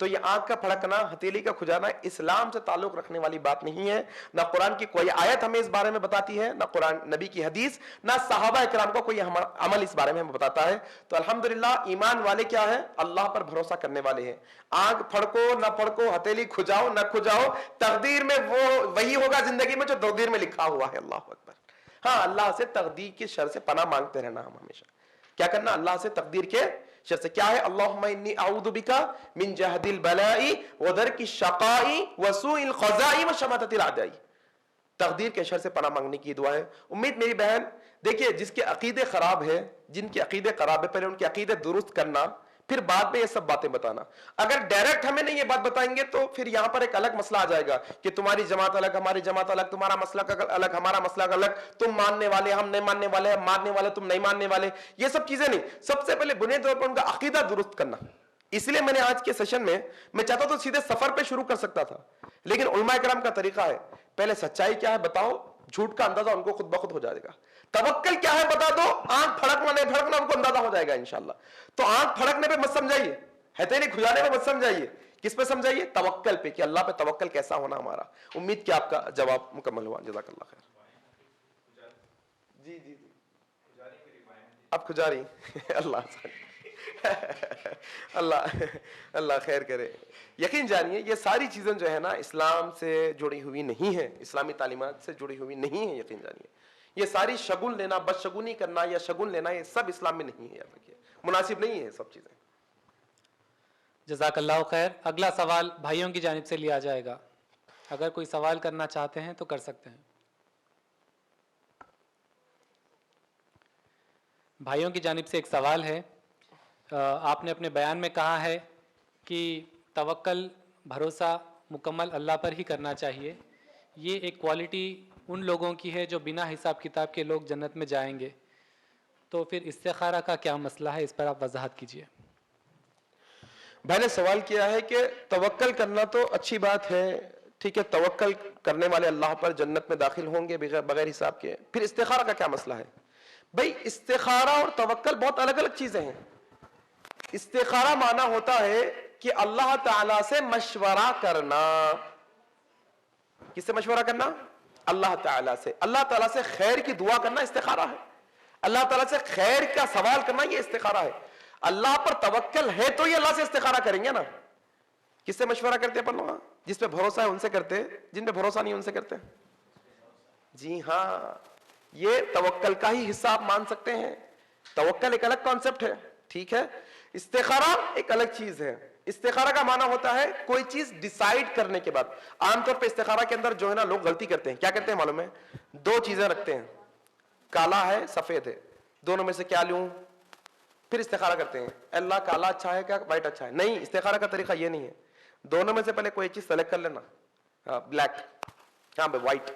تو یہ آنکھ کا پھڑکنا، ہتھیلی کا کھجانا اسلام سے تعلق رکھنے والی بات نہیں ہے. نہ قرآن کی کوئی آیت ہمیں اس بارے میں بتاتی ہے، نہ قرآن نبی کی حدیث، نہ صحابہ اکرام کو کوئی عمل اس بارے میں ہمیں بتاتا ہے. تو الحمدللہ ایمان والے کیا ہے؟ اللہ پر بھروسہ کرنے والے ہیں. آنکھ پھڑکو نہ پھڑکو، ہتھیلی کھجاؤ نہ کھجاؤ، تقدیر میں وہی ہوگا زندگی میں جو تقدیر میں لکھا ہوا ہے. اللہ اکبر. ہاں، اللہ سے تقدیر کی شر سے پناہ مانگتے رہنا. ہم ہمیشہ کیا کرنا؟ اللہ سے تقدیر کے شر سے. کیا ہے؟ اللہم انی اعوذ بک من جہد البلاء ودرک الشقاء وسوء القضاء وشماتۃ الاعداء. تقدیر کے شر سے پناہ مانگنے کی دعا ہے. امید میری بہن، دیکھیے جس کے عقیدے خراب ہے، جن کے عقیدے خراب ہے، پہلے ان کے عقیدے درست کرنا، پھر بعد میں یہ سب باتیں بتانا. اگر ڈائریکٹ ہمیں نہیں یہ بات بتائیں گے تو پھر یہاں پر ایک الگ مسئلہ آ جائے گا کہ تمہاری جماعت الگ، ہماری جماعت الگ، تمہارا مسلک الگ، ہمارا مسلک الگ، تم ماننے والے، ہم نہیں ماننے والے، ہم ماننے والے، تم نہیں ماننے والے. یہ سب چیزیں نہیں. سب سے پہلے بنیادی طور پر ان کا عقیدہ درست کرنا. اس لیے میں نے آج کے سیشن میں چاہتا تو سیدھے سفر پہ شروع کر سکتا تھا، لیکن علماء کرام کا طریقہ ہے پہلے سچائی کیا ہے بتاؤ، جھوٹ کا اندازہ ان کو خود بخود ہو جائے گا. توکل کیا ہے بتا دو، آنکھ پھڑکنا نہیں پھڑکنا ان کو اندازہ ہو جائے گا انشاءاللہ. تو آنکھ پھڑکنے پہ مت سمجھائیے، ہتھیلی کھجانے پہ مت سمجھائیے. کس پہ سمجھائیے؟ توکل پہ، کہ اللہ پہ توکل کیسا ہونا ہمارا. امید کہ آپ کا جواب مکمل ہوا. جزاک اللہ خیر. جی اب کھجاری اللہ خیر کرے. یقین جانیے یہ ساری چیزیں جو ہے نا اسلام سے جڑی ہوئی نہیں ہیں، اسلامی تعلیمات سے جڑی ہوئی نہیں ہیں. یقین جانیے یہ ساری شگن لینا، بدشگونی کرنا یا شگن لینا، یہ سب اسلام میں نہیں ہے. یاد رکھیے مناسب نہیں ہے سب چیزیں.
جزاک اللہ خیر. اگلا سوال بھائیوں کی جانب سے لیا جائے گا. اگر کوئی سوال کرنا چاہتے ہیں تو کر سکتے ہیں. بھائیوں کی جانب سے ایک سوال ہے. آپ نے اپنے بیان میں کہا ہے کہ توکل، بھروسہ مکمل اللہ پر ہی کرنا چاہیے. یہ ایک کوالٹی ان لوگوں کی ہے جو بنا حساب کتاب کے لوگ جنت میں جائیں گے. تو پھر استخارہ کا کیا مسئلہ ہے؟ اس پر آپ وضاحت کیجیے.
بھائی نے سوال کیا ہے کہ توکل کرنا تو اچھی بات ہے، ٹھیک ہے، توکل کرنے والے اللہ پر جنت میں داخل ہوں گے بغیر حساب کے. پھر استخارہ کا کیا مسئلہ ہے؟ بھائی استخارہ اور توکل بہت الگ الگ چیزیں ہیں. استخارہ معنی ہوتا ہے کہ اللہ تعالیٰ سے مشورہ کرنا. کس سے مشورہ کرنا؟ اللہ تعالیٰ سے. اللہ تعالیٰ سے خیر کی دعا کرنا استخارہ ہے. اللہ تعالیٰ سے خیر کا سوال کرنا یہ استخارہ ہے. اللہ پر توکل ہے تو یہ اللہ سے استخارہ کریں گے نا. کس سے مشورہ کرتے ہیں؟ لوگ جس پہ بھروسہ ہے ان سے کرتے، جن پہ بھروسہ نہیں ان سے کرتے. جی ہاں، یہ توکل کا ہی حصہ آپ مان سکتے ہیں. توکل ایک الگ کانسیپٹ ہے، ٹھیک ہے. استخارہ ایک الگ چیز ہے. استخارہ کا معنی ہوتا ہے کوئی چیز ڈیسائیڈ کرنے کے بعد. عام طور پہ استخارہ کے اندر جو ہے نا لوگ غلطی کرتے ہیں. کیا کرتے ہیں معلوم ہے؟ دو چیزیں رکھتے ہیں، کالا ہے سفید ہے، دونوں میں سے کیا لوں؟ پھر استخارہ کرتے ہیں اللہ کالا اچھا ہے کیا وائٹ اچھا ہے. نہیں، استخارہ کا طریقہ یہ نہیں ہے. دونوں میں سے پہلے کوئی چیز سلیکٹ کر لینا. ہاں بلیک، ہاں بھائی وائٹ،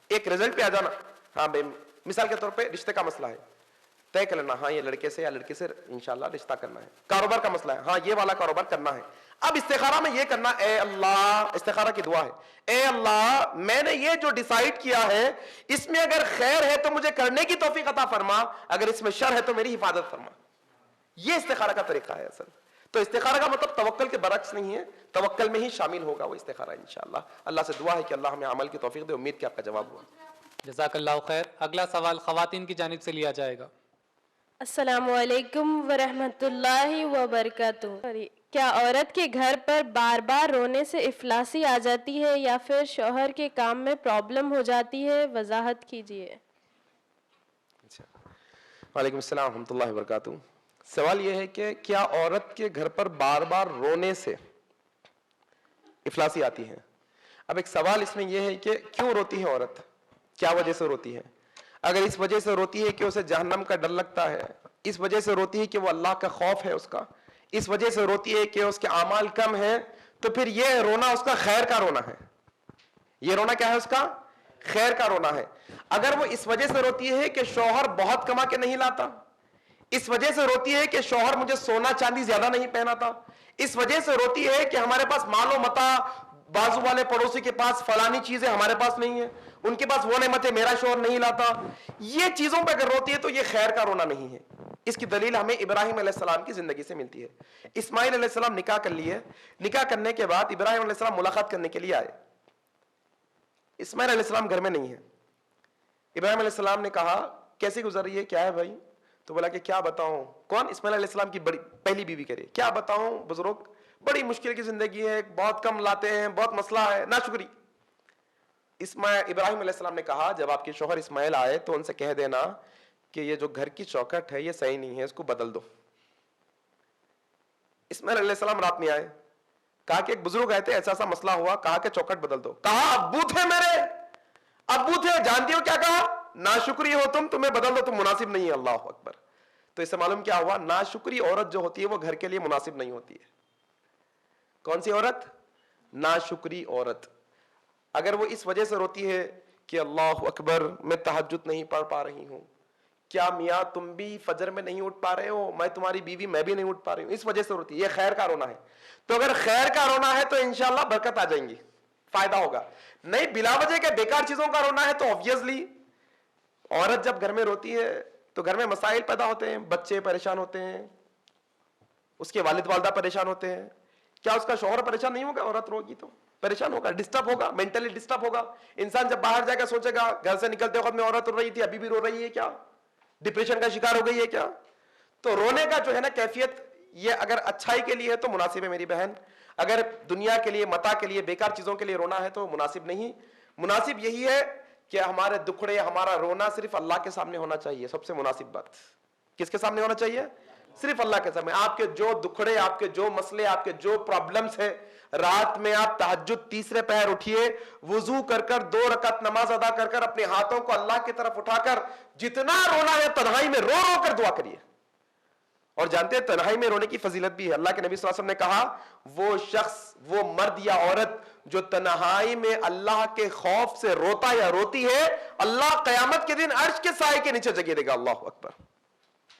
ایک رزلٹ پہ آ جانا. ہاں بھائی مثال کے طور پہ رشتے کا مسئلہ ہے، طے کر لینا ہاں یہ لڑکے سے یا لڑکی سے انشاءاللہ رشتہ کرنا ہے. کاروبار کا مسئلہ ہے، ہاں یہ والا کاروبار کرنا ہے. اب استخارہ میں یہ کرنا، اے اللہ، استخارہ کی دعا ہے، اے اللہ میں نے یہ جو ڈیسائیڈ کیا ہے اس میں اگر خیر ہے تو مجھے کرنے کی توفیق عطا فرما، اگر اس میں شر ہے تو میری حفاظت فرما. یہ استخارہ کا طریقہ ہے اصل. تو استخارہ کا مطلب توکل کے برعکس نہیں ہے، توکل میں ہی شامل ہوگا وہ استخارہ انشاءاللہ. اللہ سے دعا ہے کہ اللہ ہمیں عمل کی توفیق دے. امید کہ آپ کا جواب ہوا.
جزاک اللہ خیر. اگلا سوال خواتین کی جانب سے لیا جائے گا.
السلام علیکم ورحمۃ اللہ وبرکاتہ. کیا عورت کے گھر پر بار بار رونے سے افلاسی آ جاتی ہے یا پھر شوہر کے کام میں پرابلم ہو جاتی ہے؟ وضاحت کیجیے.
وعلیکم السلام ورحمۃ اللہ وبرکاتہ. سوال یہ ہے کہ کیا عورت کے گھر پر بار بار رونے سے افلاسی آتی ہے؟ اب ایک سوال اس میں یہ ہے کہ کیوں روتی ہے عورت، کیا وجہ سے روتی ہے؟ اگر اس وجہ سے روتی ہے کہ اسے جہنم کا ڈر لگتا ہے، اس وجہ سے روتی ہے کہ وہ اللہ کا خوف ہے اس کا، اس وجہ سے روتی ہے کہ اس کے اعمال کم ہیں، تو پھر یہ رونا اس کا خیر کا رونا ہے. یہ رونا کیا ہے؟ اس کا خیر کا رونا ہے. اگر وہ اس وجہ سے روتی ہے کہ شوہر بہت کما کے نہیں لاتا، اس وجہ سے روتی ہے کہ شوہر مجھے سونا چاندی زیادہ نہیں پہناتا، اس وجہ سے روتی ہے کہ ہمارے پاس مال و متاع، بازو والے پڑوسی کے پاس فلانی چیزیں ہمارے پاس نہیں ہیں، ان کے پاس وہ نعمتیں میرا شوہر نہیں لاتا، یہ چیزوں پہ اگر روتی ہے تو یہ خیر کا رونا نہیں ہے. اس کی دلیل ہمیں ابراہیم علیہ السلام کی زندگی سے ملتی ہے. اسماعیل علیہ السلام نکاح کر لیے, نکاح کرنے کے بعد ابراہیم علیہ السلام ملاقات کرنے کے لیے آئے. اسماعیل علیہ السلام گھر میں نہیں ہے. ابراہیم علیہ السلام نے کہا کیسی گزر رہی ہے, کیا ہے بھائی؟ تو بولا کہ کیا بتاؤں. کون؟ اسماعیل علیہ السلام کی پہلی بیوی کرے. کیا بتاؤں بزرگ, بڑی مشکل کی زندگی ہے, بہت کم لاتے ہیں, بہت مسئلہ ہے, ناشکری. ابراہیم علیہ السلام نے کہا جب آپ کے شوہر اسماعیل آئے تو ان سے کہہ دینا کہ یہ جو گھر کی چوکھٹ ہے یہ صحیح نہیں ہے, اس کو بدل دو. اسماعیل علیہ السلام رات میں آئے, کہا کہ ایک بزرگ آئے تھے, ایسا ایسا مسئلہ ہوا, کہا کہ چوکھٹ بدل دو. کہا ابو تھے میرے, ابو تھے, جانتی ہو کیا کہا؟ ناشکری ہو تمہیں بدل دو, تم مناسب نہیں ہے. اللہ اکبر. تو اس سے معلوم کیا ہوا, ناشکری عورت جو ہوتی ہے وہ گھر کے لیے مناسب نہیں ہوتی ہے. کون سی عورت؟ ناشکری عورت. اگر وہ اس وجہ سے روتی ہے کہ اللہ اکبر میں تہجد نہیں پڑھ پا رہی ہوں, کیا میاں تم بھی فجر میں نہیں اٹھ پا رہے ہو, میں تمہاری بیوی میں بھی نہیں اٹھ پا رہی ہوں, اس وجہ سے روتی ہے, یہ خیر کا رونا ہے. تو اگر خیر کا رونا ہے تو انشاءاللہ برکت آ جائیں گی, فائدہ ہوگا. نہیں بلا وجہ کے بیکار چیزوں کا رونا ہے تو obviously عورت جب گھر میں روتی ہے تو گھر میں مسائل پیدا ہوتے ہیں, بچے پریشان ہوتے ہیں, اس کے والد والدہ پریشان ہوتے ہیں. کیا اس کا شوہر پریشان نہیں ہوگا؟ عورت روگی تو پریشان ہوگا, ڈسٹرب ہوگا, مینٹلی ڈسٹرب ہوگا. انسان جب باہر جائے گا سوچے گا گھر سے نکلتے وقت میں عورت رو رہی تھی, ابھی بھی رو رہی ہے کیا, ڈپریشن کا شکار ہو گئی ہے کیا. تو رونے کا جو ہے نا کیفیت, یہ اگر اچھائی کے لیے ہے تو مناسب ہے میری بہن, اگر دنیا کے لیے, متاع کے لیے, بیکار چیزوں کے لیے رونا ہے تو مناسب نہیں. مناسب یہی ہے کہ ہمارے دکھڑے, ہمارا رونا صرف اللہ کے سامنے ہونا چاہیے. سب سے مناسب بات کس کے سامنے ہونا چاہیے؟ صرف اللہ کے سامنے. آپ کے جو دکھڑے, آپ کے جو مسئلے, آپ کے جو پرابلمز ہیں, رات میں آپ تہجد تیسرے پہر اٹھیے, وضو کر کر 2 رکعت نماز ادا کر کر اپنے ہاتھوں کو اللہ کی طرف اٹھا کر جتنا رونا ہے تنہائی میں رو رو کر دعا کریے. اور جانتے ہیں تنہائی میں رونے کی فضیلت بھی ہے. اللہ کے نبی صلی اللہ علیہ وسلم نے کہا وہ شخص, وہ مرد یا عورت جو تنہائی میں اللہ کے خوف سے روتا یا روتی ہے, اللہ قیامت کے دن عرش کے سائے کے نیچے جگہ دے گا. اللہ اکبر.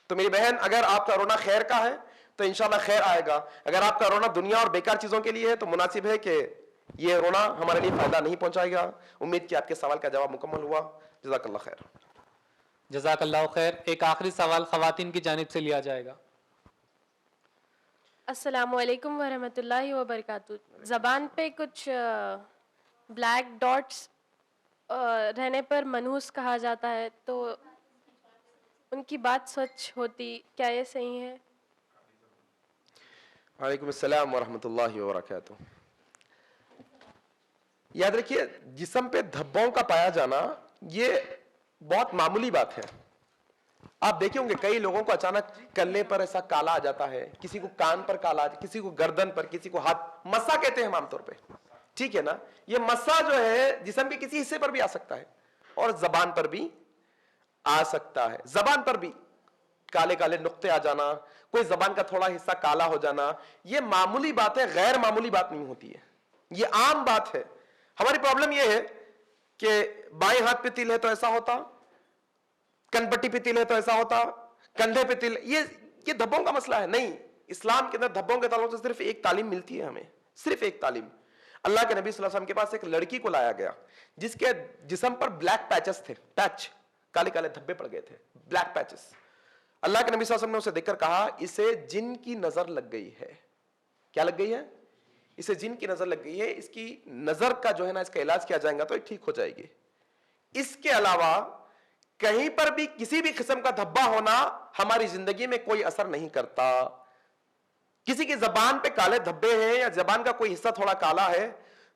تو میری بہن اگر آپ کا رونا خیر کا ہے تو انشاءاللہ خیر آئے گا. اگر آپ کا رونا دنیا اور بیکار چیزوں کے لیے ہے تو مناسب ہے کہ یہ رونا ہمارے لیے فائدہ نہیں پہنچائے گا. امید کہ آپ کے سوال کا جواب مکمل ہوا. جزاک اللہ خیر.
جزاک اللہ خیر. ایک آخری سوال خواتین کی جانب سے لیا جائے گا.
السلام علیکم ورحمۃ اللہ وبرکاتہ. زبان پہ کچھ بلیک ڈاٹس رہنے پر منحوس کہا جاتا ہے, تو ان کی بات سچ ہوتی, کیا یہ صحیح ہے؟
وعلیکم السلام ورحمۃ اللہ وبرکاتہ. یاد رکھیے جسم پہ دھبوں کا پایا جانا یہ بہت معمولی بات ہے. آپ دیکھیں ہوں گے کئی لوگوں کو اچانک کلے پر ایسا کالا آ جاتا ہے, کسی کو کان پر کالا, کسی کو گردن پر, کسی کو ہاتھ, مسا کہتے ہیں ہم عام طور پہ, ٹھیک ہے نا. یہ مسا جو ہے جسم کے کسی حصے پر بھی آ سکتا ہے اور زبان پر بھی آ سکتا ہے. زبان پر بھی کالے کالے نقطے آ جانا, کوئی زبان کا تھوڑا حصہ کالا ہو جانا, یہ معمولی بات ہے, غیر معمولی بات نہیں ہوتی ہے, یہ عام بات ہے. ہماری پرابلم یہ ہے کہ بائیں ہاتھ پہ تل ہے تو ایسا ہوتا, کن پٹی پہ تل ہے تو ایسا ہوتا, کندھے پہ تل, یہ دھبوں کا مسئلہ ہے. نہیں, اسلام کے اندر دھبوں کے تعلق سے صرف ایک تعلیم ملتی ہے ہمیں, صرف ایک تعلیم. اللہ کے نبی صلی اللہ علیہ وسلم کے پاس ایک لڑکی کو لایا گیا جس کے جسم پر بلیک پیچز تھے, پیچ, کالے کالے دھبے پڑ گئے تھے, بلیک پیچز. اللہ کے نبی صلی اللہ علیہ وسلم نے اسے دیکھ کر کہا اسے جن کی نظر لگ گئی ہے. کیا لگ گئی ہے؟ اسے جن کی نظر لگ گئی ہے, اس کی نظر کا جو ہے نا اس کا علاج کیا جائے گا تو یہ ٹھیک ہو جائے گی. اس کے علاوہ کہیں پر بھی کسی بھی قسم کا دھبا ہونا ہماری زندگی میں کوئی اثر نہیں کرتا. کسی کی زبان پہ کالے دھبے ہیں یا زبان کا کوئی حصہ تھوڑا کالا ہے,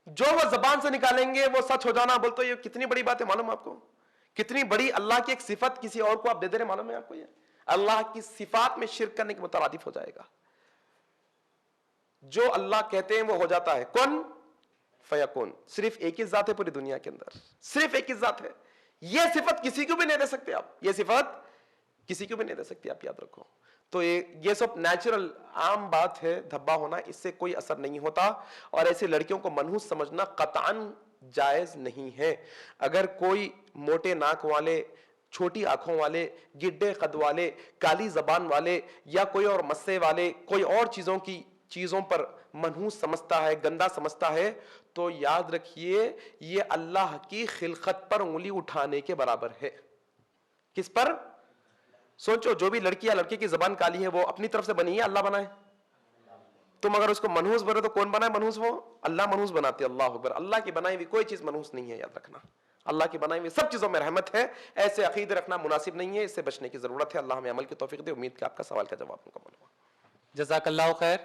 جو وہ زبان سے نکالیں گے وہ سچ ہو جانا. بولتے یہ کتنی بڑی بات ہے, معلوم آپ کو کتنی بڑی اللہ کی ایک صفت کسی اور کو آپ دے دے رہے, معلوم ہے آپ کو یہ اللہ کی صفات میں شرک کرنے کے مترادف ہو جائے گا. جو اللہ کہتے ہیں وہ ہو جاتا ہے, کن فیکون. صرف ایک ہی ذات ہے پوری دنیا کے اندر, صرف ایک ہی ذات ہے. یہ صفت کسی کو بھی نہیں دے سکتے آپ, یہ صفت کسی کو بھی نہیں دے سکتے آپ, یاد رکھو. تو یہ سب نیچرل عام بات ہے, دھبا ہونا اس سے کوئی اثر نہیں ہوتا. اور ایسے لڑکیوں کو منحوس سمجھنا قطعاً جائز نہیں ہے. اگر کوئی موٹے ناک والے, چھوٹی آنکھوں والے, گڈے قد والے, کالی زبان والے یا کوئی اور مسے والے کوئی اور چیزوں پر منحوس سمجھتا ہے, گندا سمجھتا ہے, تو یاد رکھیے یہ اللہ کی خلقت پر انگلی اٹھانے کے برابر ہے. کس پر؟ سوچو جو بھی لڑکی یا لڑکے کی زبان کالی ہے وہ اپنی طرف سے بنی ہے اللہ بنائے؟ تم اگر اس کو منحوس بولے تو کون بنائے منحوس؟ وہ اللہ منحوس بناتے. اللہ اکبر. اللہ کی بنائی ہوئی کوئی چیز منحوس نہیں ہے, یاد رکھنا. اللہ کی بنائی ہوئی سب چیزوں میں رحمت ہے. ایسے عقیدے رکھنا مناسب نہیں ہے, اس سے بچنے کی ضرورت ہے. اللہ ہمیں عمل کی توفیق دے. امید کہ آپ کا سوال کا جواب مکمل ہوا.
جزاک اللہ خیر.